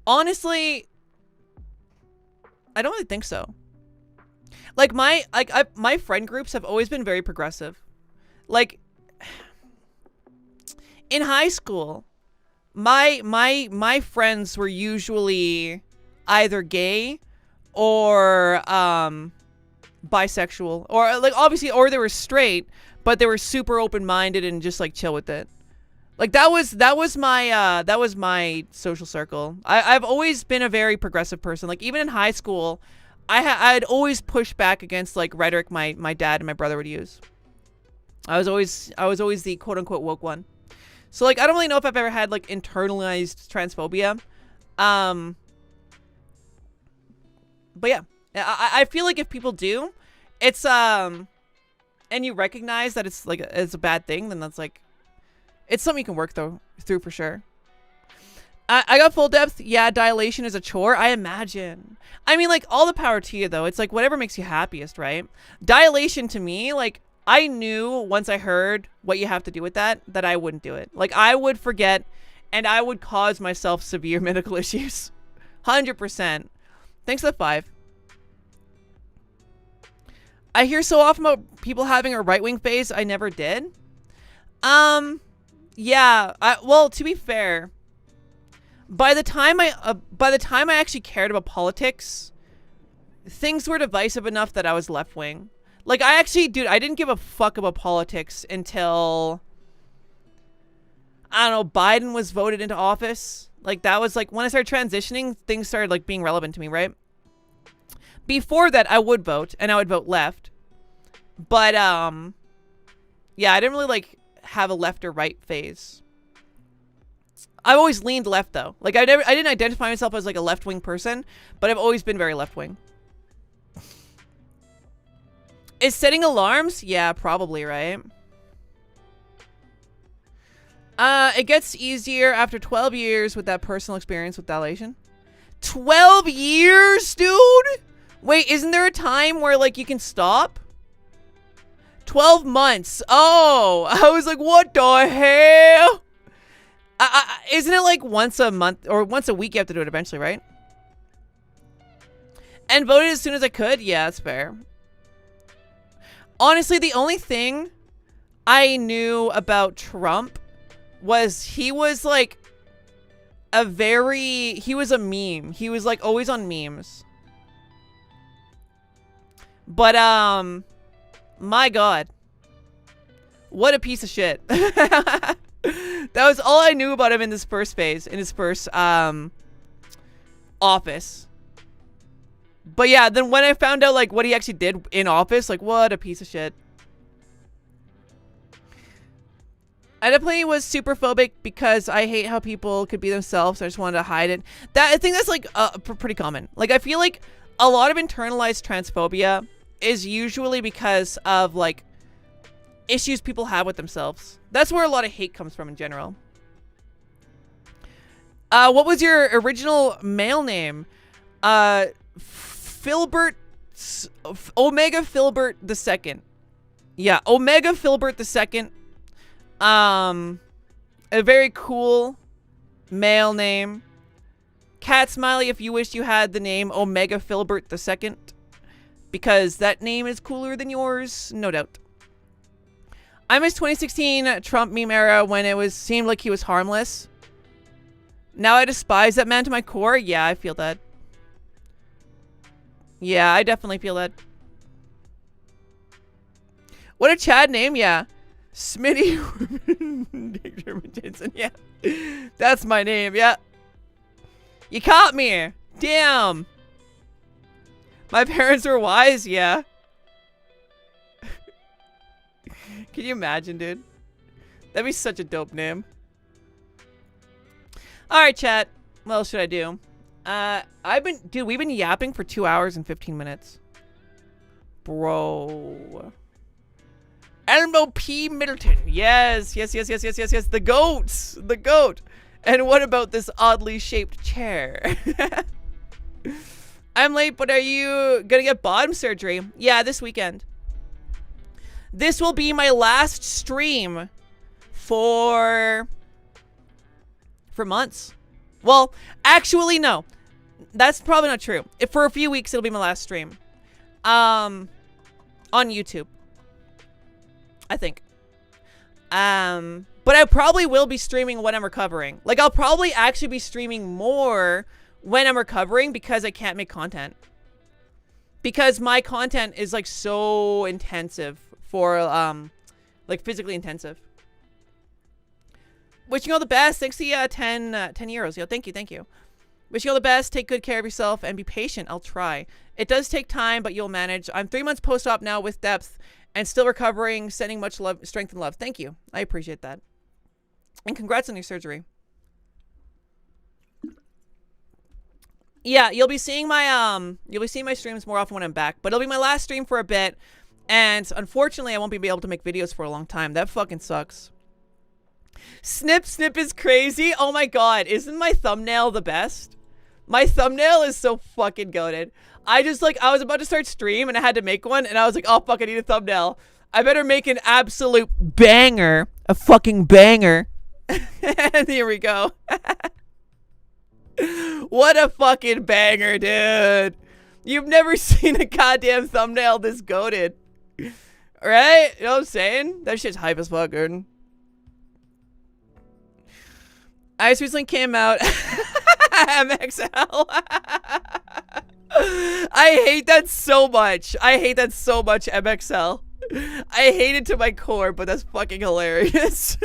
Honestly, I don't really think so. Like my friend groups have always been very progressive. Like in high school, my friends were usually either gay or bisexual, or like obviously, or they were straight, but they were super open-minded and just like chill with it. Like that was my social circle. I've always been a very progressive person. Like even in high school, I'd always push back against like rhetoric my dad and my brother would use. I was always the quote unquote woke one. So like I don't really know if I've ever had like internalized transphobia. But yeah, I feel like if people do, it's and you recognize that it's like it's a bad thing, then that's like, it's something you can work through for sure. I got full depth. Yeah, dilation is a chore, I imagine. I mean, like, all the power to you, though. It's like whatever makes you happiest, right? Dilation to me, like, I knew once I heard what you have to do with that I wouldn't do it. Like, I would forget, and I would cause myself severe medical issues. 100%. Thanks for the 5. I hear so often about people having a right-wing phase. I never did. Yeah. Well, to be fair, by the time I actually cared about politics, things were divisive enough that I was left-wing. Like, I didn't give a fuck about politics until, I don't know, Biden was voted into office. Like, that was like when I started transitioning, things started like being relevant to me, right? Before that, I would vote, and I would vote left. But yeah, I didn't really like have a left or right phase. I've always leaned left though. Like I didn't identify myself as like a left-wing person, but I've always been very left-wing. Is setting alarms? Yeah, probably, right? It gets easier after 12 years with that personal experience with dilation. 12 years, dude? Wait, isn't there a time where like you can stop? 12 months. Oh, I was like, what the hell? Isn't it like once a month or once a week you have to do it eventually, right? And voted as soon as I could? Yeah, that's fair. Honestly, the only thing I knew about Trump was he was like he was a meme. He was like always on memes. But, my God. What a piece of shit. That was all I knew about him in this first phase, in his first, office. But yeah, then when I found out, like, what he actually did in office, like, what a piece of shit. I definitely was super phobic because I hate how people could be themselves. So I just wanted to hide it. I think that's like pretty common. Like I feel like a lot of internalized transphobia is usually because of like issues people have with themselves. That's where a lot of hate comes from in general. What was your original male name? Filbert, Omega Filbert II. Yeah, Omega Filbert II. A very cool male name. Cat Smiley if you wish you had the name Omega Filbert II. Because that name is cooler than yours, no doubt. I miss 2016 Trump meme era when it seemed like he was harmless. Now I despise that man to my core. Yeah, I feel that. Yeah, I definitely feel that. What a Chad name, yeah. Smitty Dick German Jensen, yeah. That's my name, yeah. You caught me. Damn. My parents were wise, yeah. Can you imagine, dude? That'd be such a dope name. Alright, chat. What else should I do? We've been yapping for 2 hours and 15 minutes. Bro. Elmo P. Middleton. Yes. The goats. The goat. And what about this oddly shaped chair? I'm late, but are you gonna get bottom surgery? Yeah, this weekend. This will be my last stream for months. Well, actually, no. That's probably not true. If for a few weeks, it'll be my last stream. On YouTube. I think. But I probably will be streaming when I'm recovering. Like, I'll probably actually be streaming more when I'm recovering because I can't make content. Because my content is, like, so intensive for, like, physically intensive. Wishing you all the best. Thanks to the 10 euros. Yo, thank you. Wishing you all the best. Take good care of yourself and be patient. I'll try. It does take time, but you'll manage. I'm 3 months post-op now with depth and still recovering. Sending much love, strength, and love. Thank you. I appreciate that. And congrats on your surgery. Yeah, you'll be seeing my streams more often when I'm back, but it'll be my last stream for a bit. And unfortunately, I won't be able to make videos for a long time. That fucking sucks. Snip is crazy. Oh my god, isn't my thumbnail the best? My thumbnail is so fucking goated. I was about to start stream and I had to make one and I was like, oh fuck, I need a thumbnail. I better make an absolute banger. A fucking banger. And here we go. What a fucking banger, dude. You've never seen a goddamn thumbnail this goated. Right? You know what I'm saying? That shit's hype as fuck, Gordon. Ice recently came out. MXL. I hate that so much. MXL. I hate it to my core, but that's fucking hilarious.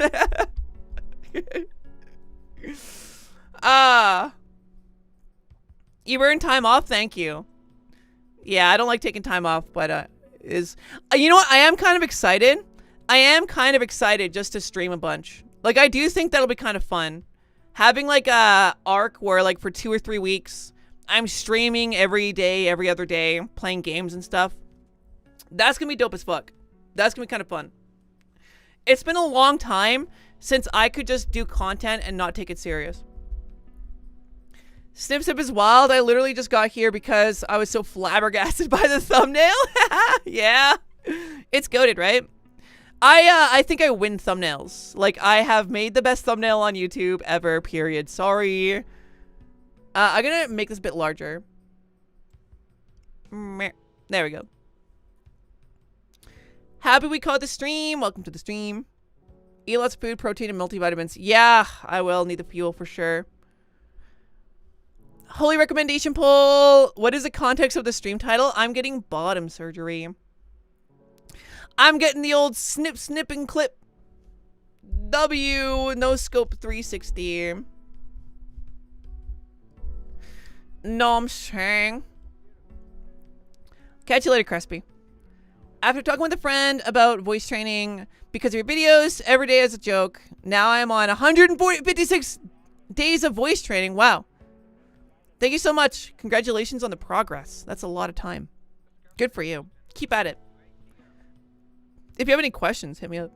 You earned time off? Thank you. Yeah, I don't like taking time off, but you know what? I am kind of excited. Just to stream a bunch. Like, I do think that'll be kind of fun. Having like a arc where like for 2 or 3 weeks, I'm streaming every day, every other day, playing games and stuff. That's gonna be dope as fuck. That's gonna be kind of fun. It's been a long time since I could just do content and not take it serious. Snip is wild. I literally just got here because I was so flabbergasted by the thumbnail. Yeah. It's goated, right? I think I win thumbnails. Like, I have made the best thumbnail on YouTube ever, period. Sorry. I'm gonna make this a bit larger. There we go. Happy we caught the stream. Welcome to the stream. Eat lots of food, protein, and multivitamins. Yeah, I will need the fuel for sure. Holy recommendation poll. What is the context of the stream title? I'm getting bottom surgery. I'm getting the old snip and clip. W no scope 360. No, I'm saying. Catch you later, Crispy. After talking with a friend about voice training because of your videos every day as a joke, now I'm on 156 days of voice training. Wow. Thank you so much. Congratulations on the progress. That's a lot of time. Good for you. Keep at it. If you have any questions, hit me up.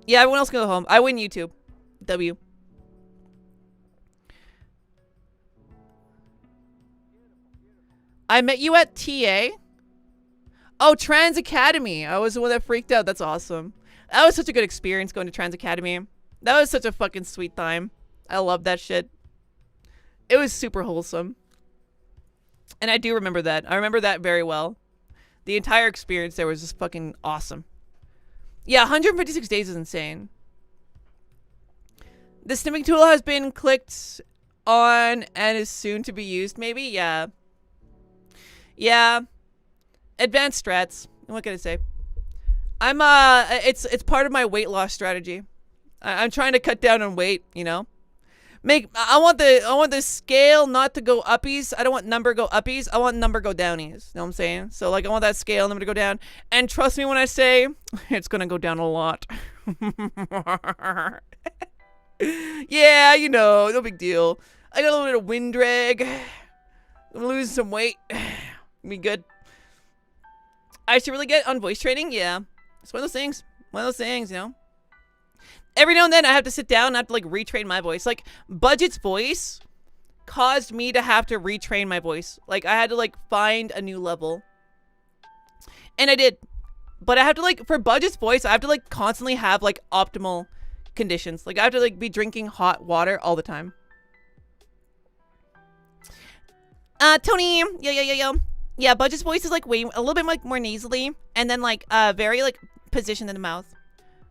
Yeah, everyone else can go home. I win YouTube. W. I met you at TA. Oh, Trans Academy. I was the one that freaked out. That's awesome. That was such a good experience going to Trans Academy. That was such a fucking sweet time. I love that shit. It was super wholesome. And I do remember that. I remember that very well. The entire experience there was just fucking awesome. Yeah, 156 days is insane. The snipping tool has been clicked on and is soon to be used, maybe? Yeah. Yeah. Advanced strats. What can I say? It's part of my weight loss strategy. I'm trying to cut down on weight, you know? I want the scale not to go uppies. I don't want number go uppies. I want number go downies. You know what I'm saying? So like I want that scale number to go down. And trust me when I say it's gonna go down a lot. Yeah, you know, no big deal. I got a little bit of wind drag. I'm losing some weight. Be good. I should really get on voice training. Yeah, it's one of those things. One of those things, you know. Every now and then I have to sit down and I have to like retrain my voice. Like Budget's voice caused me to have to retrain my voice. Like I had to like find a new level. And I did. But I have to like, for Budget's voice, I have to like constantly have like optimal conditions. Like I have to like be drinking hot water all the time. Tony, yeah, Budget's voice is like way, a little bit like more nasally and then like very like positioned in the mouth.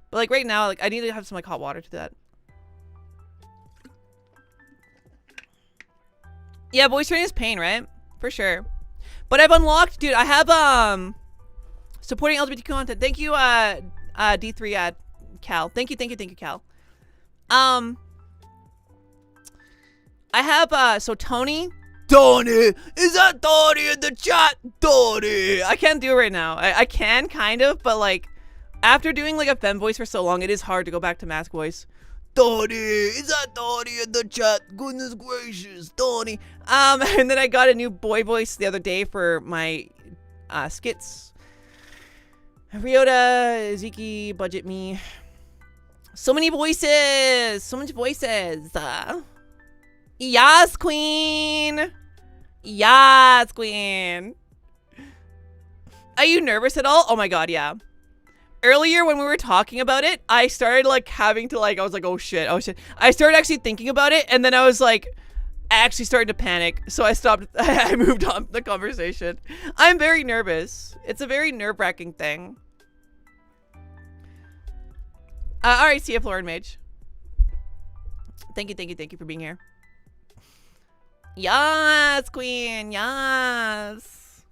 But like right now, like I need to have some like hot water to that. Yeah, voice training is pain, right? For sure. But I've unlocked, dude, I have supporting LGBTQ content. Thank you, D3 Cal. Thank you, Cal. I have so Tony, is that Tony in the chat? Tony, I can't do it right now. I can kind of, but like after doing like a femme voice for so long, it is hard to go back to mask voice. Tony, is that Tony in the chat? Goodness gracious, Tony. And then I got a new boy voice the other day for my skits. Ryota, Ziki, Budget Me. So many voices. So much voices. Yas, queen. Yas, queen. Are you nervous at all? Oh my god, yeah. Earlier when we were talking about it, I started like having to like, I was like, oh shit. I started actually thinking about it and then I was like, actually started to panic. So I stopped, I moved on the conversation. I'm very nervous. It's a very nerve-wracking thing. Alright, see ya, Florin Mage. Thank you for being here. Yes, queen, yes.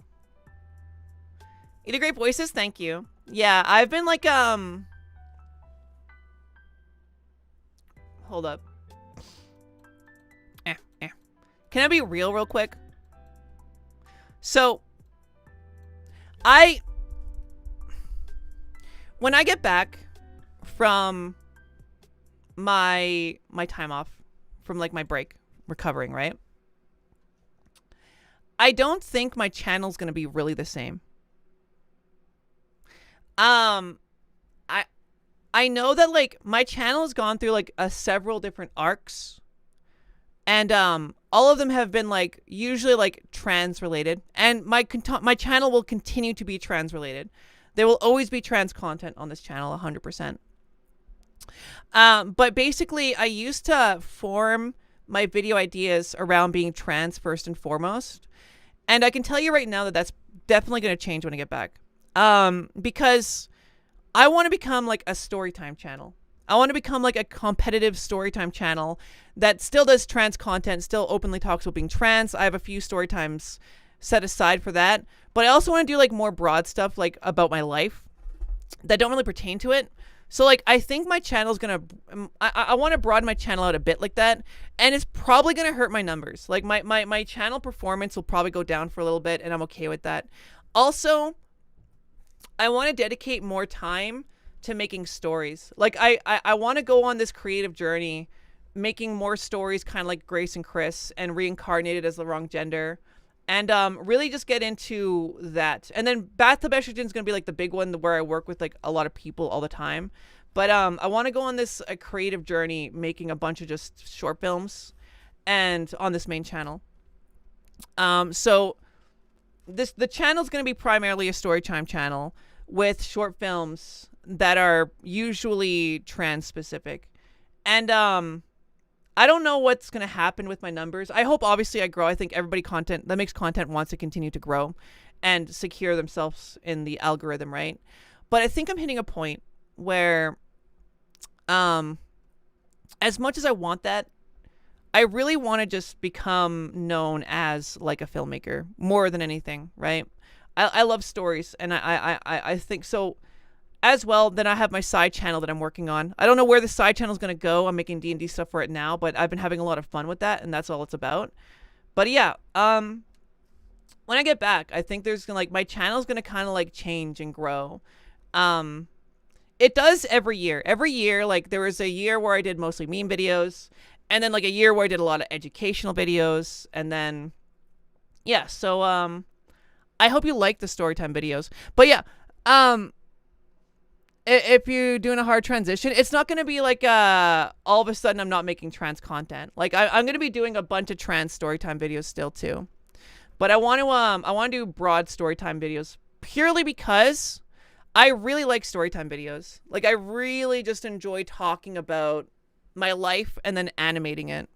You do great voices, thank you. Yeah, I've been like, hold up. Can I be real quick? So, when I get back from my time off, from like my break, recovering, right? I don't think my channel's gonna be really the same. I know that like my channel has gone through like several different arcs, and all of them have been like usually like trans related, and my channel will continue to be trans related. There will always be trans content on this channel, 100%. But basically, I used to form my video ideas around being trans first and foremost, and I can tell you right now that that's definitely going to change when I get back. Because I want to become like a storytime channel. I want to become like a competitive storytime channel that still does trans content, still openly talks about being trans. I have a few storytimes set aside for that, but I also want to do like more broad stuff like about my life that don't really pertain to it. So like I think my channel is gonna I want to broaden my channel out a bit like that, and it's probably gonna hurt my numbers. Like my channel performance will probably go down for a little bit, and I'm okay with that. Also, I want to dedicate more time to making stories. Like I want to go on this creative journey, making more stories kind of like Grace and Chris and reincarnated as the wrong gender. And really just get into that. And then Bathtub Estrogen is going to be like the big one where I work with like a lot of people all the time. But I want to go on this creative journey, making a bunch of just short films and on this main channel. So the channel is going to be primarily a storytime channel with short films that are usually trans specific. And I don't know what's going to happen with my numbers. I hope obviously I grow. I think everybody that makes content wants to continue to grow and secure themselves in the algorithm, right? But I think I'm hitting a point where as much as I want that, I really want to just become known as like a filmmaker more than anything, right? I love stories, and I think so. As well, then I have my side channel that I'm working on. I don't know where the side channel is going to go. I'm making D&D stuff for it now, but I've been having a lot of fun with that, and that's all it's about. But yeah, when I get back, I think there's like my channel's going to kind of like change and grow. It does every year. Every year, like there was a year where I did mostly meme videos, and then like a year where I did a lot of educational videos, and then yeah, so I hope you like the storytime videos. But yeah, if you're doing a hard transition, it's not going to be like all of a sudden I'm not making trans content. Like I'm going to be doing a bunch of trans storytime videos still too. But I want to do broad storytime videos purely because I really like storytime videos. Like I really just enjoy talking about my life and then animating it.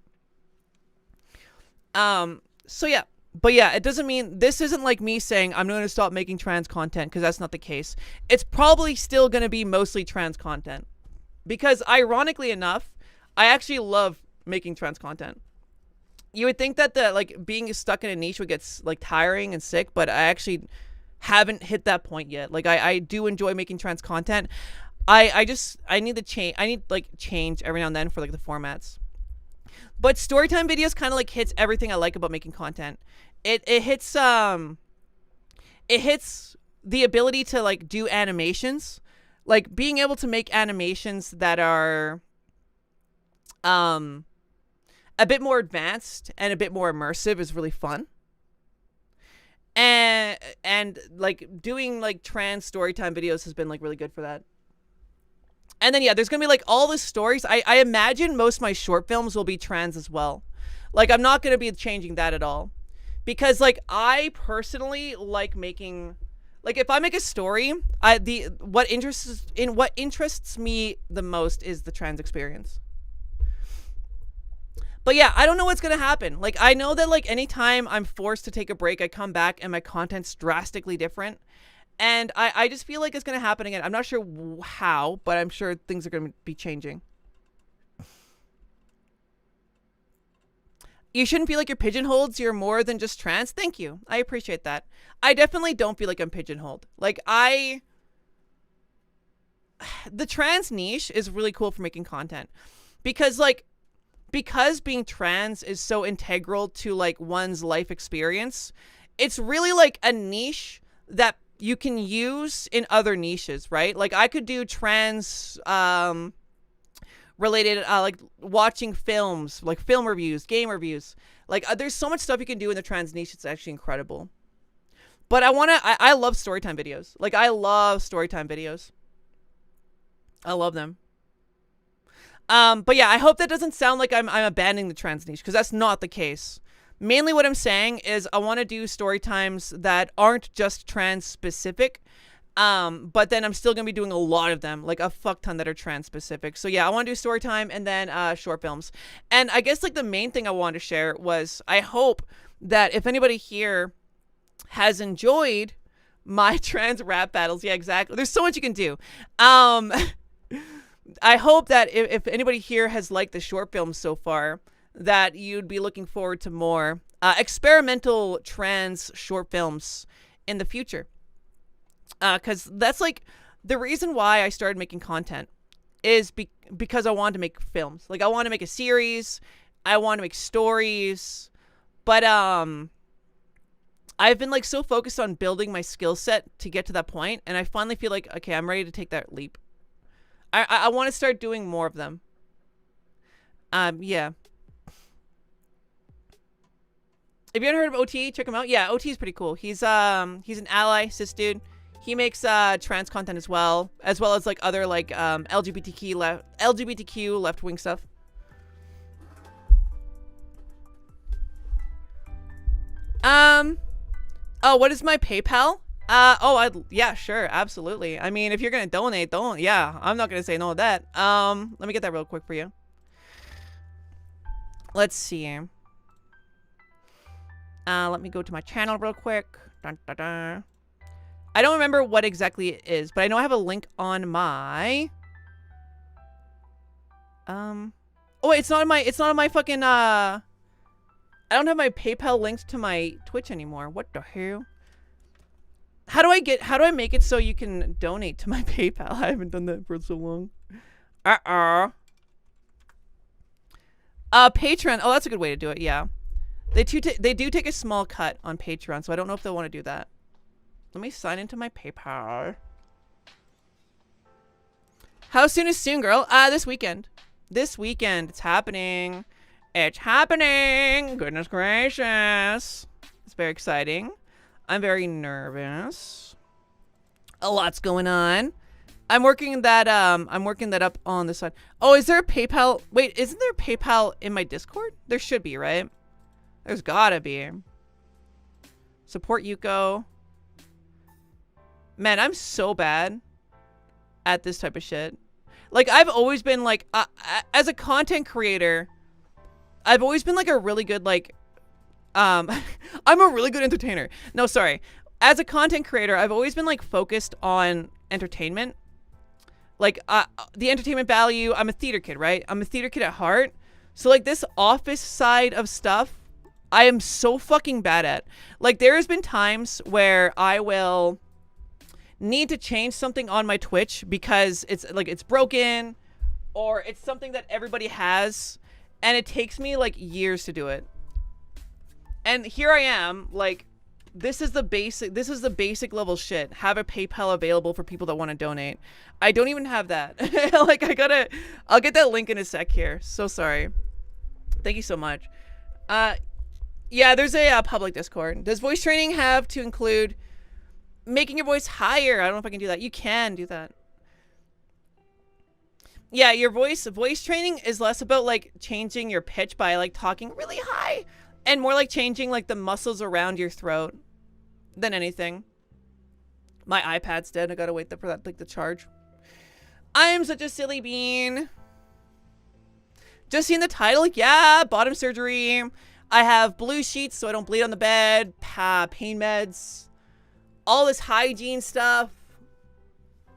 So yeah. But yeah, it doesn't mean this isn't like me saying I'm going to stop making trans content, because that's not the case. It's probably still going to be mostly trans content, because ironically enough, I actually love making trans content. You would think that the like being stuck in a niche would get like tiring and sick, but I actually haven't hit that point yet. Like I do enjoy making trans content. I need to change. I need like change every now and then for like the formats. But storytime videos kind of like hits everything I like about making content. It hits the ability to like do animations, like being able to make animations that are a bit more advanced and a bit more immersive is really fun. And like doing like trans storytime videos has been like really good for that. And then, yeah, there's going to be, like, all the stories. I imagine most of my short films will be trans as well. Like, I'm not going to be changing that at all. Because, like, I personally like making... Like, if I make a story, what interests me the most is the trans experience. But, yeah, I don't know what's going to happen. Like, I know that, like, anytime I'm forced to take a break, I come back and my content's drastically different. And I just feel like it's going to happen again. I'm not sure how, but I'm sure things are going to be changing. You shouldn't feel like you're pigeonholed. You're more than just trans. Thank you. I appreciate that. I definitely don't feel like I'm pigeonholed. Like the trans niche is really cool for making content. Because being trans is so integral to like one's life experience, it's really like a niche that you can use in other niches, right? Like I could do trans related like watching films, like film reviews, game reviews. Like there's so much stuff you can do in the trans niche. It's actually incredible. But I love storytime videos. Like I love storytime videos. I love them. But yeah, I hope that doesn't sound like I'm abandoning the trans niche, because that's not the case. Mainly what I'm saying is I want to do story times that aren't just trans specific, but then I'm still going to be doing a lot of them, like a fuck ton that are trans specific. So yeah, I want to do story time and then short films. And I guess like the main thing I wanted to share was I hope that if anybody here has enjoyed my trans rap battles, yeah, exactly. There's so much you can do. I hope that if anybody here has liked the short films so far, that you'd be looking forward to more experimental trans short films in the future. Because that's like the reason why I started making content is because I wanted to make films. Like I want to make a series, I want to make stories, but I I've been like so focused on building my skill set to get to that point, and I finally feel like, okay, I'm ready to take that leap. I want to start doing more of them. Yeah. If you haven't heard of OT, check him out. Yeah, OT is pretty cool. He's an ally, cis dude. He makes trans content as well as like other like LGBTQ left wing stuff. Oh, what is my PayPal? Yeah, sure, absolutely. I mean, if you're gonna donate, yeah, I'm not gonna say no to that. Let me get that real quick for you. Let's see. Let me go to my channel real quick. Dun, dun, dun. I don't remember what exactly it is, but I know I have a link on my. Oh wait, it's not on my fucking I don't have my PayPal linked to my Twitch anymore. What the hell? How do I make it so you can donate to my PayPal? I haven't done that for so long. Patreon. Oh, that's a good way to do it. Yeah. They do take a small cut on Patreon, so I don't know if they'll want to do that. Let me sign into my PayPal. How soon is soon, girl? This weekend. This weekend. It's happening. It's happening. Goodness gracious. It's very exciting. I'm very nervous. A lot's going on. I'm working that up on the side. Oh, is there a PayPal? Wait, isn't there a PayPal in my Discord? There should be, right? There's gotta be. Support Yuko. Man, I'm so bad at this type of shit. Like, I've always been like, as a content creator, I've always been like a really good, like, I'm a really good entertainer. No, sorry. As a content creator, I've always been like focused on entertainment. Like, the entertainment value. I'm a theater kid, right? I'm a theater kid at heart. So like this office side of stuff, I am so fucking bad at. Like, there has been times where I will need to change something on my Twitch because it's like it's broken or it's something that everybody has and it takes me like years to do it. And here I am, like, this is the basic level shit. Have a PayPal available for people that want to donate. I don't even have that. Like, I'll get that link in a sec here. So sorry. Thank you so much. Yeah, there's a public Discord. Does voice training have to include making your voice higher? I don't know if I can do that. You can do that. Yeah, your voice training is less about like changing your pitch by like talking really high and more like changing like the muscles around your throat than anything. My iPad's dead. I gotta wait for that like to charge. I am such a silly bean. Just seen the title? Yeah, bottom surgery. I have blue sheets so I don't bleed on the bed. Pain meds. All this hygiene stuff.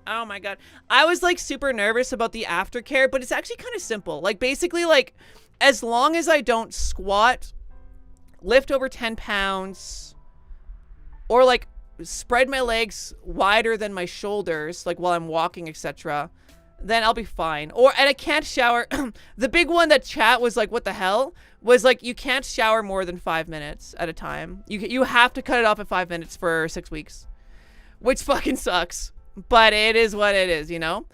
Oh my god. I was like super nervous about the aftercare, but it's actually kind of simple. Like, basically, like, as long as I don't squat, lift over 10 pounds, or like spread my legs wider than my shoulders, like while I'm walking, etc., then I'll be fine. And I can't shower. The big one that chat was like, what the hell? Was like, you can't shower more than 5 minutes at a time. You have to cut it off at 5 minutes for 6 weeks, which fucking sucks. But it is what it is, you know?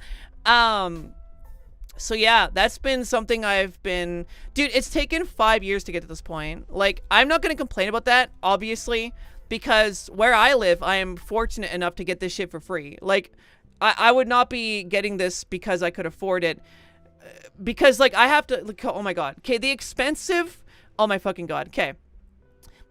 So yeah, that's been something dude, it's taken 5 years to get to this point. Like, I'm not going to complain about that, obviously, because where I live, I am fortunate enough to get this shit for free. Like, I would not be getting this because I could afford it. Because, like, I have to, like, oh my god. Okay, oh my fucking god. Okay.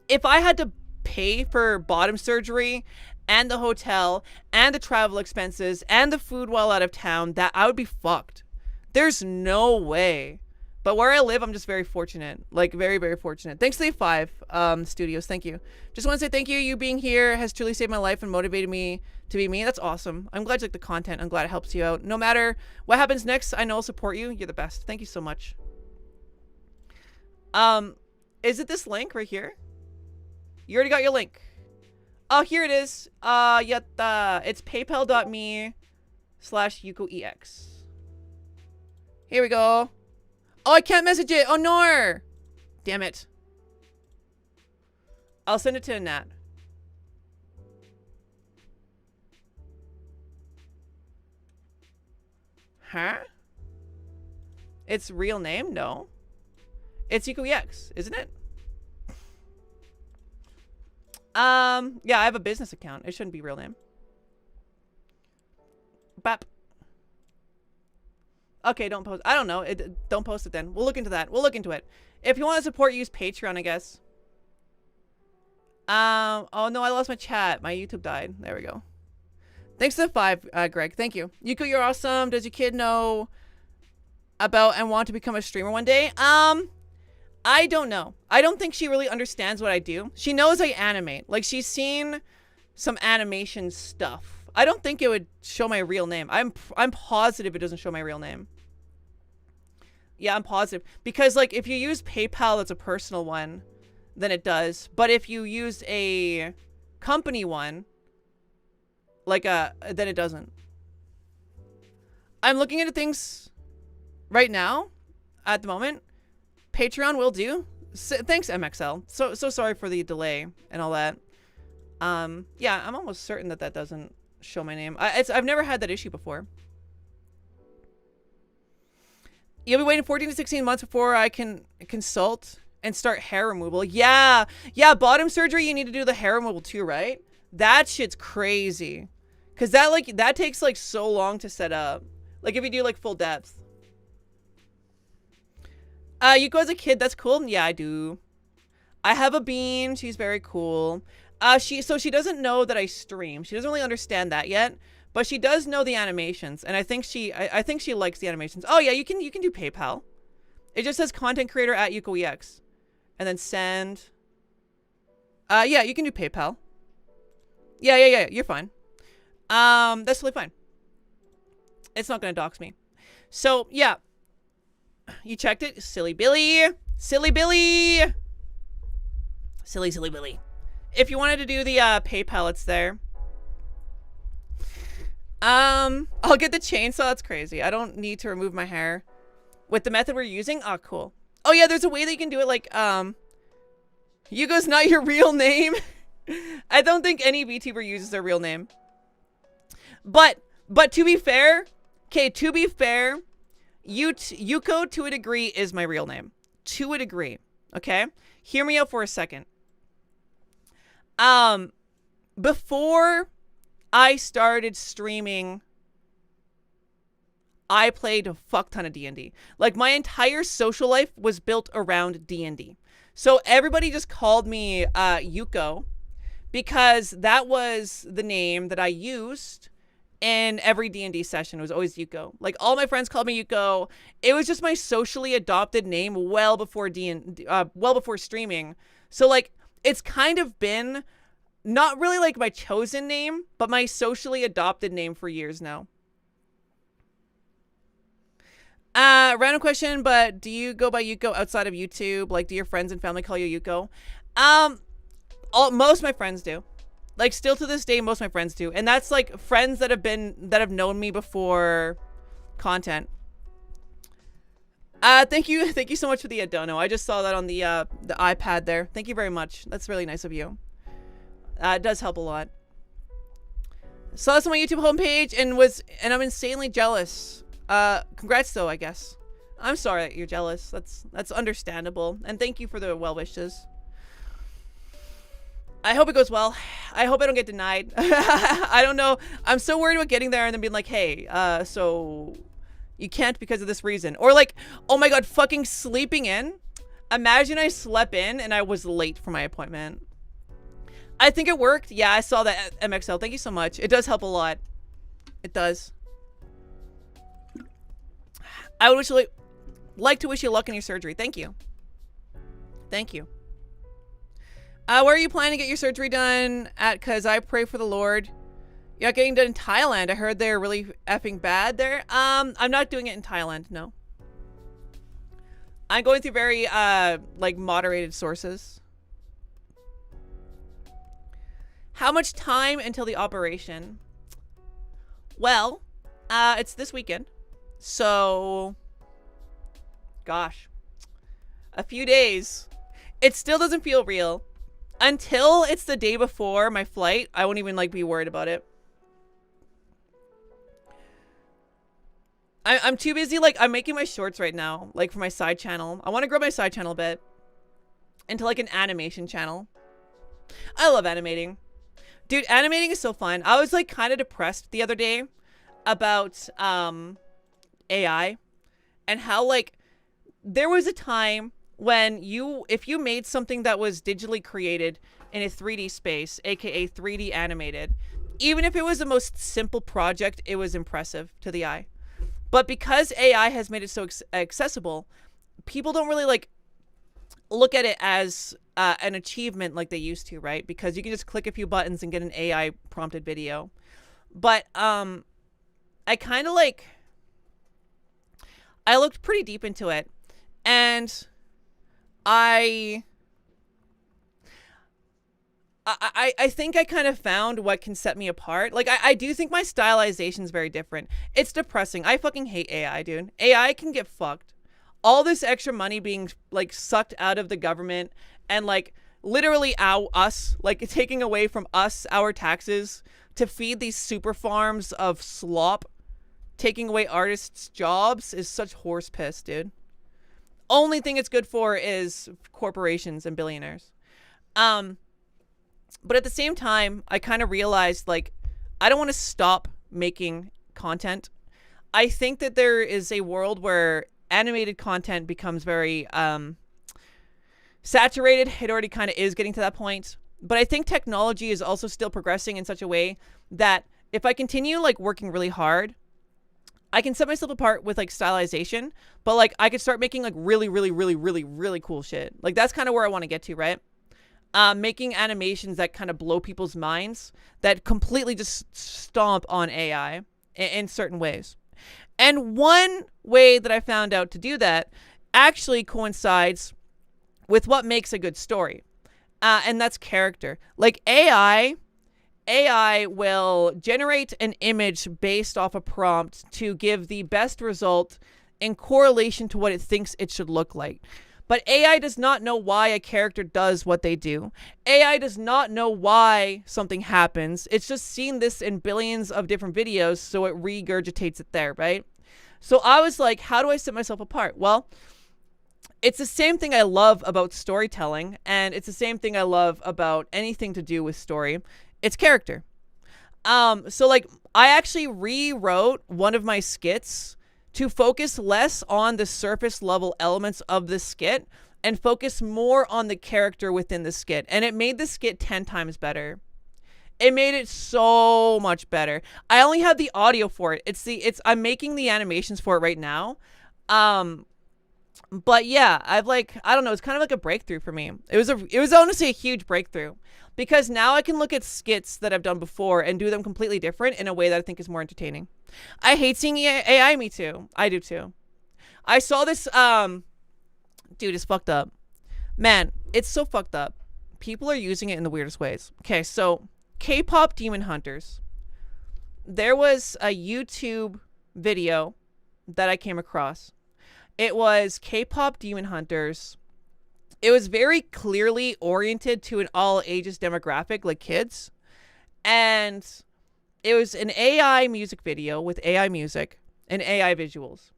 If I had to pay for bottom surgery and the hotel and the travel expenses and the food while out of town, that I would be fucked. There's no way. But where I live, I'm just very fortunate. Like, very, very fortunate. Thanks to the 5 studios. Thank you. Just want to say thank you. You being here has truly saved my life and motivated me to be me. That's awesome. I'm glad you like the content. I'm glad it helps you out. No matter what happens next, I know I'll support you. You're the best. Thank you so much. Is it this link right here? You already got your link. Oh, here it is. It's paypal.me/YukoEX. Here we go. Oh, I can't message it. Oh, no. Damn it. I'll send it to Nat. Huh? Its real name? No. It's YukoEX, isn't it? Yeah, I have a business account. It shouldn't be real name. Bap. Okay, don't post. I don't know. Don't post it then. We'll look into that. We'll look into it. If you want to support, use Patreon, I guess. Oh no, I lost my chat. My YouTube died. There we go. Thanks to the 5, Greg. Thank you. Yuko, you're awesome. Does your kid know about and want to become a streamer one day? I don't know. I don't think she really understands what I do. She knows I animate. Like, she's seen some animation stuff. I don't think it would show my real name. I'm positive it doesn't show my real name. Yeah, I'm positive. Because, like, if you use PayPal, that's a personal one, then it does. But if you use a company one, like, then it doesn't. I'm looking into things right now, at the moment. Patreon will do. Thanks, MXL. So sorry for the delay and all that. Yeah, I'm almost certain that that doesn't show my name. I've never had that issue before. You'll be waiting 14 to 16 months before I can consult and start hair removal. Yeah, bottom surgery, you need to do the hair removal too, right? That shit's crazy. Cause that takes like so long to set up. Like if you do like full depth. Yuko as a kid, that's cool. Yeah, I do. I have a bean. She's very cool. She doesn't know that I stream. She doesn't really understand that yet, but she does know the animations, and I think she likes the animations. Oh yeah, you can do PayPal. It just says content creator at YukoEX, and then send. Yeah, you can do PayPal. Yeah. You're fine. That's totally fine. It's not gonna dox me. So yeah. You checked it? Silly Billy. Silly Billy. Silly Billy. If you wanted to do the PayPal, it's there. I'll get the chainsaw. That's crazy. I don't need to remove my hair. With the method we're using? Oh, cool. Oh, yeah, there's a way that you can do it like, Yugo's not your real name. I don't think any VTuber uses their real name. But to be fair, Yuko, to a degree, is my real name. To a degree. Okay? Hear me out for a second. Before I started streaming, I played a fuck ton of D&D. Like, my entire social life was built around D&D. So everybody just called me Yuko because that was the name that I used in every D&D session. It was always Yuko. Like, all my friends called me Yuko. It was just my socially adopted name well before streaming. So, like, it's kind of been not really like my chosen name, but my socially adopted name for years now. Random question, but do you go by Yuko outside of YouTube? Like, do your friends and family call you Yuko? Most of my friends do. Like, still to this day, most of my friends do. And that's, like, friends that have known me before content. Thank you so much for the dono. I just saw that on the iPad there. Thank you very much. That's really nice of you. It does help a lot. Saw this on my YouTube homepage and I'm insanely jealous. Congrats though, I guess. I'm sorry that you're jealous. That's understandable. And thank you for the well wishes. I hope it goes well. I hope I don't get denied. I don't know. I'm so worried about getting there and then being like, hey, so you can't because of this reason. Or like, oh my God, fucking sleeping in. Imagine I slept in and I was late for my appointment. I think it worked. Yeah, I saw that, MXL. Thank you so much. It does help a lot. It does. I would like to wish you luck in your surgery. Thank you. Thank you. Where are you planning to get your surgery done at? Because I pray for the Lord. You're not getting done in Thailand. I heard they're really effing bad there. I'm not doing it in Thailand. No. I'm going through very, like, moderated sources. How much time until the operation? Well, it's this weekend. So, gosh, a few days. It still doesn't feel real. Until it's the day before my flight, I won't even, like, be worried about it. I'm too busy. Like, I'm making my shorts right now, like for my side channel. I want to grow my side channel a bit into like an animation channel. I love animating. Dude, animating is so fun. I was like kind of depressed the other day about AI and how like there was a time when if you made something that was digitally created in a 3D space, aka 3D animated, even if it was the most simple project, it was impressive to the eye. But because AI has made it so accessible, people don't really like look at it as an achievement like they used to, right? Because you can just click a few buttons and get an AI prompted video. But I kind of like, I looked pretty deep into it, and I think I kind of found what can set me apart. Like, I do think my stylization is very different. It's depressing. I fucking hate AI, dude. AI can get fucked. All this extra money being, like, sucked out of the government and, like, literally us, like, taking away from us our taxes to feed these super farms of slop, taking away artists' jobs is such horse piss, dude. Only thing it's good for is corporations and billionaires. But at the same time, I kind of realized, like, I don't want to stop making content. I think that there is a world where animated content becomes very saturated. It already kind of is getting to that point. But I think technology is also still progressing in such a way that if I continue, like, working really hard, I can set myself apart with, like, stylization. But, like, I could start making, like, really, really, really, really, really cool shit. Like, that's kind of where I want to get to, right? Making animations that kind of blow people's minds, that completely just stomp on AI in certain ways. And one way that I found out to do that actually coincides with what makes a good story. And that's character. Like, AI will generate an image based off a prompt to give the best result in correlation to what it thinks it should look like. But AI does not know why a character does what they do. AI does not know why something happens. It's just seen this in billions of different videos, so it regurgitates it there, right? So I was like, how do I set myself apart? Well, it's the same thing I love about storytelling, and it's the same thing I love about anything to do with story. It's character. So like, I actually rewrote one of my skits to focus less on the surface level elements of the skit and focus more on the character within the skit. And it made the skit 10 times better. It made it so much better. I only have the audio for it. I'm making the animations for it right now. But yeah, I don't know, it's kind of like a breakthrough for me. It was honestly a huge breakthrough, because now I can look at skits that I've done before and do them completely different in a way that I think is more entertaining. I hate seeing AI, me too. I do too. I saw this, dude, it's fucked up. Man, it's so fucked up. People are using it in the weirdest ways. Okay, so K-pop Demon Hunters. There was a YouTube video that I came across. It was K-pop Demon Hunters. It was very clearly oriented to an all ages demographic, like kids. And it was an AI music video with AI music and AI visuals.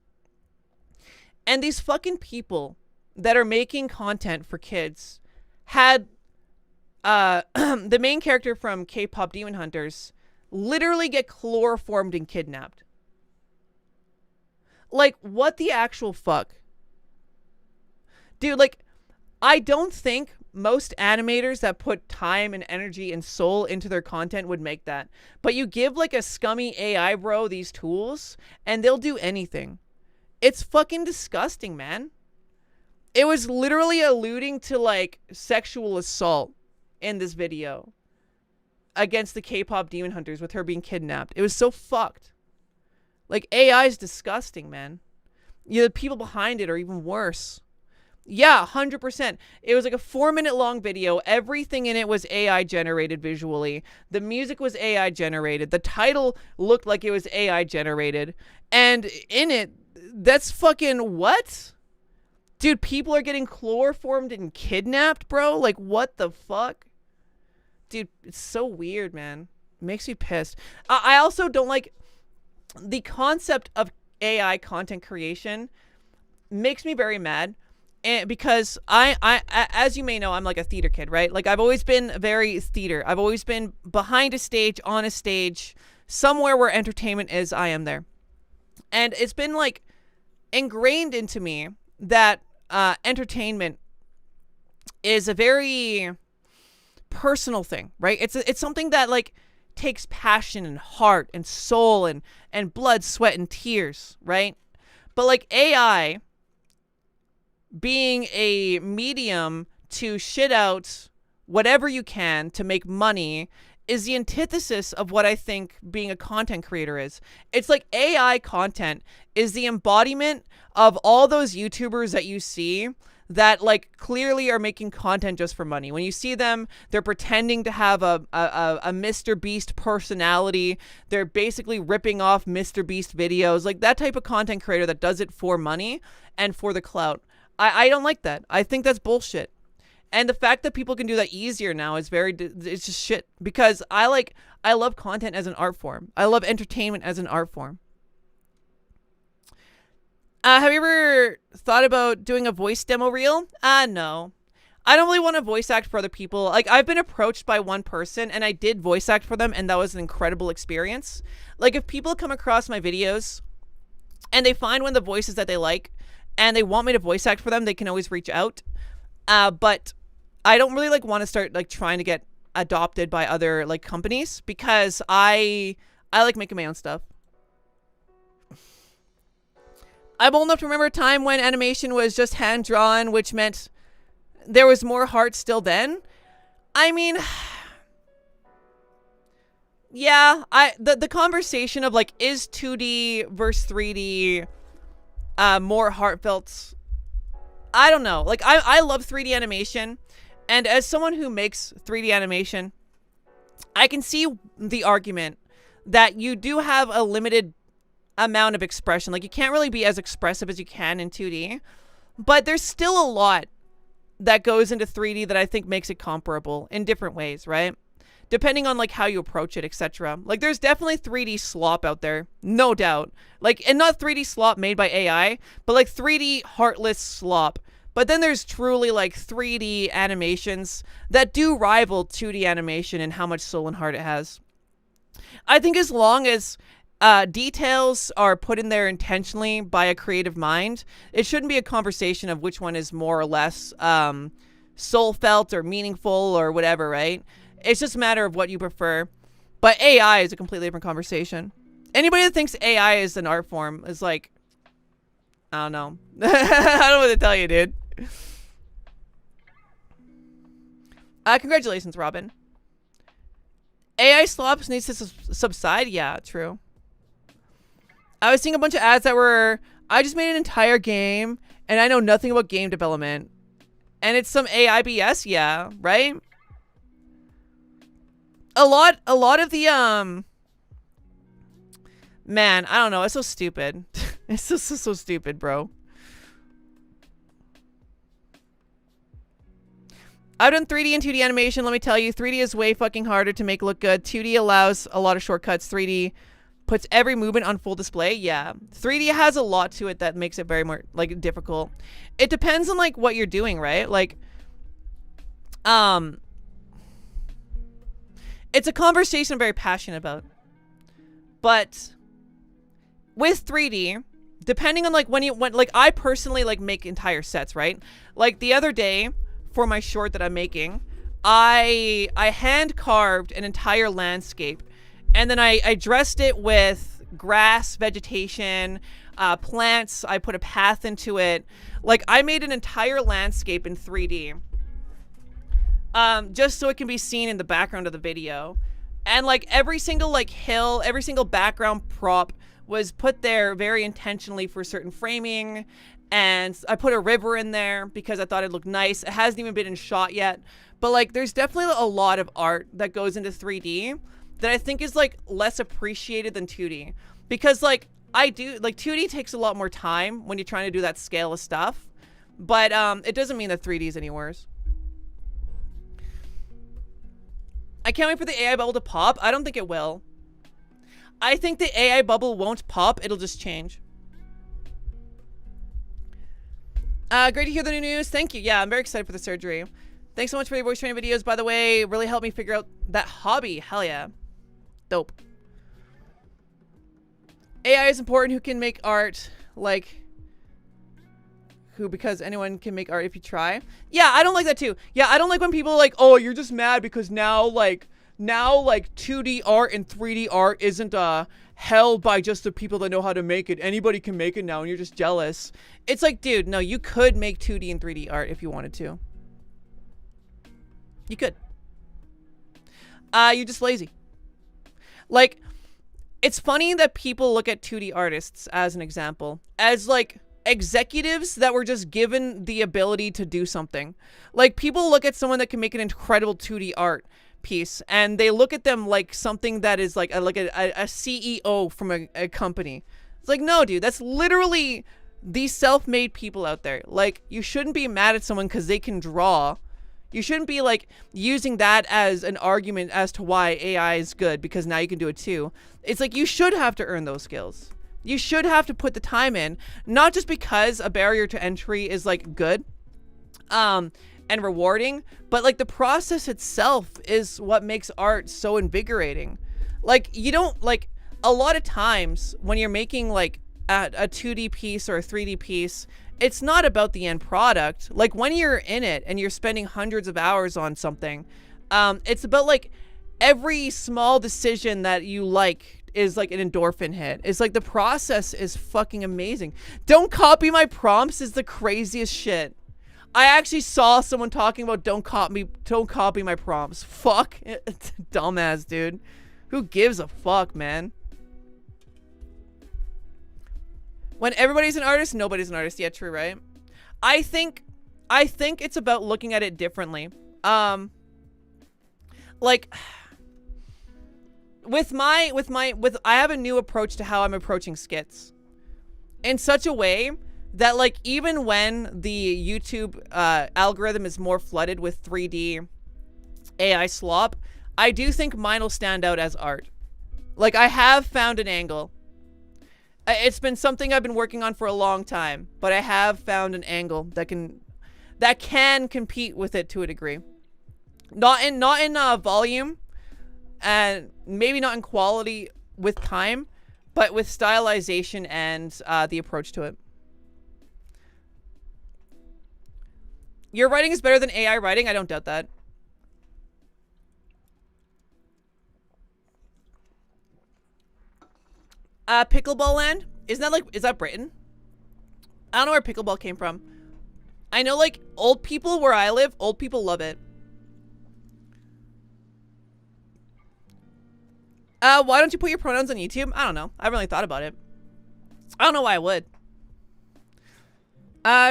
And these fucking people that are making content for kids had the main character from K-pop Demon Hunters literally get chloroformed and kidnapped. Like, what the actual fuck? Dude, like, I don't think most animators that put time and energy and soul into their content would make that. But you give, like, a scummy AI bro these tools, and they'll do anything. It's fucking disgusting, man. It was literally alluding to, like, sexual assault in this video against the K-pop Demon Hunters with her being kidnapped. It was so fucked. Like, AI is disgusting, man. The people behind it are even worse. Yeah, 100%. It was like a 4-minute long video. Everything in it was AI generated visually. The music was AI generated. The title looked like it was AI generated. And in it, that's fucking what? Dude, people are getting chloroformed and kidnapped, bro? Like, what the fuck? Dude, it's so weird, man. It makes me pissed. I also don't like the concept of AI content creation makes me very mad. And because as you may know, I'm like a theater kid, right? Like I've always been very theater. I've always been behind a stage, on a stage, somewhere where entertainment is, I am there. And it's been like ingrained into me that entertainment is a very personal thing, right? It's something that like takes passion and heart and soul and blood, sweat, and tears, right? But like AI being a medium to shit out whatever you can to make money is the antithesis of what I think being a content creator is. It's like AI content is the embodiment of all those YouTubers that you see that like clearly are making content just for money. When you see them, they're pretending to have a Mr. Beast personality. They're basically ripping off Mr. Beast videos, like that type of content creator that does it for money and for the clout. I don't like that. I think that's bullshit. And the fact that people can do that easier now is it's just shit, because I love content as an art form. I love entertainment as an art form. Have you ever thought about doing a voice demo reel? No. I don't really want to voice act for other people. Like I've been approached by one person and I did voice act for them, and that was an incredible experience. Like if people come across my videos and they find one of the voices that they like and they want me to voice act for them, they can always reach out. But I don't really like want to start like trying to get adopted by other like companies, because I like making my own stuff. I'm old enough to remember a time when animation was just hand drawn, which meant there was more heart still then. I mean, yeah, the conversation of like, is 2D versus 3D more heartfelt? I don't know. Like I love 3D animation, and as someone who makes 3D animation, I can see the argument that you do have a limited amount of expression. Like you can't really be as expressive as you can in 2D, but there's still a lot that goes into 3D that I think makes it comparable in different ways, right? Depending on like how you approach it, etc. Like there's definitely 3D slop out there, no doubt. Like, and not 3D slop made by AI, but like 3D heartless slop. But then there's truly like 3D animations that do rival 2D animation in how much soul and heart it has. I think as long as details are put in there intentionally by a creative mind, it shouldn't be a conversation of which one is more or less soul felt or meaningful or whatever, right? It's just a matter of what you prefer. But AI is a completely different conversation. Anybody that thinks AI is an art form is like, I don't know. I don't know what to tell you, dude. Congratulations, Robin. AI slops needs to subside. Yeah, true. I was seeing a bunch of ads that were, I just made an entire game and I know nothing about game development. And it's some AI BS, yeah, right? A lot of the, man, I don't know, it's so stupid. It's just so stupid, bro. I've done 3D and 2D animation, let me tell you, 3D is way fucking harder to make look good. 2D allows a lot of shortcuts. 3D puts every movement on full display. Yeah. 3D has a lot to it that makes it very more, like, difficult. It depends on, like, what you're doing, right? Like, it's a conversation I'm very passionate about. But with 3D, depending on, like, when like, I personally, like, make entire sets, right? Like, the other day, for my short that I'm making, I hand carved an entire landscape, and then I dressed it with grass, vegetation, plants. I put a path into it. Like, I made an entire landscape in 3D, just so it can be seen in the background of the video. And like every single like hill, every single background prop was put there very intentionally for certain framing. And I put a river in there because I thought it looked nice. It hasn't even been in shot yet. But like there's definitely a lot of art that goes into 3D that I think is like less appreciated than 2D. Because like 2D takes a lot more time when you're trying to do that scale of stuff. But it doesn't mean that 3D is any worse. I can't wait for the AI bubble to pop. I don't think it will. I think the AI bubble won't pop. It'll just change. Great to hear the new news. Thank you. Yeah, I'm very excited for the surgery. Thanks so much for your voice training videos, by the way. Really helped me figure out that hobby. Hell yeah. Dope. AI is important. Who can make art? Like, who? Because anyone can make art if you try. Yeah, I don't like that too. Yeah, I don't like when people are like, oh, you're just mad because now 2D art and 3D art isn't held by just the people that know how to make it. Anybody can make it now and you're just jealous. It's like, dude, no, you could make 2D and 3D art if you wanted to. You could. You're just lazy. Like, it's funny that people look at 2D artists as an example, as like executives that were just given the ability to do something. Like, people look at someone that can make an incredible 2D art piece and they look at them like something that is like a CEO from a company. It's like, no, dude, that's literally these self-made people out there. Like, you shouldn't be mad at someone because they can draw. You shouldn't be like using that as an argument as to why AI is good because now you can do it too. It's like, you should have to earn those skills. You should have to put the time in, not just because a barrier to entry is like good and rewarding, but like the process itself is what makes art so invigorating. Like, you don't, like, a lot of times when you're making like a 2D piece or a 3D piece, it's not about the end product. Like, when you're in it and you're spending hundreds of hours on something, it's about like every small decision that you like is like an endorphin hit. It's like the process is fucking amazing. Don't copy my prompts is the craziest shit. I actually saw someone talking about don't copy my prompts. Fuck. Dumbass, dude. Who gives a fuck, man? When everybody's an artist, nobody's an artist. Yeah, true, right? I think it's about looking at it differently. Like, I have a new approach to how I'm approaching skits in such a way that, like, even when the YouTube algorithm is more flooded with 3D AI slop, I do think mine will stand out as art. Like, I have found an angle. It's been something I've been working on for a long time, but I have found an angle that can compete with it to a degree. Not in volume, and maybe not in quality with time, but with stylization and the approach to it. Your writing is better than AI writing? I don't doubt that. Pickleball Land? Is that Britain? I don't know where pickleball came from. I know, like, old people where I live, old people love it. Why don't you put your pronouns on YouTube? I don't know. I haven't really thought about it. I don't know why I would.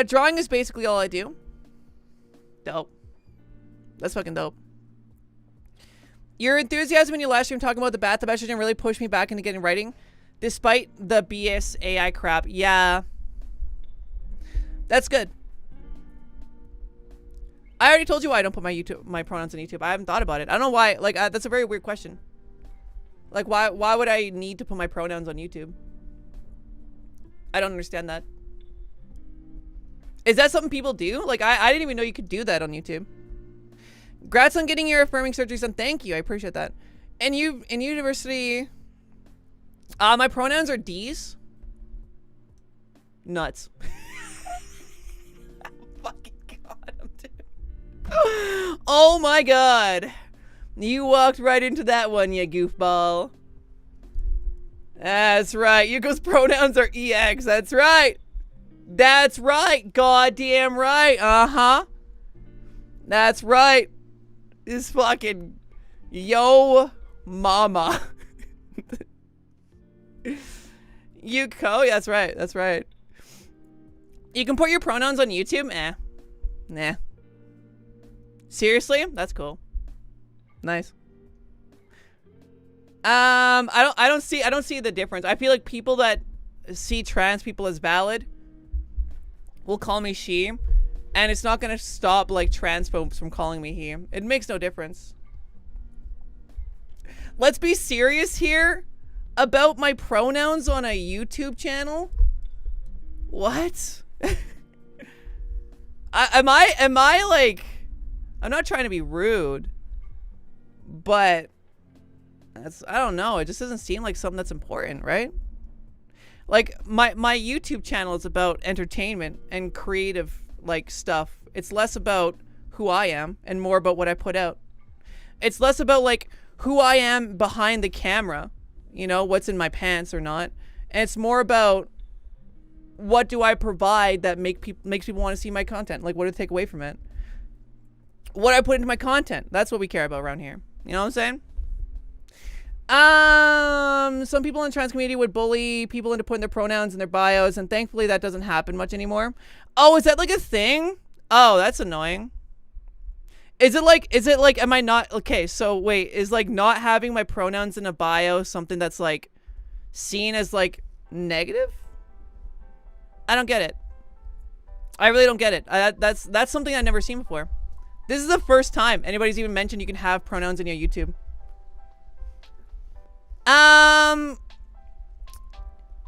Drawing is basically all I do. Dope. That's fucking dope. Your enthusiasm in your last stream talking about the Bath of Estrogen really pushed me back into getting writing. Despite the BS AI crap. Yeah. That's good. I already told you why I don't put my pronouns on YouTube. I haven't thought about it. I don't know why. Like, that's a very weird question. Like, why would I need to put my pronouns on YouTube? I don't understand that. Is that something people do? Like, I didn't even know you could do that on YouTube. Congrats on getting your affirming surgery done. Thank you. I appreciate that. And you, in university... my pronouns are D's. Nuts. Fucking god, I'm dead. Oh my god. You walked right into that one, you goofball. That's right. Yuko's pronouns are EX. That's right. That's right. Goddamn right. Uh-huh. That's right. This fucking yo mama. Yuko, that's right. That's right. You can put your pronouns on YouTube? Eh. Nah. Seriously? That's cool. Nice. I don't see the difference. I feel like people that see trans people as valid will call me she, and it's not gonna stop like transphobes from calling me he. It makes no difference. Let's be serious here about my pronouns on a YouTube channel. What? am I like, I'm not trying to be rude, but I don't know. It just doesn't seem like something that's important, right? Like my YouTube channel is about entertainment and creative like stuff. It's less about who I am and more about what I put out. It's less about like who I am behind the camera, you know, what's in my pants or not. And it's more about what do I provide that makes people want to see my content? Like, what do I take away from it? What I put into my content. That's what we care about around here. You know what I'm saying? Some people in the trans community would bully people into putting their pronouns in their bios, and thankfully that doesn't happen much anymore. Oh, is that like a thing? Oh, that's annoying. Is it like, am I not, okay, so wait, is like not having my pronouns in a bio something that's like seen as like negative? I don't get it. I really don't get it. That's something I've never seen before. This is the first time anybody's even mentioned you can have pronouns in your YouTube.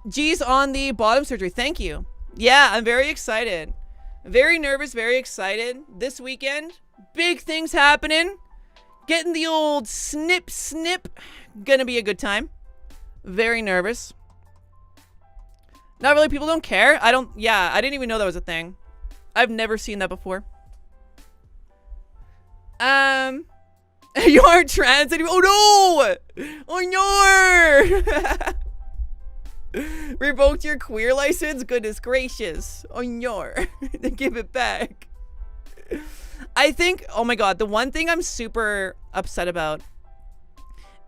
G's on the bottom surgery. Thank you. Yeah, I'm very excited. Very nervous, very excited. This weekend, big things happening. Getting the old snip. Gonna be a good time. Very nervous. Not really, people don't care. I didn't even know that was a thing. I've never seen that before. You aren't trans anymore. Oh no! Oh no! Revoked your queer license? Goodness gracious. Oh no. Give it back. I think, oh my god, the one thing I'm super upset about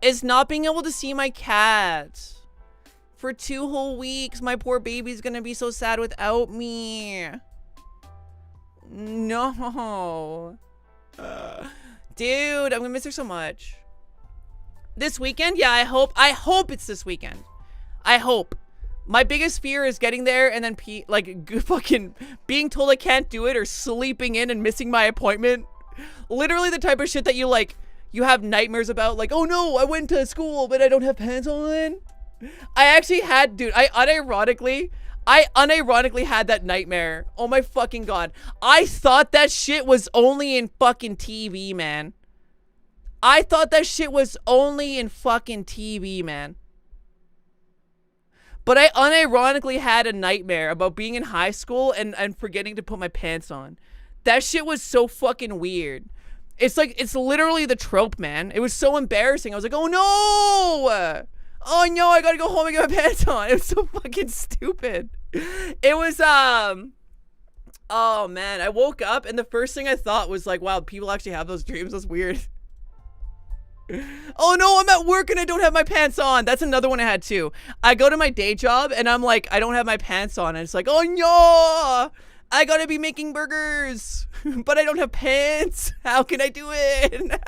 is not being able to see my cat. For 2 whole weeks, my poor baby's gonna be so sad without me. No. Dude, I'm gonna miss her so much. This weekend? Yeah, I hope it's this weekend. I hope. My biggest fear is getting there and then fucking being told I can't do it or sleeping in and missing my appointment. Literally the type of shit that you have nightmares about. Like, oh no, I went to school, but I don't have pants on. I actually had, dude, I unironically had that nightmare. Oh my fucking god. I thought that shit was only in fucking TV, man. I thought that shit was only in fucking TV, man. But I unironically had a nightmare about being in high school and forgetting to put my pants on. That shit was so fucking weird. It's like, it's literally the trope, man. It was so embarrassing. I was like, oh no! Oh no, I gotta go home and get my pants on. It was so fucking stupid. It was, oh man, I woke up and the first thing I thought was like, wow, people actually have those dreams. That's weird. Oh no, I'm at work and I don't have my pants on. That's another one I had too. I go to my day job and I'm like, I don't have my pants on. And it's like, oh no, I gotta be making burgers, but I don't have pants. How can I do it?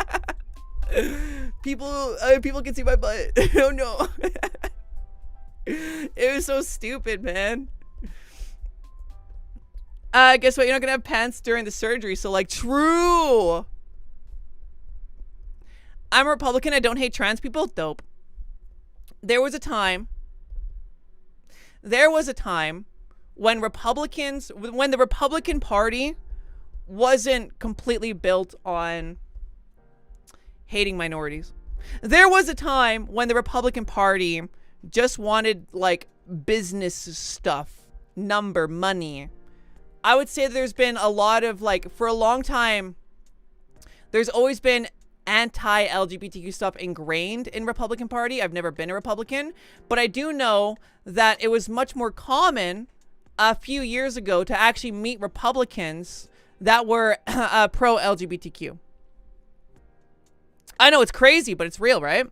People can see my butt. Oh no. It was so stupid, man. Guess what? You're not gonna have pants during the surgery, so like, true. I'm a Republican. I don't hate trans people. Dope. There was a time when when the Republican Party wasn't completely built on hating minorities. There was a time when the Republican Party just wanted like business stuff, money. I would say there's been a lot of like, for a long time, there's always been anti-LGBTQ stuff ingrained in Republican Party. I've never been a Republican, but I do know that it was much more common a few years ago to actually meet Republicans that were pro-LGBTQ. I know it's crazy, but it's real, right?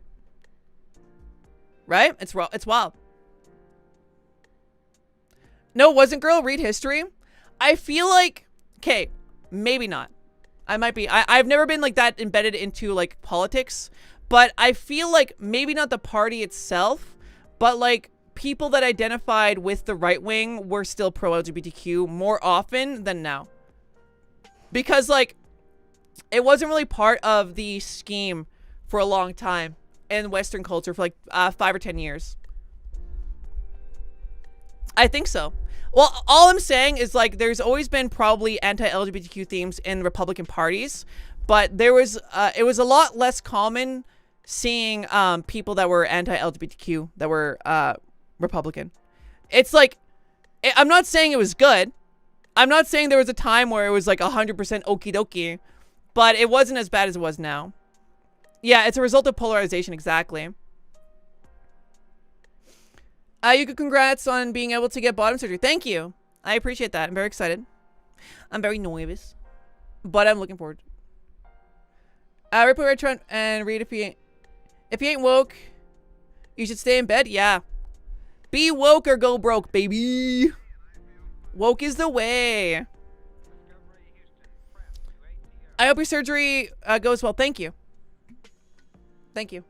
Right? It's wild. No, wasn't girl. Read history. I feel like, okay, maybe not. I might be. I've never been like that embedded into like politics, but I feel like maybe not the party itself, but like people that identified with the right wing were still pro-LGBTQ more often than now. Because like, it wasn't really part of the scheme for a long time in Western culture for like 5 or 10 years. I think so. Well, all I'm saying is like there's always been probably anti-LGBTQ themes in Republican parties, but there was it was a lot less common seeing people that were anti-LGBTQ that were Republican. It's like I'm not saying it was good. I'm not saying there was a time where it was like 100% okie dokie, but it wasn't as bad as it was now. Yeah, it's a result of polarization, exactly. You could congrats on being able to get bottom surgery. Thank you. I appreciate that. I'm very excited. I'm very nervous, but I'm looking forward. Rip Red Trent and read if you ain't woke, you should stay in bed. Yeah. Be woke or go broke, baby. Woke is the way. I hope your surgery goes well. Thank you. Thank you.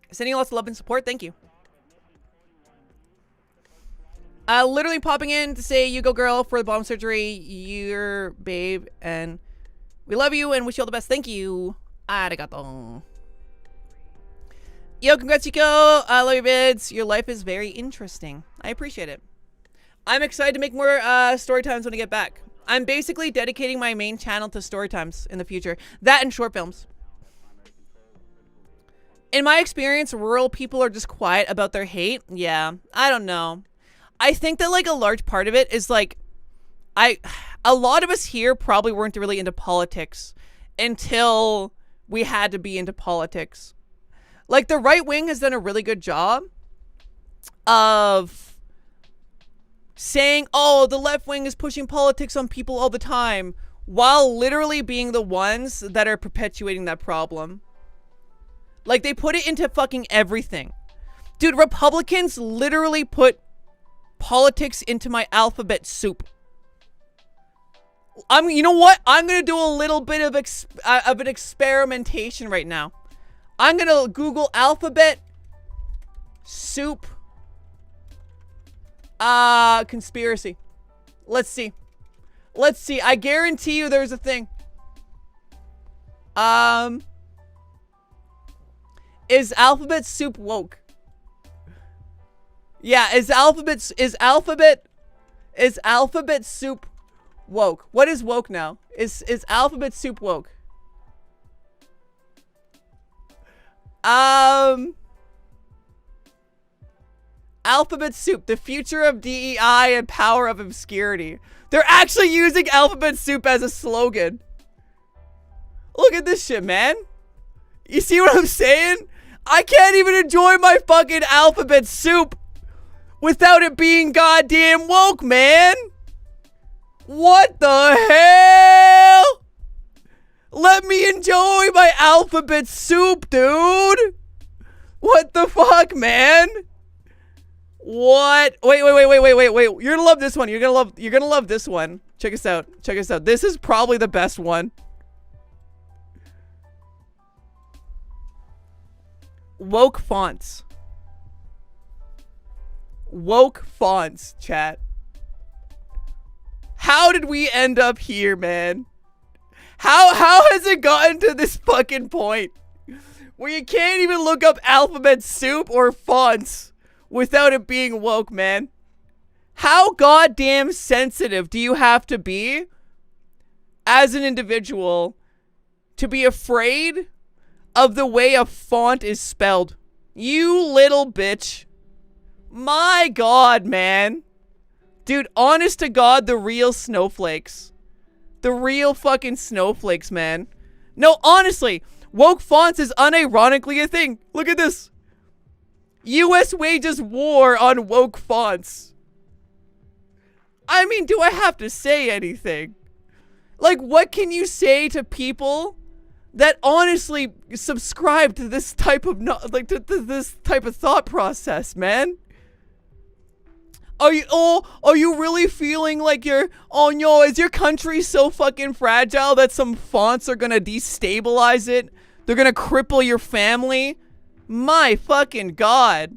Sending you lots of love and support. Thank you. Literally popping in to say you go girl for the bottom surgery. You're babe and we love you and wish you all the best. Thank you. Arigato. Yo, congrats, Chico. I love your vids. Your life is very interesting. I appreciate it. I'm excited to make more story times when I get back. I'm basically dedicating my main channel to story times in the future. That and short films. In my experience, rural people are just quiet about their hate. Yeah, I don't know. I think that like a large part of it is like, a lot of us here probably weren't really into politics until we had to be into politics. Like the right wing has done a really good job of saying, oh, the left wing is pushing politics on people all the time, while literally being the ones that are perpetuating that problem. Like they put it into fucking everything. Dude, Republicans literally put politics into my alphabet soup. You know what? I'm going to do a little bit of an experimentation right now. I'm going to Google alphabet soup conspiracy. Let's see. Let's see. I guarantee you there's a thing. Is alphabet soup woke? Yeah, is alphabet soup woke? What is woke now? Is alphabet soup woke? Alphabet soup, the future of DEI and power of obscurity. They're actually using alphabet soup as a slogan. Look at this shit, man. You see what I'm saying? I can't even enjoy my fucking alphabet soup without it being goddamn woke, man. What the hell? Let me enjoy my alphabet soup, dude. What the fuck, man? What? Wait. You're gonna love this one. You're gonna love this one. Check us out. Check us out. This is probably the best one. Woke fonts. Woke fonts, chat. How did we end up here, man? How has it gotten to this fucking point where you can't even look up alphabet soup or fonts without it being woke, man? How goddamn sensitive do you have to be as an individual to be afraid of the way a font is spelled? You little bitch. My God, man. Dude, honest to God, the real snowflakes. The real fucking snowflakes, man. No, honestly, woke fonts is unironically a thing. Look at this. US wages war on woke fonts. I mean, do I have to say anything? Like, what can you say to people that honestly subscribe to this type of to this type of thought process, man? Are you really feeling like oh no, is your country so fucking fragile that some fonts are gonna destabilize it? They're gonna cripple your family? My fucking God.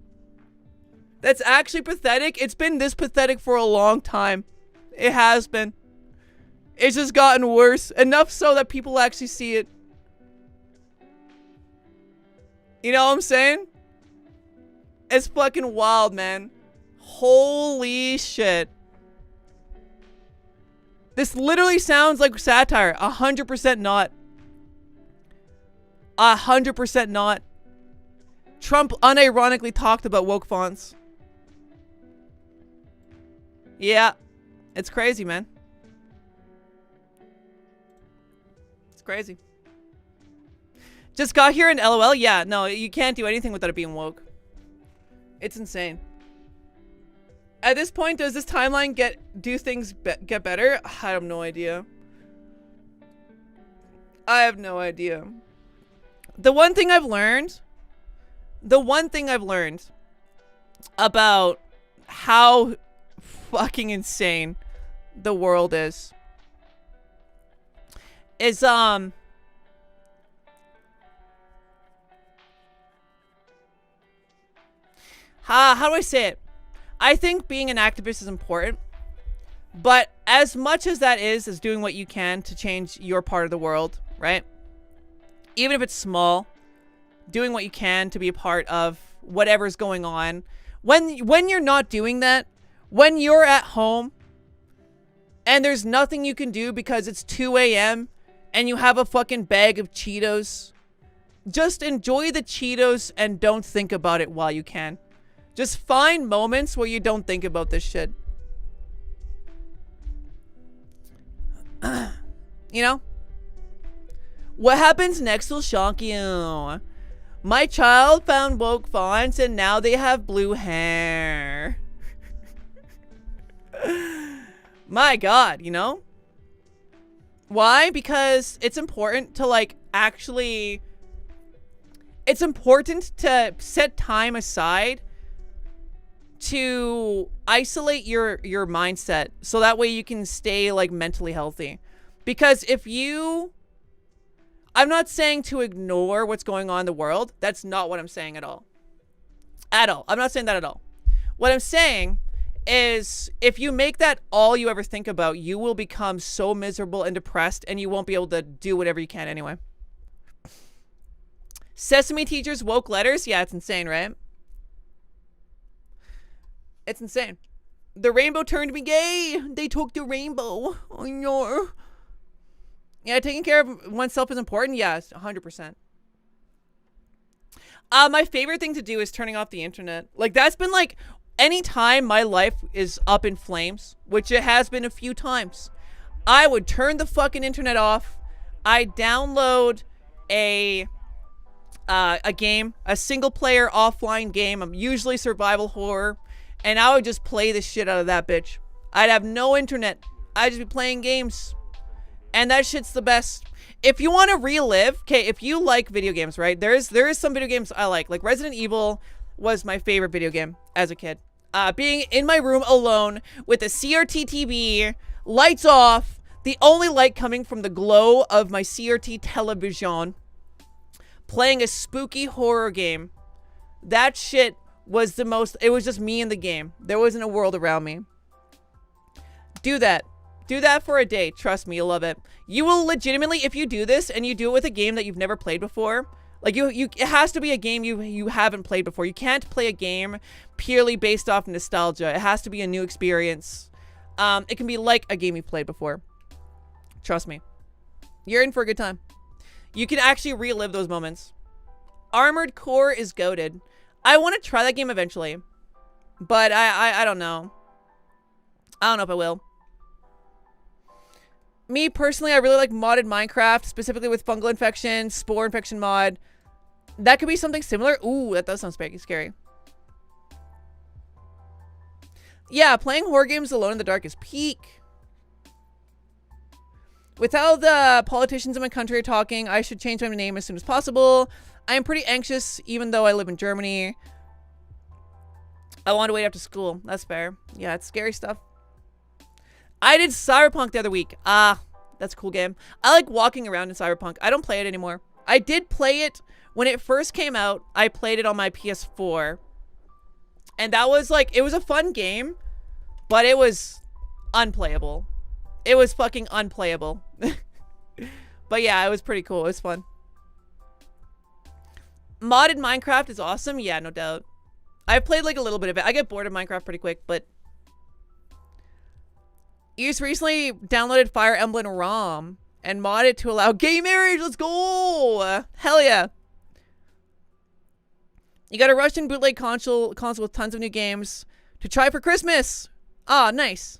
That's actually pathetic. It's been this pathetic for a long time. It has been. It's just gotten worse. Enough so that people actually see it. You know what I'm saying? It's fucking wild, man. Holy shit. This literally sounds like satire. 100% not. 100% not. Trump unironically talked about woke fonts. Yeah. It's crazy, man. It's crazy. Just got here in LOL? Yeah, no, you can't do anything without it being woke. It's insane. At this point, does this timeline do things get better? I have no idea. I have no idea. The one thing I've learned about how fucking insane the world is how do I say it? I think being an activist is important, but as much as that is doing what you can to change your part of the world, right? Even if it's small, doing what you can to be a part of whatever's going on. When you're not doing that, when you're at home and there's nothing you can do because it's 2 a.m. and you have a fucking bag of Cheetos, just enjoy the Cheetos and don't think about it while you can. Just find moments where you don't think about this shit. You know? What happens next will shock you. My child found woke fonts and now they have blue hair. My God, you know? Why? Because it's important to it's important to set time aside to isolate your mindset so that way you can stay mentally healthy. Because I'm not saying to ignore what's going on in the world. That's not what I'm saying at all. I'm not saying that at all. What I'm saying is if you make that all you ever think about, you will become so miserable and depressed and you won't be able to do whatever you can anyway. Sesame teachers woke letters? Yeah, it's insane, right? It's insane. The rainbow turned me gay. They took the rainbow. Oh no. Yeah, taking care of oneself is important. Yes, 100%. My favorite thing to do is turning off the internet. That's been anytime my life is up in flames, which it has been a few times, I would turn the fucking internet off. I download a game, a single player offline game. I'm usually survival horror. And I would just play the shit out of that bitch. I'd have no internet. I'd just be playing games. And that shit's the best. If you want to relive, okay, if you like video games, right? There is some video games I like. Resident Evil was my favorite video game as a kid. Being in my room alone with a CRT TV, lights off, the only light coming from the glow of my CRT television, playing a spooky horror game. That shit was it was just me in the game. There wasn't a world around me. Do that. Do that for a day. Trust me, you'll love it. You will legitimately, if you do this and you do it with a game that you've never played before, it has to be a game you haven't played before. You can't play a game purely based off nostalgia. It has to be a new experience. It can be like a game you played before. Trust me. You're in for a good time. You can actually relive those moments. Armored Core is goated. I want to try that game eventually, but I don't know. I don't know if I will. Me personally, I really like modded Minecraft, specifically with fungal infection, spore infection mod. That could be something similar. Ooh, that does sound scary. Yeah, playing horror games alone in the dark is peak. With how the politicians in my country are talking, I should change my name as soon as possible. I am pretty anxious, even though I live in Germany. I want to wait after school. That's fair. Yeah, it's scary stuff. I did Cyberpunk the other week. That's a cool game. I like walking around in Cyberpunk. I don't play it anymore. I did play it when it first came out. I played it on my PS4. And that was it was a fun game, but it was unplayable. It was fucking unplayable. But yeah, it was pretty cool. It was fun. Modded Minecraft is awesome. Yeah, no doubt. I've played like a little bit of it. I get bored of Minecraft pretty quick, but East recently downloaded Fire Emblem ROM and modded to allow gay marriage. Let's go! Hell yeah! You got a Russian bootleg console with tons of new games to try for Christmas. Ah, nice.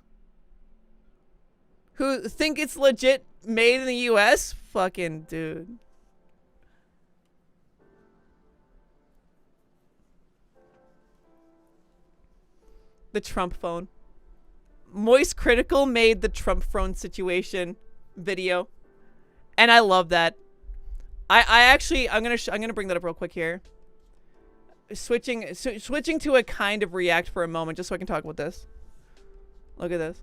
Who think it's legit made in the US? Fucking dude. The Trump phone. Moist Critical made the Trump phone situation video, and I love that. I actually I'm gonna bring that up real quick here. Switching to a kind of React for a moment, just so I can talk about this. Look at this.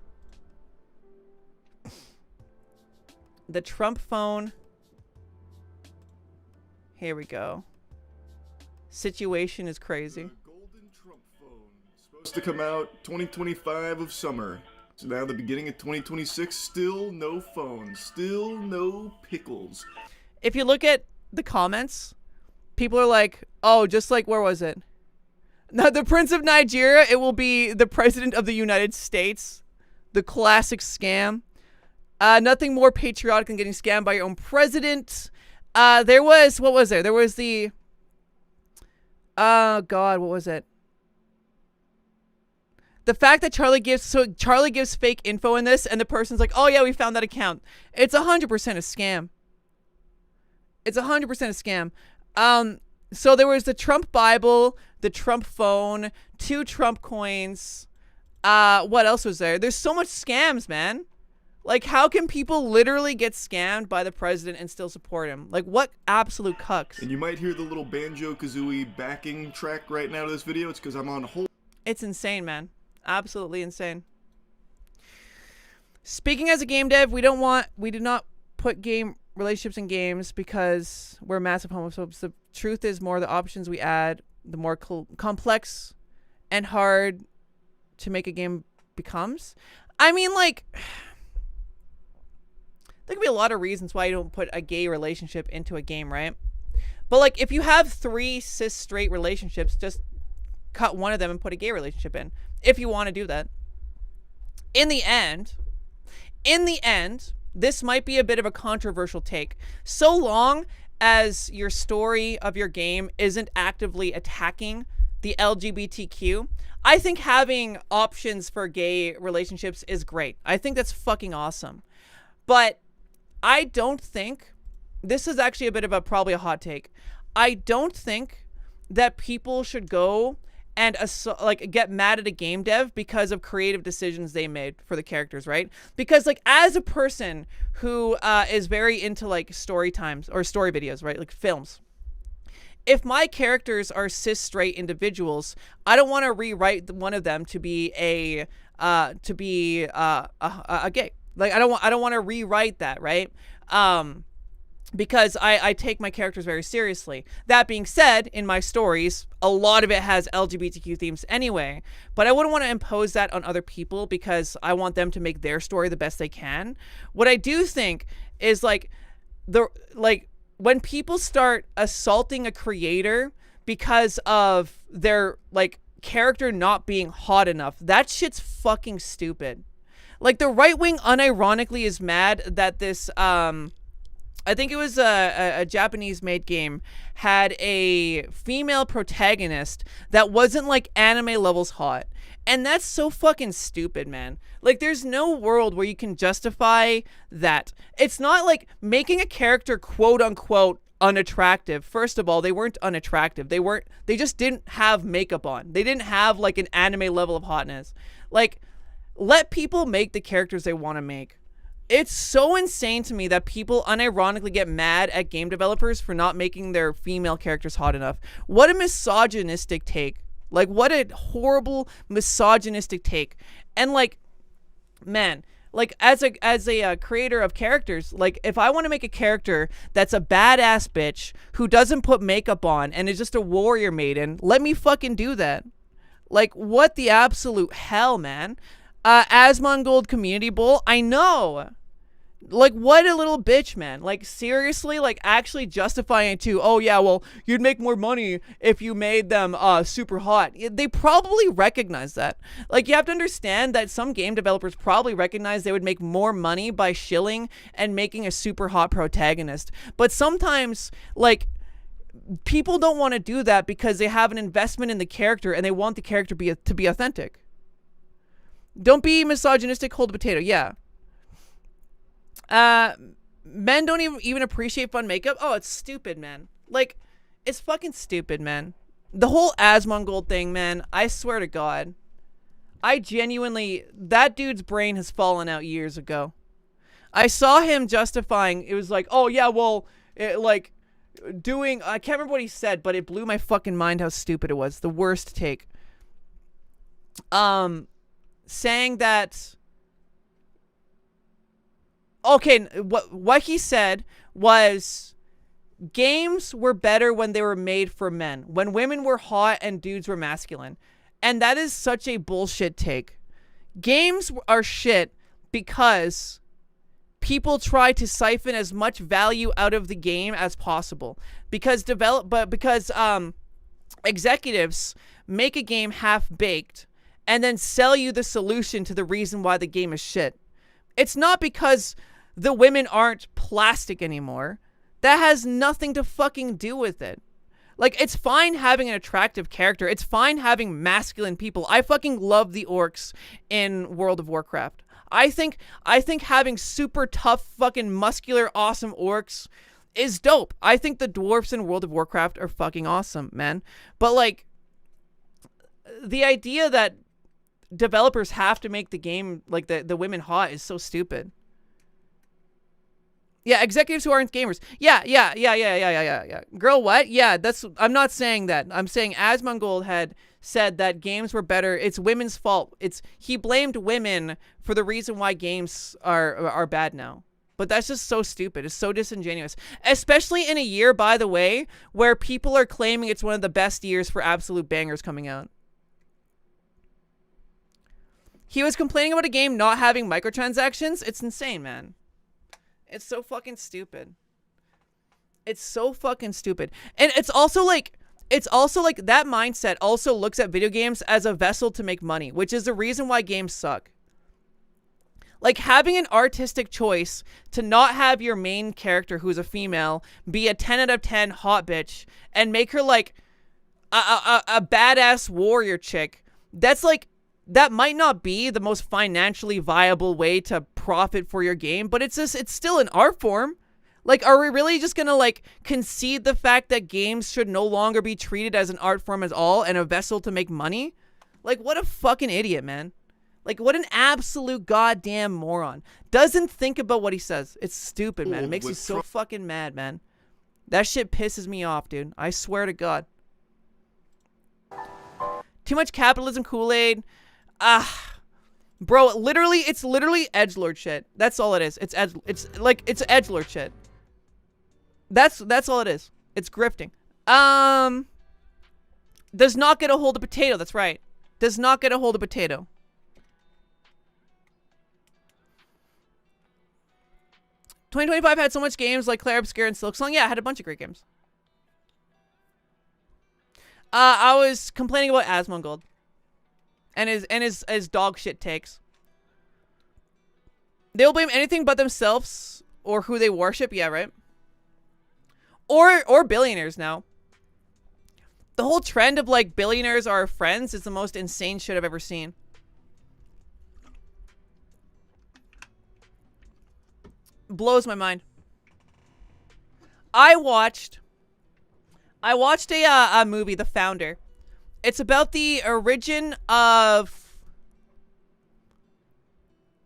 The Trump phone. Here we go. Situation is crazy. Golden Trump phone. Supposed to come out 2025 of summer. So now the beginning of 2026, still no phone, still no pickles. If you look at the comments, people are like, oh, just like, where was it? Now, the Prince of Nigeria, it will be the President of the United States. The classic scam. Nothing more patriotic than getting scammed by your own president. There was, what was there? There was the, oh God, what was it? The fact that Charlie gives fake info in this, and the person's like, oh yeah, we found that account. It's 100% a scam. It's 100% a scam. So there was the Trump Bible, the Trump phone, 2 Trump coins. What else was there? There's so much scams, man. Like, how can people literally get scammed by the president and still support him? Like, what absolute cucks? And you might hear the little Banjo-Kazooie backing track right now to this video. It's because I'm on hold. It's insane, man. Absolutely insane. Speaking as a game dev, we do not put game relationships in games because we're massive homophobes. The truth is, more the options we add, the more complex and hard to make a game becomes. I mean, like, there could be a lot of reasons why you don't put a gay relationship into a game, right? But like, if you have 3 cis straight relationships, just cut one of them and put a gay relationship in, if you want to do that. In the end, this might be a bit of a controversial take. So long as your story of your game isn't actively attacking the LGBTQ, I think having options for gay relationships is great. I think that's fucking awesome. But I don't think, this is actually a bit of probably a hot take. I don't think that people should go and get mad at a game dev because of creative decisions they made for the characters, right? Because like, as a person who is very into like story times or story videos, right? Like films. If my characters are cis straight individuals, I don't want to rewrite one of them to be a gay. Like, I don't want to rewrite that, right? Because I take my characters very seriously. That being said, in my stories, a lot of it has LGBTQ themes anyway, but I wouldn't want to impose that on other people because I want them to make their story the best they can. What I do think is when people start assaulting a creator because of their like character not being hot enough, that shit's fucking stupid. Like, the right wing unironically is mad that this I think it was a Japanese-made game, had a female protagonist that wasn't, like, anime levels hot. And that's so fucking stupid, man. Like, there's no world where you can justify that. It's not like making a character quote-unquote unattractive. First of all, they weren't unattractive. They just didn't have makeup on. They didn't have, like, an anime level of hotness. Like, let people make the characters they want to make. It's so insane to me that people unironically get mad at game developers for not making their female characters hot enough. What a misogynistic take. Like, what a horrible misogynistic take. And like, man, like as a creator of characters, like if I want to make a character that's a badass bitch who doesn't put makeup on and is just a warrior maiden, let me fucking do that. Like, what the absolute hell, man? Asmongold Community Bowl, I know Like, what a little bitch, man. Like, seriously, like, actually justifying it to, oh, yeah, well, you'd make more money if you made them super hot. They probably recognize that. Like, you have to understand that some game developers probably recognize they would make more money by shilling and making a super hot protagonist. But sometimes, like, people don't want to do that because they have an investment in the character and they want the character to be authentic. Don't be misogynistic, hold a potato. Yeah. Men don't even appreciate fun makeup. Oh, it's stupid, man. Like, it's fucking stupid, man. The whole Asmongold thing, man, I swear to God. I genuinely, that dude's brain has fallen out years ago. I saw him justifying, it was like, oh yeah, well, like, doing, I can't remember what he said, but it blew my fucking mind how stupid it was. The worst take. Saying that, okay, what he said was games were better when they were made for men, when women were hot and dudes were masculine. And that is such a bullshit take. Games are shit because people try to siphon as much value out of the game as possible. Because executives make a game half-baked and then sell you the solution to the reason why the game is shit. It's not because the women aren't plastic anymore. That has nothing to fucking do with it. Like, it's fine having an attractive character. It's fine having masculine people. I fucking love the orcs in World of Warcraft. I think having super tough, fucking muscular, awesome orcs is dope. I think the dwarfs in World of Warcraft are fucking awesome, man. But, like, the idea that developers have to make the game, like, the women hot is so stupid. Yeah, executives who aren't gamers. Yeah. Girl, what? Yeah, I'm not saying that. I'm saying Asmongold had said that games were better. It's women's fault. He blamed women for the reason why games are bad now. But that's just so stupid. It's so disingenuous. Especially in a year, by the way, where people are claiming it's one of the best years for absolute bangers coming out. He was complaining about a game not having microtransactions. It's insane, man. It's so fucking stupid. It's so fucking stupid. And it's also like that mindset also looks at video games as a vessel to make money, which is the reason why games suck. Like, having an artistic choice to not have your main character, who's a female, be a 10 out of 10 hot bitch and make her like a badass warrior chick. That might not be the most financially viable way to profit for your game, but it's still an art form. Like, are we really just gonna, like, concede the fact that games should no longer be treated as an art form at all and a vessel to make money? Like, what a fucking idiot, man. Like, what an absolute goddamn moron. Doesn't think about what he says. It's stupid, man. It makes me so fucking mad, man. That shit pisses me off, dude. I swear to God. Too much capitalism Kool-Aid. Bro, it's literally edgelord shit. That's all it is. It's edgelord shit. That's all it is. It's grifting. Does not get a hold of potato. That's right. Does not get a hold of potato. "2025 had so much games like Claire Obscure and Silksong." Yeah, I had a bunch of great games. I was complaining about Asmongold. And his dog shit takes. They'll blame anything but themselves or who they worship. Yeah, right. Or billionaires now. The whole trend of, like, billionaires are friends is the most insane shit I've ever seen. Blows my mind. I watched a movie, The Founder. It's about the origin of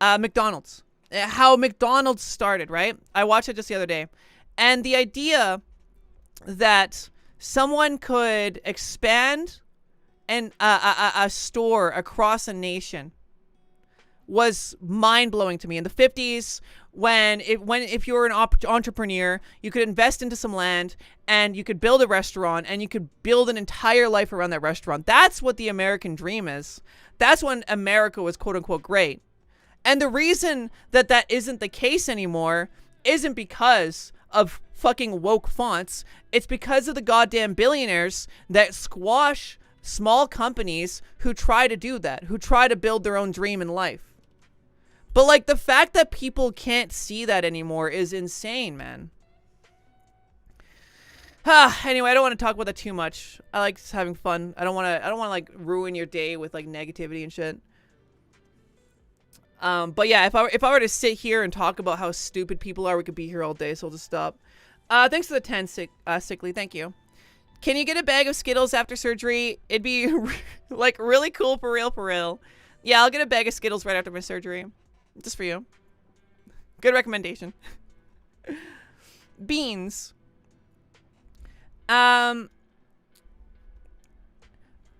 McDonald's. How McDonald's started, right? I watched it just the other day. And the idea that someone could expand a store across a nation was mind-blowing to me. In the 50s, if you were an entrepreneur, you could invest into some land and you could build a restaurant and you could build an entire life around that restaurant. That's what the American dream is. That's when America was quote-unquote great. And the reason that that isn't the case anymore isn't because of fucking woke fonts. It's because of the goddamn billionaires that squash small companies who try to do that, who try to build their own dream in life. But like the fact that people can't see that anymore is insane, man. Anyway, I don't want to talk about that too much. I like just having fun. I don't want to like ruin your day with like negativity and shit. But yeah, if I were to sit here and talk about how stupid people are, we could be here all day, so I'll just stop. Thanks for the 10, Sickly. Thank you. Can you get a bag of Skittles after surgery? It'd be like really cool for real, for real. Yeah, I'll get a bag of Skittles right after my surgery. Just for you. Good recommendation. Beans. I'm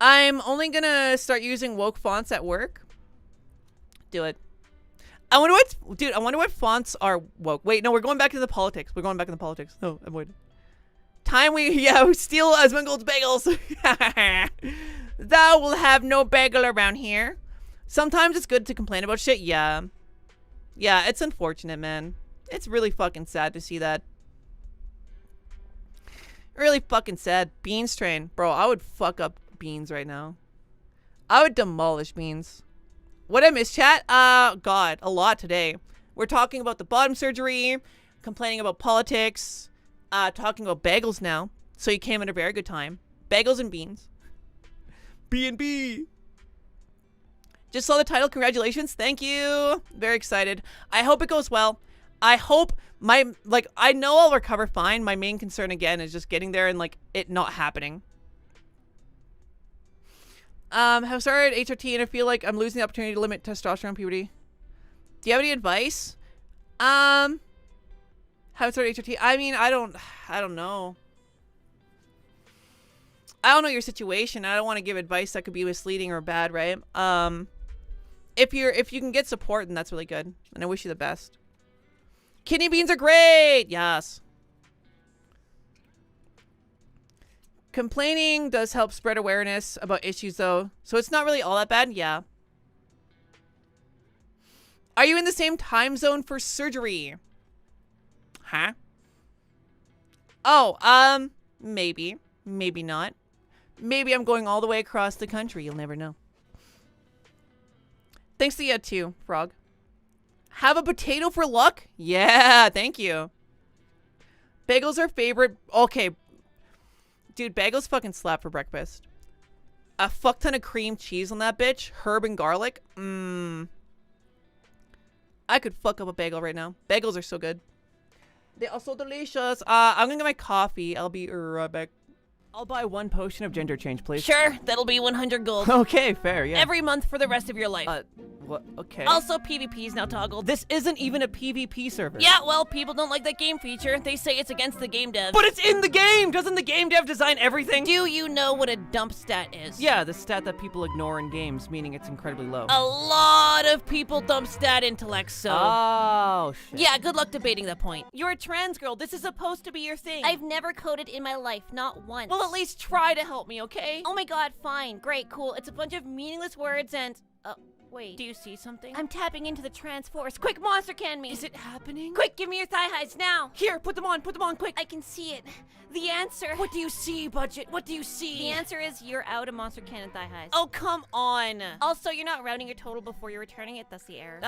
only gonna start using woke fonts at work. Do it. I wonder what fonts are woke. Wait, no, we're going back to the politics. We're going back to the politics. No, avoid. We steal Asmongold's bagels. Thou will have no bagel around here. Sometimes it's good to complain about shit. Yeah, it's unfortunate, man. It's really fucking sad to see that. Really fucking sad. Beans train. Bro, I would fuck up Beans right now. I would demolish Beans. What I miss, chat? God, a lot today. We're talking about the bottom surgery, complaining about politics, talking about bagels now. So you came at a very good time. Bagels and beans. B&B. Just saw the title. Congratulations. Thank you. Very excited. I hope it goes well. I hope I know I'll recover fine. My main concern again is just getting there and like it not happening. Have started HRT and I feel like I'm losing the opportunity to limit testosterone puberty. Do you have any advice? Have started HRT. I mean, I don't know. I don't know your situation. I don't want to give advice that could be misleading or bad, right? If you can get support, then that's really good. And I wish you the best. Kidney beans are great. Yes. Complaining does help spread awareness about issues, though. So it's not really all that bad. Yeah. Are you in the same time zone for surgery? Huh? Oh, maybe. Maybe not. Maybe I'm going all the way across the country. You'll never know. Thanks to you, too, Frog. Have a potato for luck? Yeah, thank you. Bagels are favorite. Okay. Dude, bagels fucking slap for breakfast. A fuck ton of cream cheese on that bitch. Herb and garlic. I could fuck up a bagel right now. Bagels are so good. They are so delicious. I'm gonna get my coffee. I'll be right back. I'll buy 1 potion of gender change, please. Sure, that'll be 100 gold. Okay, fair, yeah. Every month for the rest of your life. What? Okay. Also, PvP's now toggled. This isn't even a PvP server. Yeah, well, people don't like that game feature. They say it's against the game dev. But it's in the game! Doesn't the game dev design everything? Do you know what a dump stat is? Yeah, the stat that people ignore in games, meaning it's incredibly low. A lot of people dump stat intellect, so... Oh, shit. Yeah, good luck debating that point. You're a trans girl. This is supposed to be your thing. I've never coded in my life, not once. Well, at least try to help me, okay? Oh my god, fine, great, cool. It's a bunch of meaningless words and... wait. Do you see something? I'm tapping into the trans force. Quick, monster can me! Is it happening? Quick, give me your thigh highs now! Here, put them on, quick! I can see it. The answer... What do you see, Budget? What do you see? The answer is you're out of monster cannon thigh highs. Oh, come on! Also, you're not rounding your total before you're returning it, that's the error.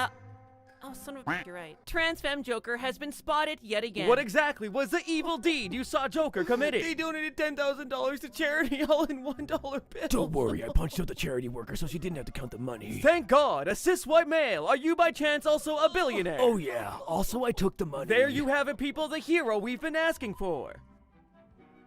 Oh, son of a... You're right. Trans femme Joker has been spotted yet again. What exactly was the evil deed you saw Joker committed? He donated $10,000 to charity all in $1 bills. Don't worry, I punched out the charity worker so she didn't have to count the money. Thank God, a cis white male. Are you by chance also a billionaire? Oh yeah, also I took the money. There you have it, people, the hero we've been asking for.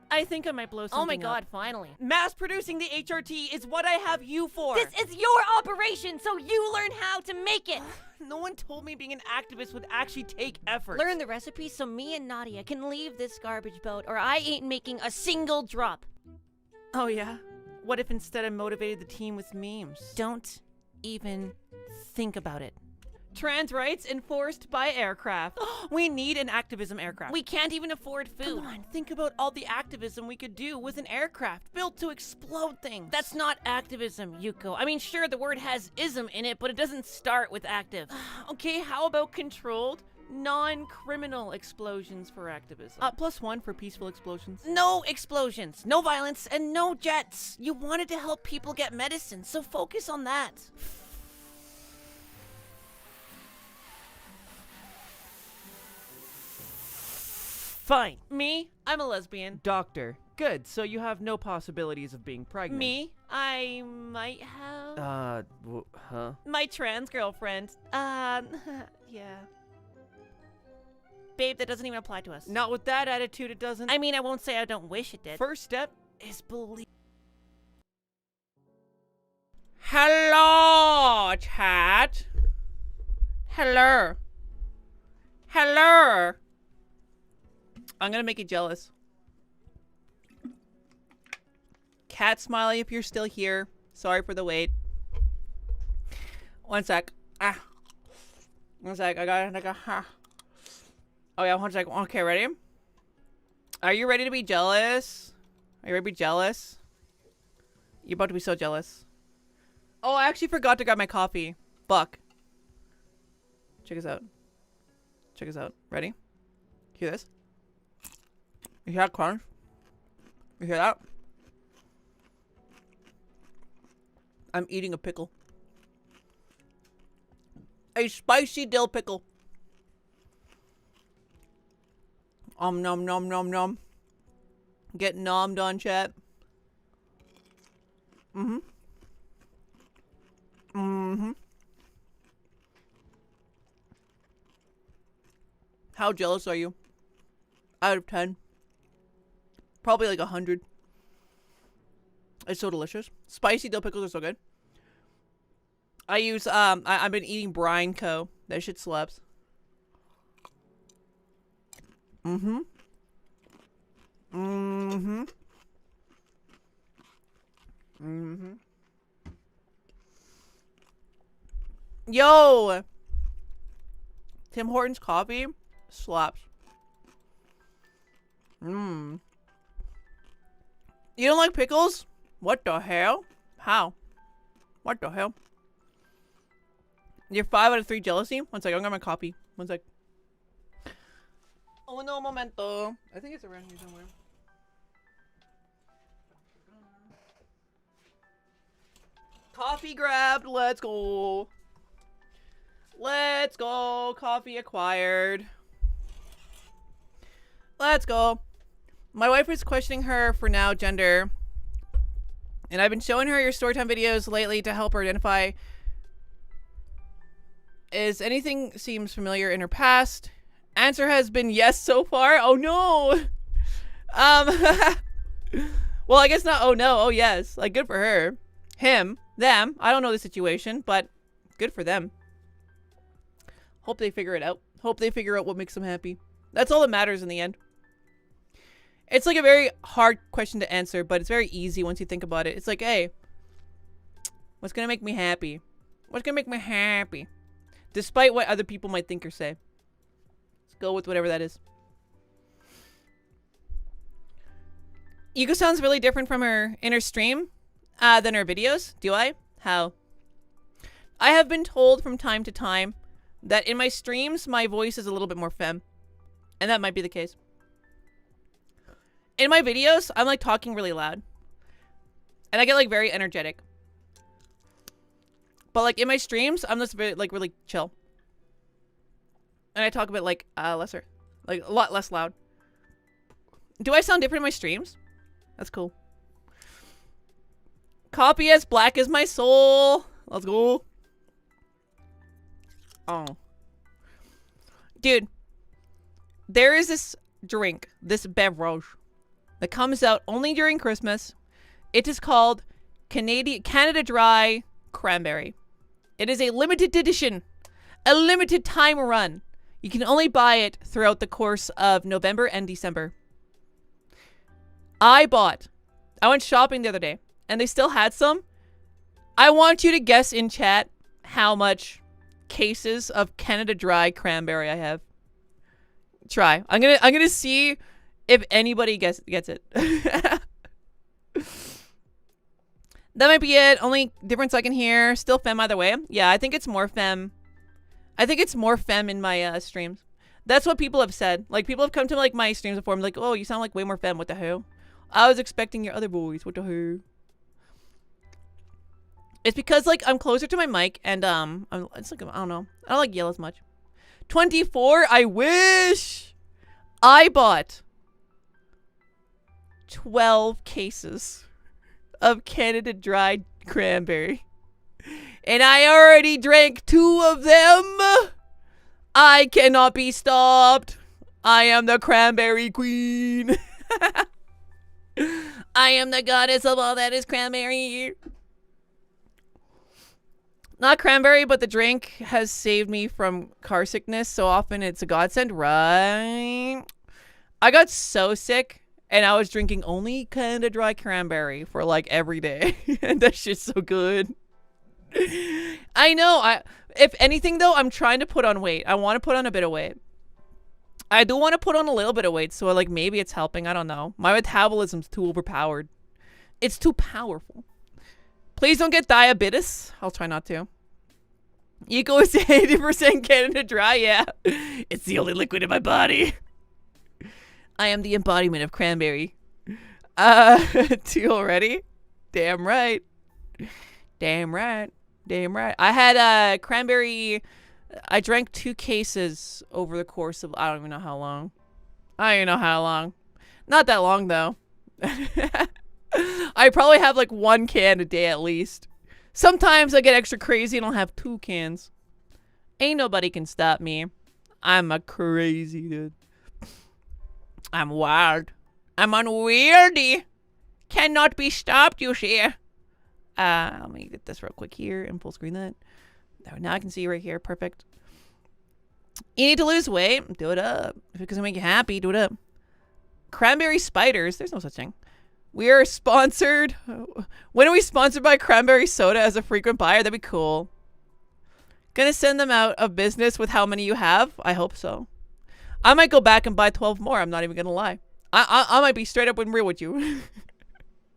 I think I might blow something Oh my god, up. finally. Mass producing the HRT is what I have you for. This is your operation, so you learn how to make it! No one told me being an activist would actually take effort. Learn the recipe so me and Nadia can leave this garbage boat, or I ain't making a single drop. Oh yeah? What if instead I motivated the team with memes? Don't even think about it. Trans rights enforced by aircraft. We need an activism aircraft. We can't even afford food. Come on, think about all the activism we could do with an aircraft built to explode things. That's not activism, Yuko. I mean, sure, the word has ism in it, but it doesn't start with active. Okay, how about controlled, non-criminal explosions for activism? +1 for peaceful explosions. No explosions, no violence, and no jets. You wanted to help people get medicine, so focus on that. Fine. Me? I'm a lesbian. Doctor. Good, so you have no possibilities of being pregnant. Me? I might have. Huh? My trans girlfriend. Yeah. Babe, that doesn't even apply to us. Not with that attitude, it doesn't. I mean, I won't say I don't wish it did. First step is believe. Hello, chat. Hello. Hello. I'm gonna make you jealous. Cat Smiley, if you're still here. Sorry for the wait. One sec. One sec. I got. Oh yeah, one sec. Okay, ready? Are you ready to be jealous? Are you ready to be jealous? You're about to be so jealous. Oh, I actually forgot to grab my coffee. Fuck. Check this out. Check this out. Ready? Hear this? You hear that crunch? You hear that? I'm eating a pickle. A spicy dill pickle. Nom nom nom nom. Get nommed on, chat. Mm-hmm. Mm-hmm. How jealous are you? Out of 10. Probably like 100. It's so delicious. Spicy dill pickles are so good. I use, I've been eating Brine Co. That shit slaps. Mm-hmm. Mm-hmm. Mm-hmm. Yo! Tim Hortons coffee slaps. Mmm. You don't like pickles? What the hell? How? What the hell? You're 5 out of 3 jealousy? One sec, I'm gonna get my copy. One sec. Oh no, momento. I think it's around here somewhere. Coffee grabbed. Let's go. Let's go. Coffee acquired. Let's go. My wife is questioning her for now gender. And I've been showing her your storytime videos lately to help her identify. Is anything seems familiar in her past? Answer has been yes so far. Oh no. Well, I guess not. Oh no. Oh yes. Like, good for her. Him. Them. I don't know the situation, but good for them. Hope they figure it out. Hope they figure out what makes them happy. That's all that matters in the end. It's like a very hard question to answer, but it's very easy once you think about it. It's like, hey, what's gonna make me happy? What's gonna make me happy? Despite what other people might think or say. Let's go with whatever that is. Yuko sounds really different from her in her stream than her videos. Do I? How? I have been told from time to time that in my streams, my voice is a little bit more femme. And that might be the case. In my videos, I'm like talking really loud. And I get like very energetic. But like in my streams, I'm just very, like really chill. And I talk a bit like lesser. Like a lot less loud. Do I sound different in my streams? That's cool. Copy as black as my soul. Let's go. Oh. Dude. There is this drink, this beverage, that comes out only during Christmas. It is called Canada Dry Cranberry. It is a limited edition, a limited time run. You can only buy it throughout the course of November and December. I went shopping the other day, and they still had some. I want you to guess in chat how much cases of Canada Dry cranberry I have. Try. I'm gonna see if anybody gets it. That might be it. Only difference I can hear. Still femme either way. Yeah, I think it's more femme. I think it's more femme in my streams. That's what people have said. Like, people have come to like my streams before and be like, oh, you sound like way more femme. What the hell? I was expecting your other voice. What the hell? It's because like I'm closer to my mic and it's like I don't know. I don't like yell as much. 24. I wish I bought 12 cases of Canada Dry cranberry, and I already drank 2 of them. I cannot be stopped. I am the cranberry queen. I am the goddess of all that is cranberry. Not cranberry, but the drink has saved me from car sickness so often. It's a godsend, right? I got so sick, and I was drinking only Canada Dry cranberry for like every day. And that shit's so good. I know. If anything, though, I'm trying to put on weight. I want to put on a bit of weight. I do want to put on a little bit of weight, so like maybe it's helping. I don't know. My metabolism's too overpowered. It's too powerful. Please don't get diabetes. I'll try not to. Eco is 80% Canada Dry. Yeah. It's the only liquid in my body. I am the embodiment of cranberry. 2 already? Damn right. Damn right. Damn right. I had cranberry. I drank 2 cases over the course of, I don't even know how long. I don't even know how long. Not that long, though. I probably have like 1 can a day at least. Sometimes I get extra crazy and I'll have 2 cans. Ain't nobody can stop me. I'm a crazy dude. I'm wild. I'm unweirdy. Cannot be stopped, you see. Let me get this real quick here and full screen that. Now I can see you right here. Perfect. You need to lose weight? Do it up. If it's gonna make you happy, do it up. Cranberry spiders. There's no such thing. We are sponsored. When are we sponsored by Cranberry Soda as a frequent buyer? That'd be cool. Gonna send them out of business with how many you have? I hope so. I might go back and buy 12 more. I'm not even gonna lie. I might be straight up and real with you.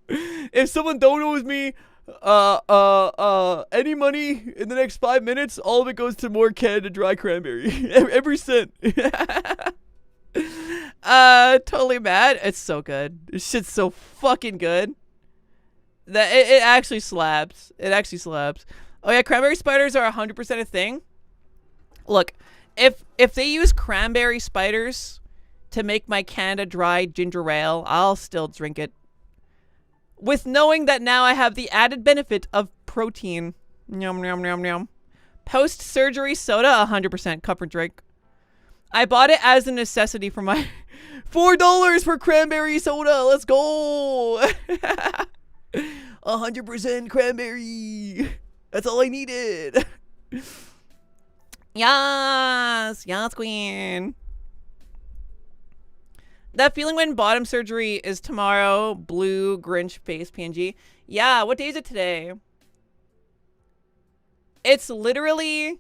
If someone don't owes me any money in the next 5 minutes, all of it goes to more Canada Dry cranberry. Every cent. Totally mad. It's so good. This shit's so fucking good that it actually slaps. It actually slaps. Oh yeah, cranberry spiders are 100% a thing. Look, if they use cranberry spiders to make my Canada Dry ginger ale, I'll still drink it. With knowing that now I have the added benefit of protein. Yum, yum, yum, yum. Post-surgery soda, 100% comfort drink. I bought it as a necessity for my $4 for cranberry soda. Let's go. 100% cranberry. That's all I needed. Yes. Yes, queen. That feeling when bottom surgery is tomorrow. Blue Grinch face PNG. Yeah, what day is it today? It's literally...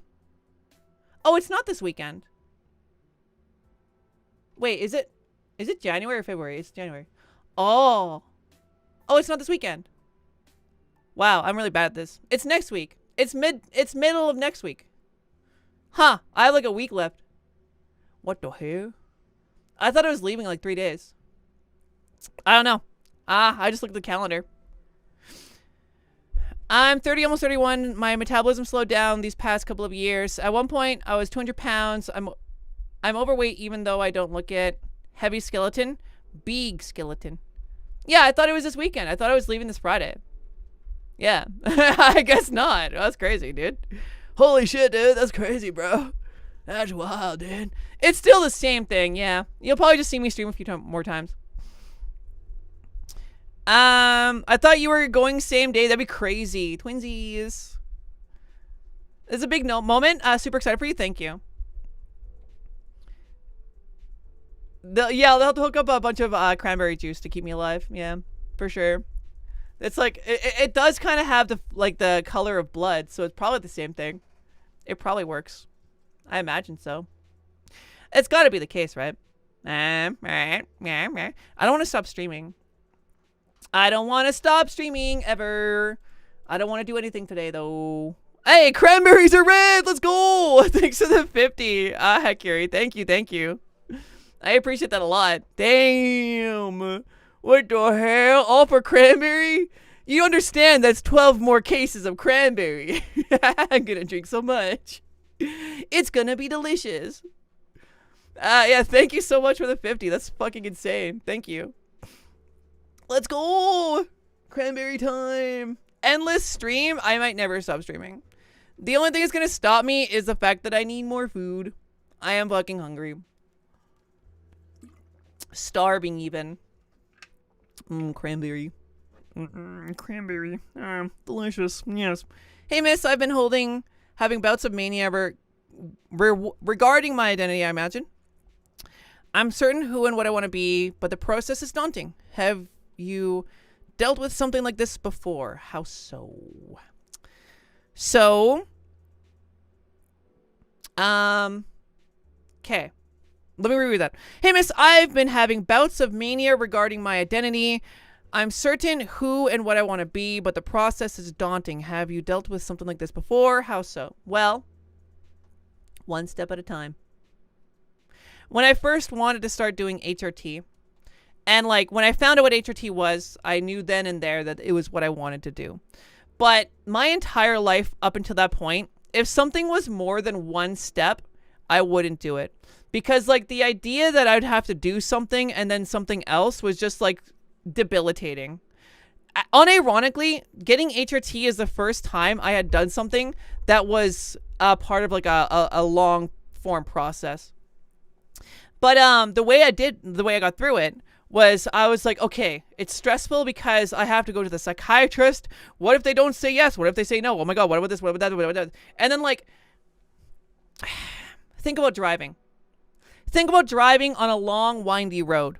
Oh, it's not this weekend. Wait, is it January or February? It's January. Oh, it's not this weekend. Wow, I'm really bad at this. It's next week. It's middle of next week. Huh, I have like a week left. What the hell? I thought I was leaving in like 3 days. I don't know. I just looked at the calendar. I'm 30, almost 31. My metabolism slowed down these past couple of years. At one point, I was 200 pounds. I'm overweight even though I don't look it. Heavy skeleton. Big skeleton. Yeah, I thought it was this weekend. I thought I was leaving this Friday. Yeah. I guess not. That's crazy, dude. Holy shit, dude. That's crazy, bro. That's wild, dude. It's still the same thing, yeah. You'll probably just see me stream a few more times. I thought you were going same day. That'd be crazy. Twinsies. It's a big moment. Super excited for you. Thank you. Yeah, they'll have to hook up a bunch of cranberry juice to keep me alive. Yeah, for sure. It's like it does kind of have the color of blood, so it's probably the same thing. It probably works. I imagine so. It's got to be the case, right? I don't want to stop streaming. I don't want to stop streaming ever. I don't want to do anything today, though. Hey, cranberries are red. Let's go. Thanks for the 50. Heck, Yuri. Thank you. Thank you. I appreciate that a lot. Damn. What the hell? All for cranberry? You understand that's 12 more cases of cranberry. I'm going to drink so much. It's going to be delicious. Yeah, thank you so much for the 50. That's fucking insane. Thank you. Let's go. Cranberry time. Endless stream. I might never stop streaming. The only thing that's going to stop me is the fact that I need more food. I am fucking hungry. Starving even. Cranberry. Cranberry. Delicious. Yes. Hey, miss, I've been having bouts of mania regarding my identity, I imagine. I'm certain who and what I want to be, but the process is daunting. Have you dealt with something like this before? How so? Okay. Let me reread that. Hey, miss, I've been having bouts of mania regarding my identity. I'm certain who and what I want to be, but the process is daunting. Have you dealt with something like this before? How so? Well, one step at a time. When I first wanted to start doing HRT, and like when I found out what HRT was, I knew then and there that it was what I wanted to do. But my entire life up until that point, if something was more than one step, I wouldn't do it. Because like the idea that I'd have to do something and then something else was just like debilitating. Unironically, getting HRT is the first time I had done something that was part of like a long form process. But the way I got through it was I was like, okay, it's stressful because I have to go to the psychiatrist. What if they don't say yes? What if they say no? Oh my God, what about this? What about that? What about that? And then like, think about driving. Think about driving on a long, windy road.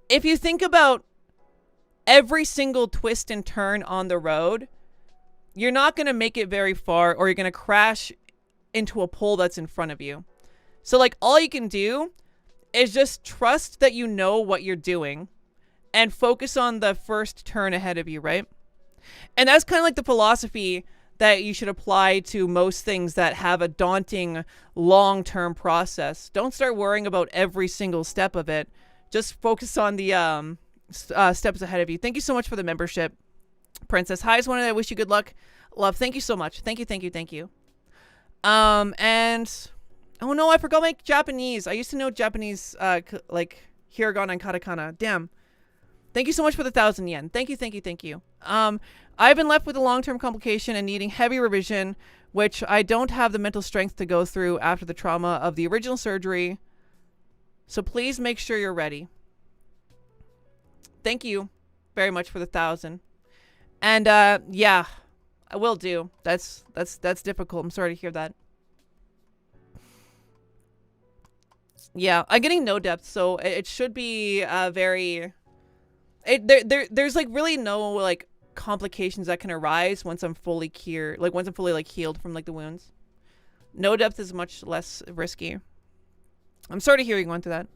If you think about every single twist and turn on the road, you're not going to make it very far, or you're going to crash into a pole that's in front of you. So like all you can do is just trust that you know what you're doing and focus on the first turn ahead of you, right? And that's kind of like the philosophy that you should apply to most things that have a daunting long-term process. Don't start worrying about every single step of it. Just focus on the steps ahead of you. Thank you so much for the membership, Princess. Hi, I just wanted to wish you good luck. Love, thank you so much. Thank you. And oh no, I forgot my Japanese. I used to know Japanese, like hiragana and katakana. Damn. Thank you so much for the 1,000 yen. Thank you. I've been left with a long-term complication and needing heavy revision, which I don't have the mental strength to go through after the trauma of the original surgery. So please make sure you're ready. Thank you very much for the 1,000. And yeah, I will do. That's difficult. I'm sorry to hear that. Yeah, I'm getting no depth, so it should be very. There's like really no like complications that can arise once I'm fully cured, like once I'm fully like healed from like the wounds. No depth is much less risky. I'm sorry to hear you going through that.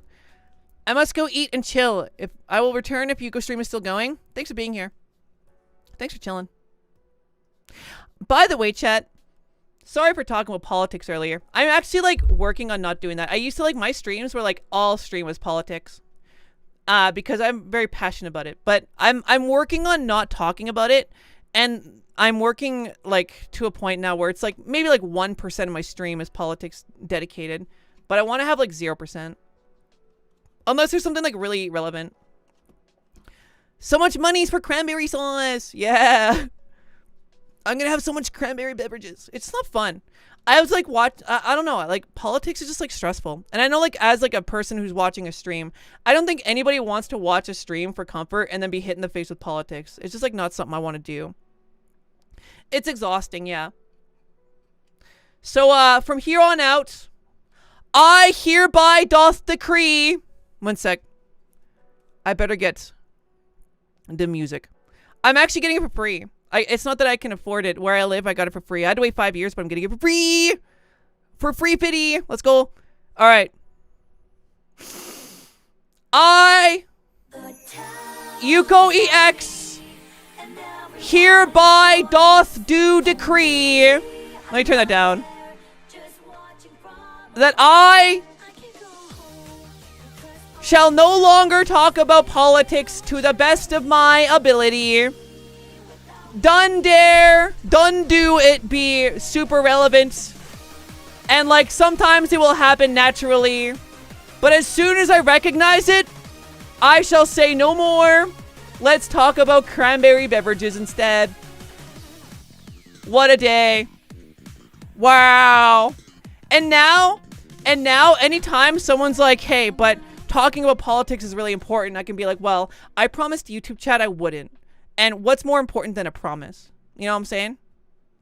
I must go eat and chill. If I will return if Yuko stream is still going. Thanks for being here. Thanks for chilling. By the way, chat. Sorry for talking about politics earlier. I'm actually like working on not doing that. I used to like my streams were like all stream was politics. Because I'm very passionate about it. But I'm working on not talking about it, and I'm working like to a point now where it's like maybe like 1% of my stream is politics dedicated, but I want to have like 0%. Unless there's something like really relevant. So much money's for cranberry sauce. Yeah. I'm gonna have so much cranberry beverages. It's not fun. I was like, I don't know. Like politics is just like stressful. And I know like as like a person who's watching a stream, I don't think anybody wants to watch a stream for comfort and then be hit in the face with politics. It's just like not something I want to do. It's exhausting. Yeah. So from here on out, I hereby doth decree. One sec. I better get the music. I'm actually getting it for free. It's not that I can afford it. Where I live, I got it for free. I had to wait 5 years, but I'm getting it for free. For free pity. Let's go. All right. I, Yuko EX, hereby doth do decree. Let me turn that down. That I shall no longer talk about politics to the best of my ability. Done dare, done do it be super relevant. And like sometimes it will happen naturally. But as soon as I recognize it, I shall say no more. Let's talk about cranberry beverages instead. What a day. Wow. And now, anytime someone's like, hey, but talking about politics is really important, I can be like, well, I promised YouTube chat I wouldn't. And what's more important than a promise? You know what I'm saying?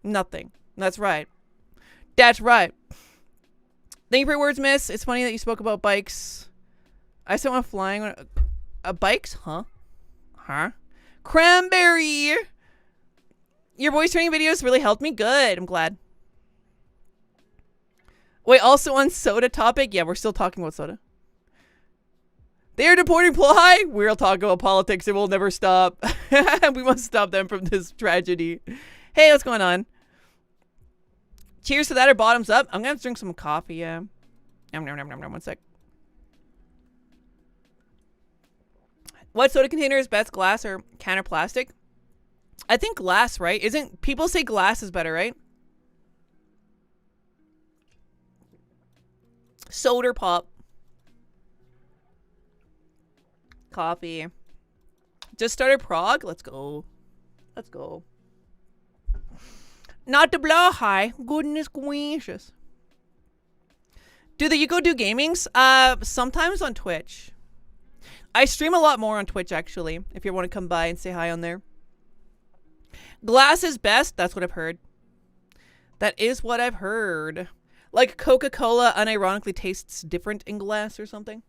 Nothing. That's right. That's right. Thank you for your words, miss. It's funny that you spoke about bikes. I still went flying. Bikes? Huh? Huh? Cranberry! Your voice training videos really helped me. Good. I'm glad. Wait, also on soda topic? Yeah, we're still talking about soda. They are deporting Ply. We'll talk about politics. It will never stop. We must stop them from this tragedy. Hey, what's going on? Cheers to that or bottoms up. I'm gonna have to drink some coffee. Yeah. Nom, nom, nom, nom, nom. 1 sec. What soda container is best, glass or can or plastic? I think glass, right? Isn't people say glass is better, right? Soda pop. Coffee. Just started Prague. Let's go. Let's go. Not to blow high. Goodness gracious. Do the Yuko do gamings? Sometimes on Twitch. I stream a lot more on Twitch, actually, if you want to come by and say hi on there. Glass is best. That's what I've heard. That is what I've heard. Like Coca-Cola unironically tastes different in glass or something.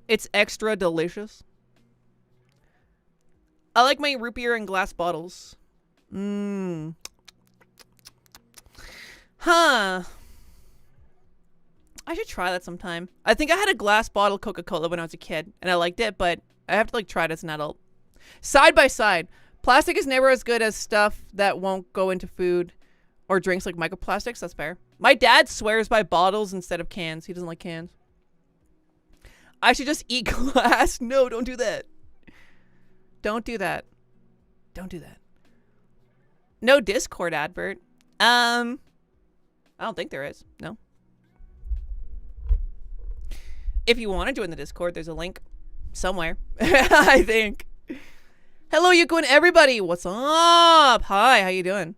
It's extra delicious. I like my root beer in glass bottles. Huh. I should try that sometime. I think I had a glass bottle Coca-Cola when I was a kid, and I liked it, but I have to like try it as an adult. Side by side. Plastic is never as good as stuff that won't go into food or drinks like microplastics. That's fair. My dad swears by bottles instead of cans. He doesn't like cans. I should just eat glass. No, don't do that. Don't do that. Don't do that. No Discord advert. I don't think there is. No. If you want to join the Discord, there's a link somewhere. I think. Hello, Yuko and everybody. What's up? Hi, how you doing?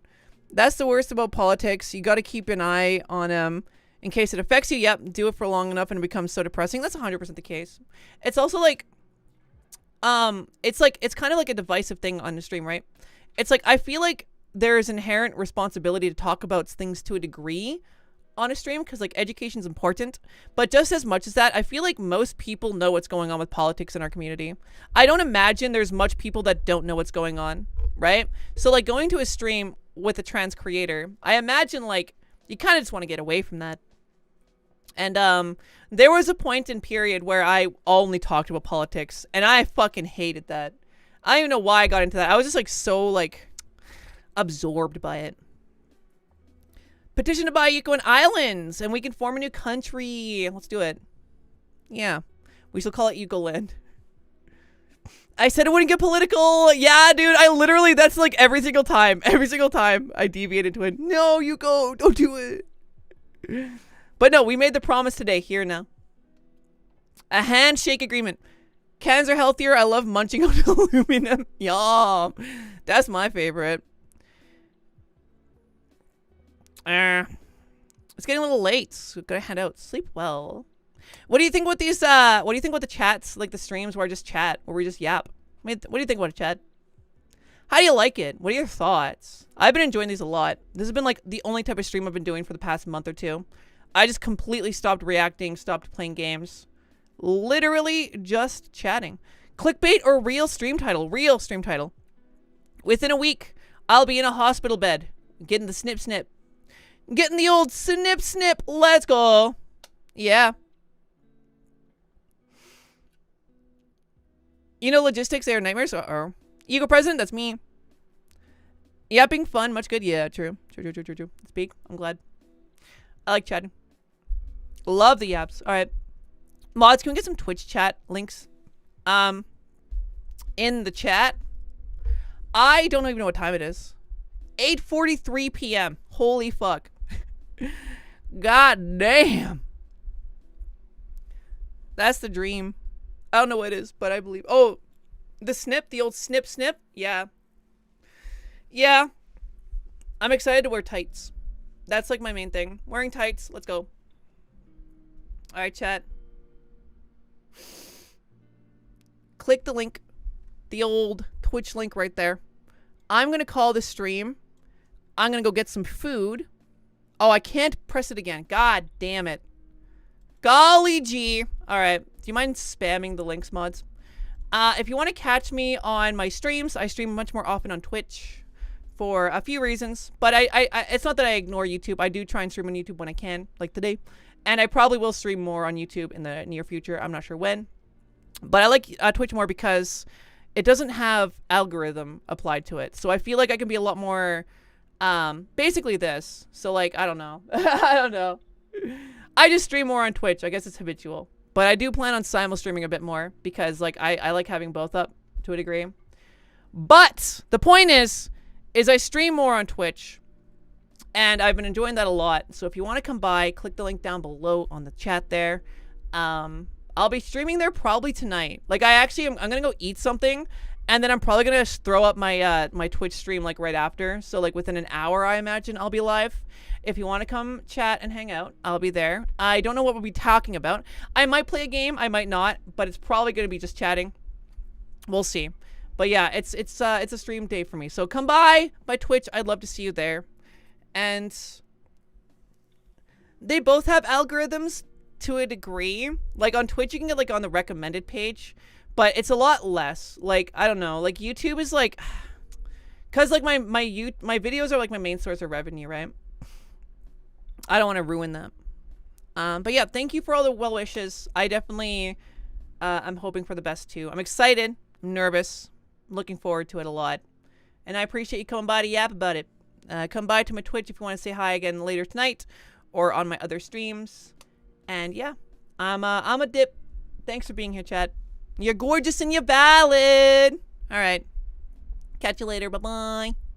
That's the worst about politics. You got to keep an eye on in case it affects you. Yep, do it for long enough and it becomes so depressing. That's 100% the case. It's also like it's kind of like a divisive thing on the stream, right? It's like I feel like there is inherent responsibility to talk about things to a degree on a stream because like education is important, but just as much as that, I feel like most people know what's going on with politics in our community. I don't imagine there's much people that don't know what's going on, right? So like going to a stream with a trans creator, I imagine like you kind of just want to get away from that. And there was a point in period where I only talked about politics and I fucking hated that. I don't even know why I got into that. I was just like so like absorbed by it. Petition to buy Yuko Islands and we can form a new country. Let's do it. Yeah. We shall call it Yukoland. I said it wouldn't get political. Yeah, dude. I literally, that's like every single time I deviate into it. No, Yuko, don't do it. But no, we made the promise today. Here now. A handshake agreement. Cans are healthier. I love munching on aluminum. Yum. That's my favorite. It's getting a little late. So gotta head out. Sleep well. What do you think with these, what do you think with the chats, like the streams where I just chat, where we just yap? What do you think about it, chat? How do you like it? What are your thoughts? I've been enjoying these a lot. This has been like the only type of stream I've been doing for the past month or two. I just completely stopped reacting, stopped playing games. Literally just chatting. Clickbait or real stream title? Real stream title. Within a week, I'll be in a hospital bed, getting the snip snip. Getting the old snip snip. Let's go. Yeah. You know, logistics, they are nightmares. Uh-oh. Ego president, that's me. Yapping fun, much good. Yeah, true. True. Speak. I'm glad. I like chatting. Love the yaps. All right. Mods, can we get some Twitch chat links? In the chat. I don't even know what time it is. 8:43 p.m. Holy fuck. God damn. That's the dream. I don't know what it is, but I believe. Oh, the snip, the old snip. Yeah. Yeah. I'm excited to wear tights. That's like my main thing. Wearing tights. Let's go. All right, chat. Click the link. The old Twitch link right there. I'm going to call this stream. I'm going to go get some food. Oh, I can't press it again. God damn it. Golly gee. All right. Do you mind spamming the links, mods? If you want to catch me on my streams, I stream much more often on Twitch for a few reasons. But I it's not that I ignore YouTube. I do try and stream on YouTube when I can, like today. And I probably will stream more on YouTube in the near future. I'm not sure when. But I like Twitch more because it doesn't have algorithm applied to it. So I feel like I can be a lot more, basically this. So like, I don't know. I don't know. I just stream more on Twitch. I guess it's habitual. But I do plan on simul streaming a bit more because like I like having both up to a degree. But the point is I stream more on Twitch and I've been enjoying that a lot. So if you want to come by, click the link down below on the chat there. I'll be streaming there probably tonight. Like I'm gonna go eat something and then I'm probably gonna throw up my my Twitch stream like right after. So like within an hour, I imagine I'll be live. If you want to come chat and hang out, I'll be there. I don't know what we'll be talking about. I might play a game, I might not, but it's probably gonna be just chatting. We'll see. But yeah, it's a stream day for me. So come by Twitch. I'd love to see you there. And they both have algorithms to a degree. Like on Twitch, you can get like on the recommended page, but it's a lot less. Like I don't know. Like YouTube is like, cause like my videos are like my main source of revenue, right? I don't want to ruin that. But yeah, thank you for all the well wishes. I definitely, I'm hoping for the best too. I'm excited. I'm nervous. I'm looking forward to it a lot. And I appreciate you coming by to yap about it. Come by to my Twitch if you want to say hi again later tonight or on my other streams. And yeah, I'm a dip. Thanks for being here, chat. You're gorgeous and you're valid. All right. Catch you later. Bye-bye.